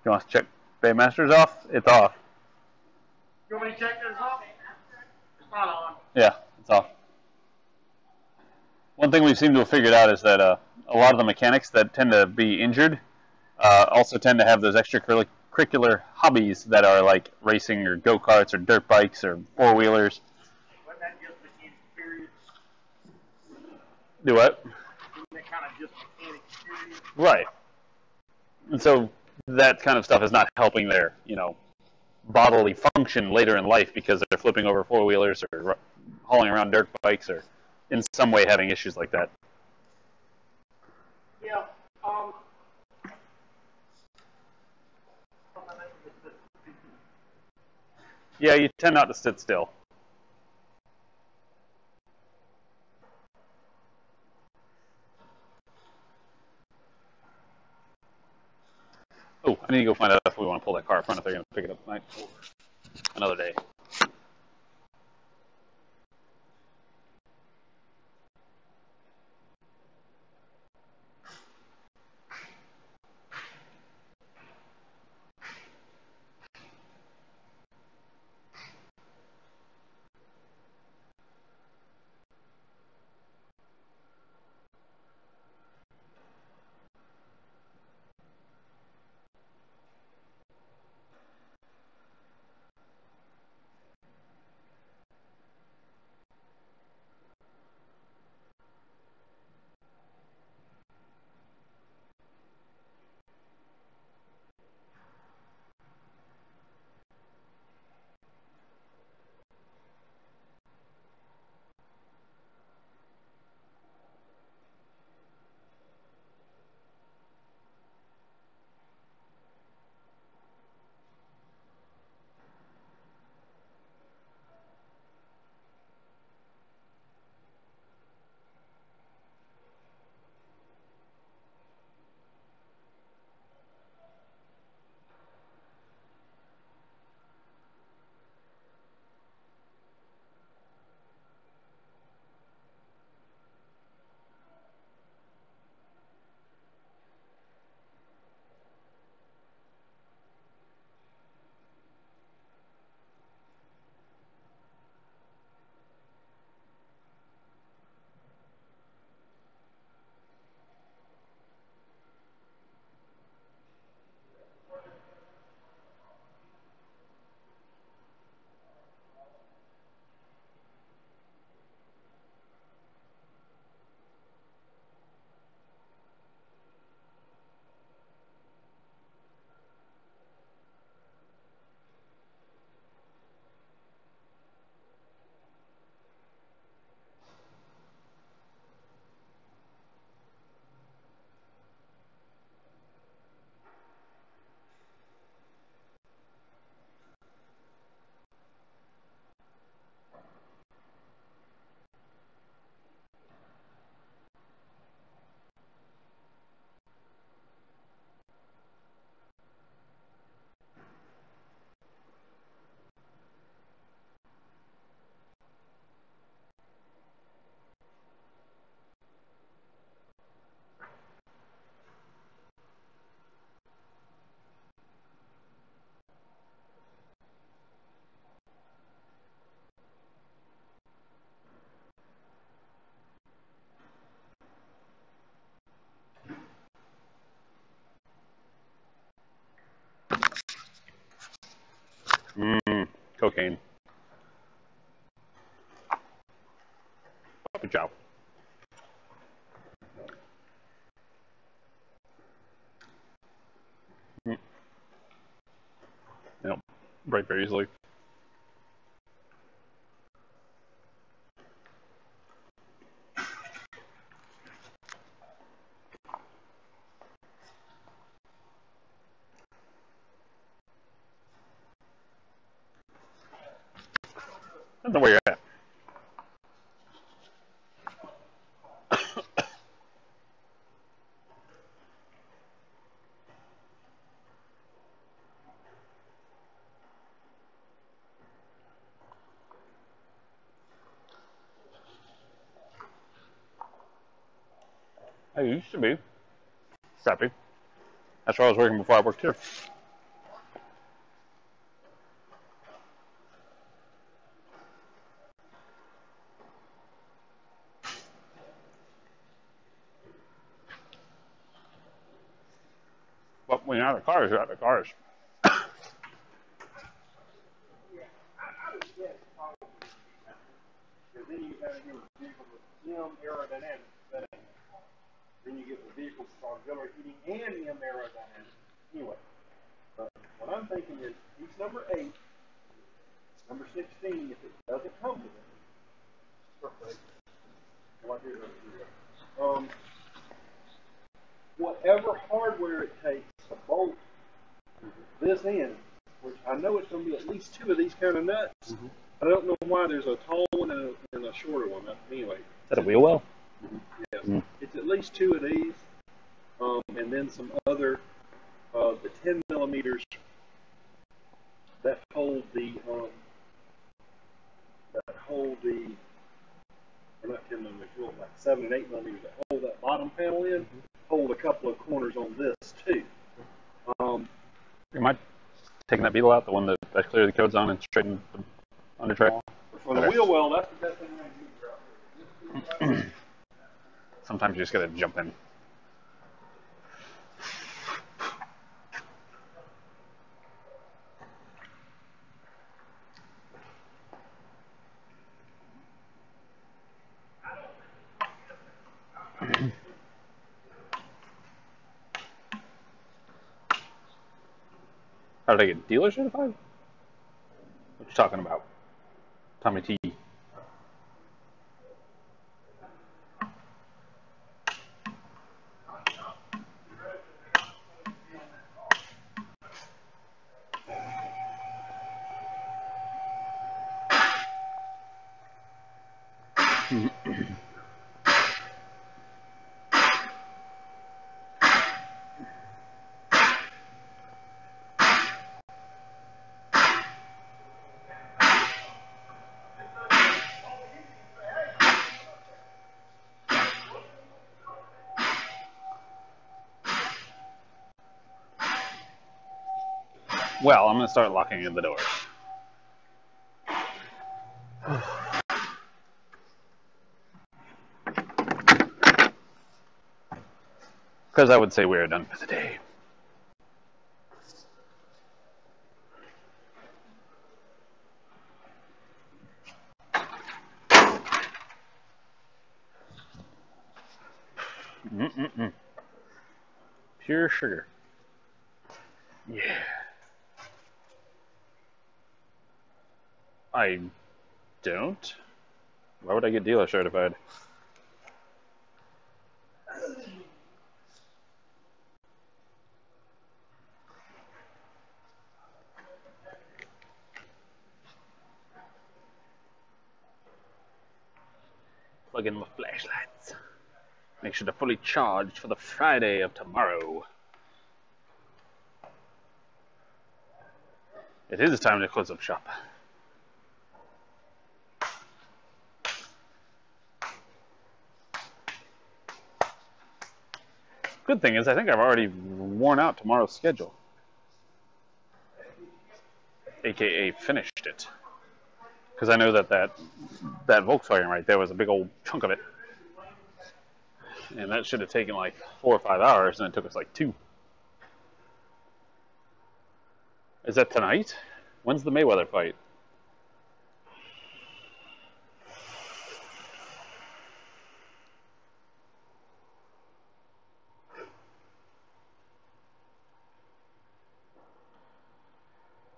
You want to check Baymasters off? It's off. You want me to check this off? It's not on. Yeah, it's off. One thing we seem to have figured out is that a lot of the mechanics that tend to be injured also tend to have those extracurricular hobbies that are like racing or go-karts or dirt bikes or four-wheelers. Wasn't that just mechanics period? Do what? Isn't that kind of just mechanics period? Right. And so that kind of stuff is not helping their, bodily function later in life because they're flipping over four-wheelers or hauling around dirt bikes or in some way having issues like that. Yeah. Yeah, you tend not to sit still. Oh, I need to go find out if we want to pull that car up front if they're going to pick it up tonight or another day. Cocaine. Good job. Yep. Break very easily. I don't know where you're at. I used to be. Crappy. That's where I was working before I worked here. But when you're out of cars, you're out of cars. then you gotta get a vehicle with M aerodynamics. That ain't. Then you get the vehicles with auxiliary heating and M aerodynamics. Anyway, but what I'm thinking is piece number 8, number 16, if it doesn't come with it, perfect. What here? Whatever hardware it takes to bolt this in, which I know it's going to be at least 2 of these kind of nuts. Mm-hmm. I don't know why there's a tall one and a shorter one. Anyway. Is that a wheel well? Mm-hmm. Yeah. Mm-hmm. It's at least 2 of these, and then some other, the 10 millimeters that hold the, or not 10 millimeters, like 7 and 8 millimeters that hold that bottom panel in, hold a couple of corners on this too. You mind taking that beetle out, the one that clearly the code's on, and straighten the under track? For the wheel well, that's the best thing I can do. Sometimes you just gotta jump in. How did I get dealer certified? What you talking about? Tommy T. Well, I'm going to start locking in the doors. Because I would say we're done for the day. Pure sugar. Yeah. I don't. Why would I get dealer certified? Plug in my flashlights. Make sure they're fully charged for the Friday of tomorrow. It is time to close up shop. Good thing is, I think I've already worn out tomorrow's schedule. AKA finished it. Because I know that Volkswagen right there was a big old chunk of it. And that should have taken like 4 or 5 hours, and it took us like 2. Is that tonight? When's the Mayweather fight?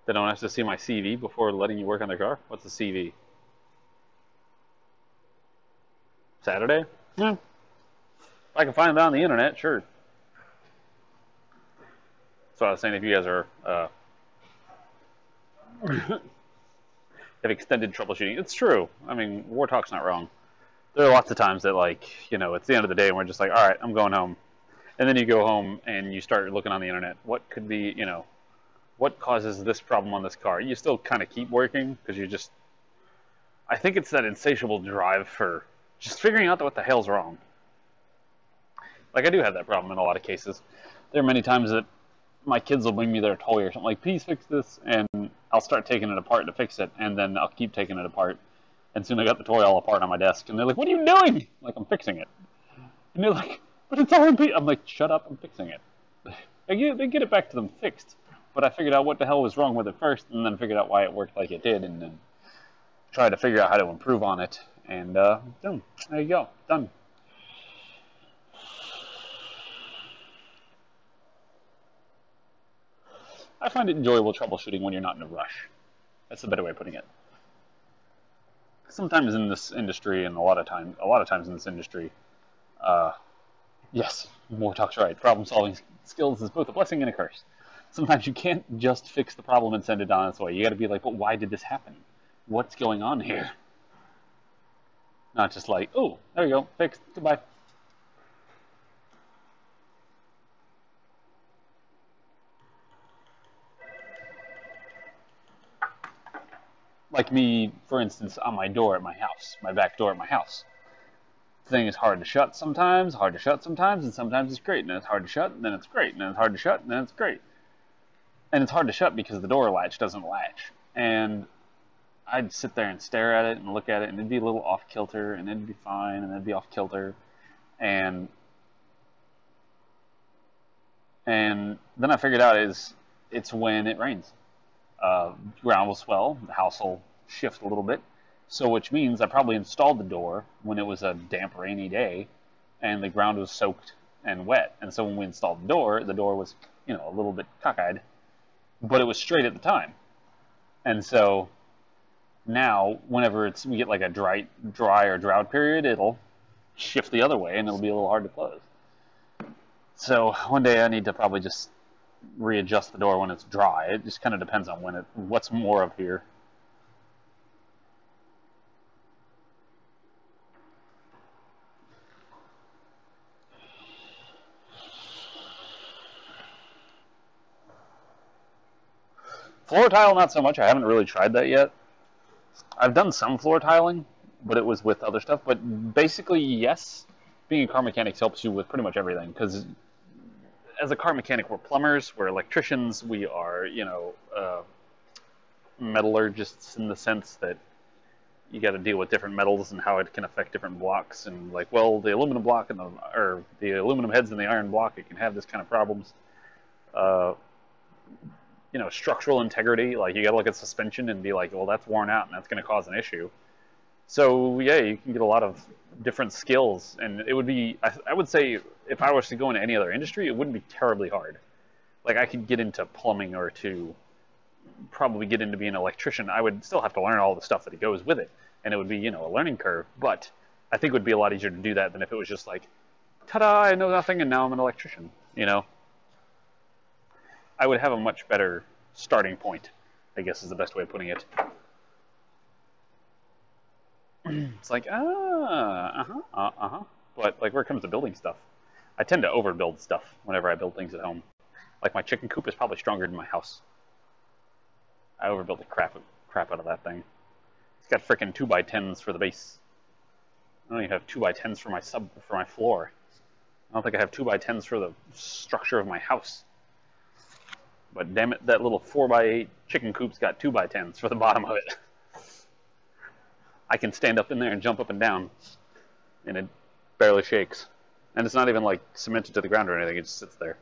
They don't have to see my CV before letting you work on their car? What's the CV? Saturday? Yeah. If I can find it on the internet, sure. So I was saying, if you guys are have extended troubleshooting, it's true. I mean, War Talk's not wrong. There are lots of times that, like, you know, it's the end of the day and we're just like, all right, I'm going home. And then you go home and you start looking on the internet. What could be, you know, what causes this problem on this car? You still kind of keep working because you just, I think it's that insatiable drive for just figuring out what the hell's wrong. Like, I do have that problem in a lot of cases. There are many times that my kids will bring me their toy or something like, please fix this, and I'll start taking it apart to fix it, and then I'll keep taking it apart. And soon I got the toy all apart on my desk, and they're like, what are you doing? Like, I'm fixing it. And they're like, but it's all in pieces. I'm like, shut up, I'm fixing it. They get it back to them fixed. But I figured out what the hell was wrong with it first, and then figured out why it worked like it did, and then tried to figure out how to improve on it. And boom, there you go, done. I find it enjoyable troubleshooting when you're not in a rush. That's the better way of putting it. Sometimes in this industry, and a lot of times in this industry, yes, Wartalk's right. Problem-solving skills is both a blessing and a curse. Sometimes you can't just fix the problem and send it on its way. You got to be like, but why did this happen? What's going on here? Not just like, oh, there you go, fixed, goodbye. Like me, for instance, on my door at my house, my back door at my house. The thing is hard to shut sometimes, and sometimes it's great, and then it's hard to shut, and then it's great, and then it's hard to shut, and then it's great. And it's hard to shut because the door latch doesn't latch. And I'd sit there and stare at it and look at it, and it'd be a little off kilter, and it'd be fine, and it'd be off kilter, and then I figured out it's when it rains. Ground will swell, the house will shift a little bit, so which means I probably installed the door when it was a damp, rainy day, and the ground was soaked and wet. And so when we installed the door was, a little bit cockeyed, but it was straight at the time. And so now, whenever we get like a dry or drought period, it'll shift the other way, and it'll be a little hard to close. So one day I need to probably just readjust the door when it's dry. It just kind of depends on what's more of here. Floor tile, not so much. I haven't really tried that yet. I've done some floor tiling, but it was with other stuff. But basically, yes, being a car mechanic helps you with pretty much everything. Because as a car mechanic, we're plumbers, we're electricians, we are, metallurgists in the sense that you got to deal with different metals and how it can affect different blocks. And the aluminum block or the aluminum heads in the iron block, it can have this kind of problems. Structural integrity, like you got to look at suspension and be like, well, that's worn out and that's going to cause an issue. So yeah, you can get a lot of different skills, and it would be, I would say, if I was to go into any other industry, it wouldn't be terribly hard. Like I could get into plumbing or to probably get into being an electrician. I would still have to learn all the stuff that goes with it, and it would be, a learning curve. But I think it would be a lot easier to do that than if it was just like, ta-da, I know nothing and now I'm an electrician, I would have a much better starting point, I guess is the best way of putting it. It's like, But like where it comes to building stuff, I tend to overbuild stuff whenever I build things at home. Like my chicken coop is probably stronger than my house. I overbuilt the crap out of that thing. It's got frickin' 2x10s for the base. I don't even have 2x10s for my floor. I don't think I have 2x10s for the structure of my house. But damn it, that little 4x8 chicken coop's got 2x10s for the bottom of it. I can stand up in there and jump up and down, and it barely shakes. And it's not even like cemented to the ground or anything, it just sits there.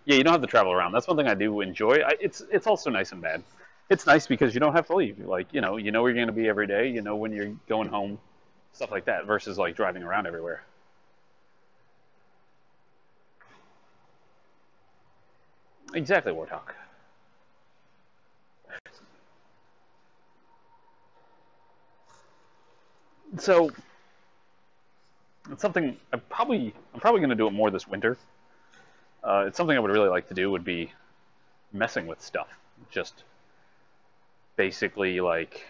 Yeah, you don't have to travel around. That's one thing I do enjoy. It's also nice and bad. It's nice because you don't have to leave. Like, you know where you're going to be every day. You know when you're going home, stuff like that, versus like driving around everywhere. Exactly, Warthog. So it's something I'm probably going to do it more this winter. It's something I would really like to do would be messing with stuff. Just basically like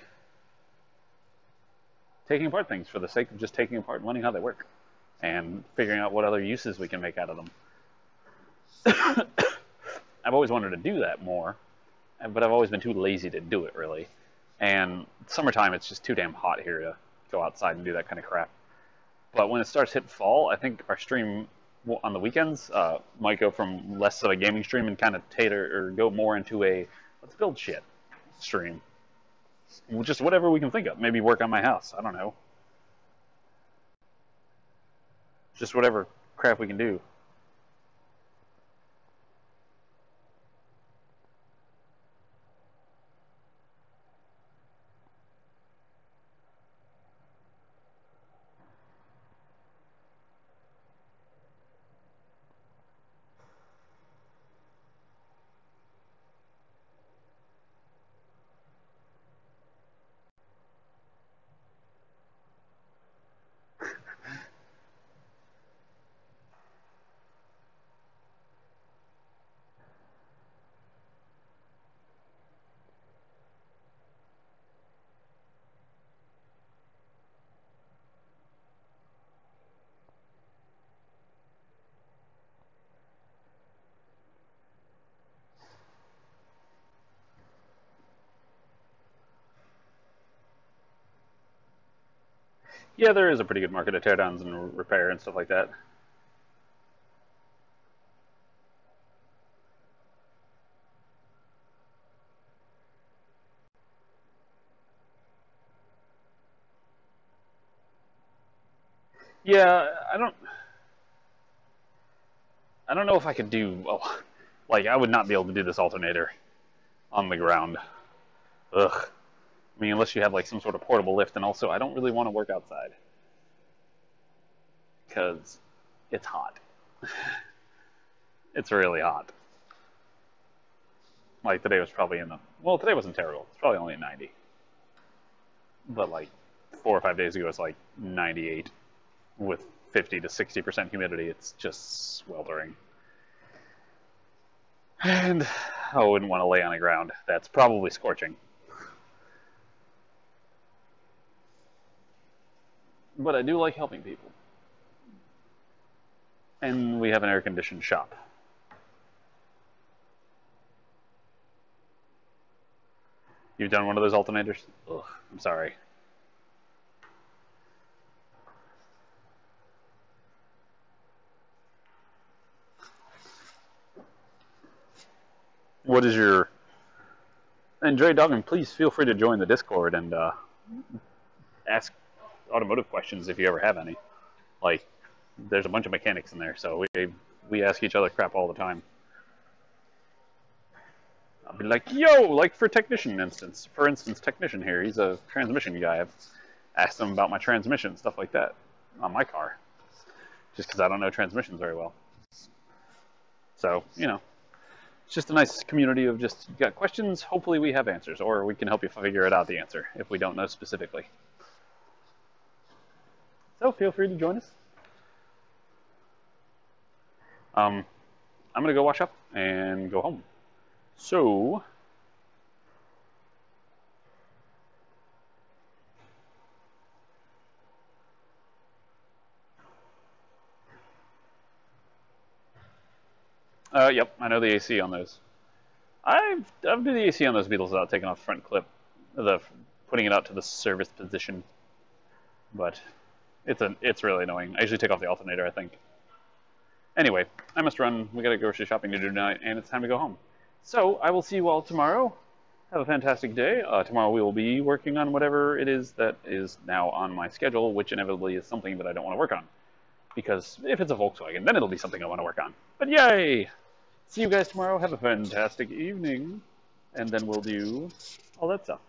taking apart things for the sake of just taking apart and learning how they work and figuring out what other uses we can make out of them. I've always wanted to do that more, but I've always been too lazy to do it, really. And summertime, it's just too damn hot here to go outside and do that kind of crap. But when it starts hitting fall, I think our stream on the weekends might go from less of a gaming stream and kind of tailor or go more into a let's build shit stream. Just whatever we can think of. Maybe work on my house. I don't know. Just whatever crap we can do. Yeah, there is a pretty good market of teardowns and repair and stuff like that. Yeah, I don't know if I could do, well, like, I would not be able to do this alternator on the ground. Ugh. I mean, unless you have, like, some sort of portable lift, and also, I don't really want to work outside. Because it's hot. It's really hot. Like, today was probably well, today wasn't terrible. It's probably only 90. But, like, 4 or 5 days ago, it's like 98 with 50 to 60% humidity. It's just sweltering. And I wouldn't want to lay on the ground. That's probably scorching. But I do like helping people. And we have an air-conditioned shop. You've done one of those alternators? Ugh, I'm sorry. What is your... And Dre Dogman, please feel free to join the Discord and ask automotive questions if you ever have any. Like, there's a bunch of mechanics in there, so we ask each other crap all the time. I'll be like, yo, like for instance, technician here, he's a transmission guy. I've asked him about my transmission, stuff like that, on my car, just because I don't know transmissions very well. So, you know, it's just a nice community of just, you got questions, hopefully we have answers, or we can help you figure it out, the answer, if we don't know specifically. So feel free to join us. I'm going to go wash up and go home. So, yep, I know the AC on those. I've done the AC on those Beetles without taking off the front clip, putting it out to the service position, but it's really annoying. I usually take off the alternator, I think. Anyway, I must run. We got grocery shopping to do tonight, and it's time to go home. So I will see you all tomorrow. Have a fantastic day. Tomorrow we will be working on whatever it is that is now on my schedule, which inevitably is something that I don't want to work on. Because if it's a Volkswagen, then it'll be something I want to work on. But yay! See you guys tomorrow. Have a fantastic evening. And then we'll do all that stuff.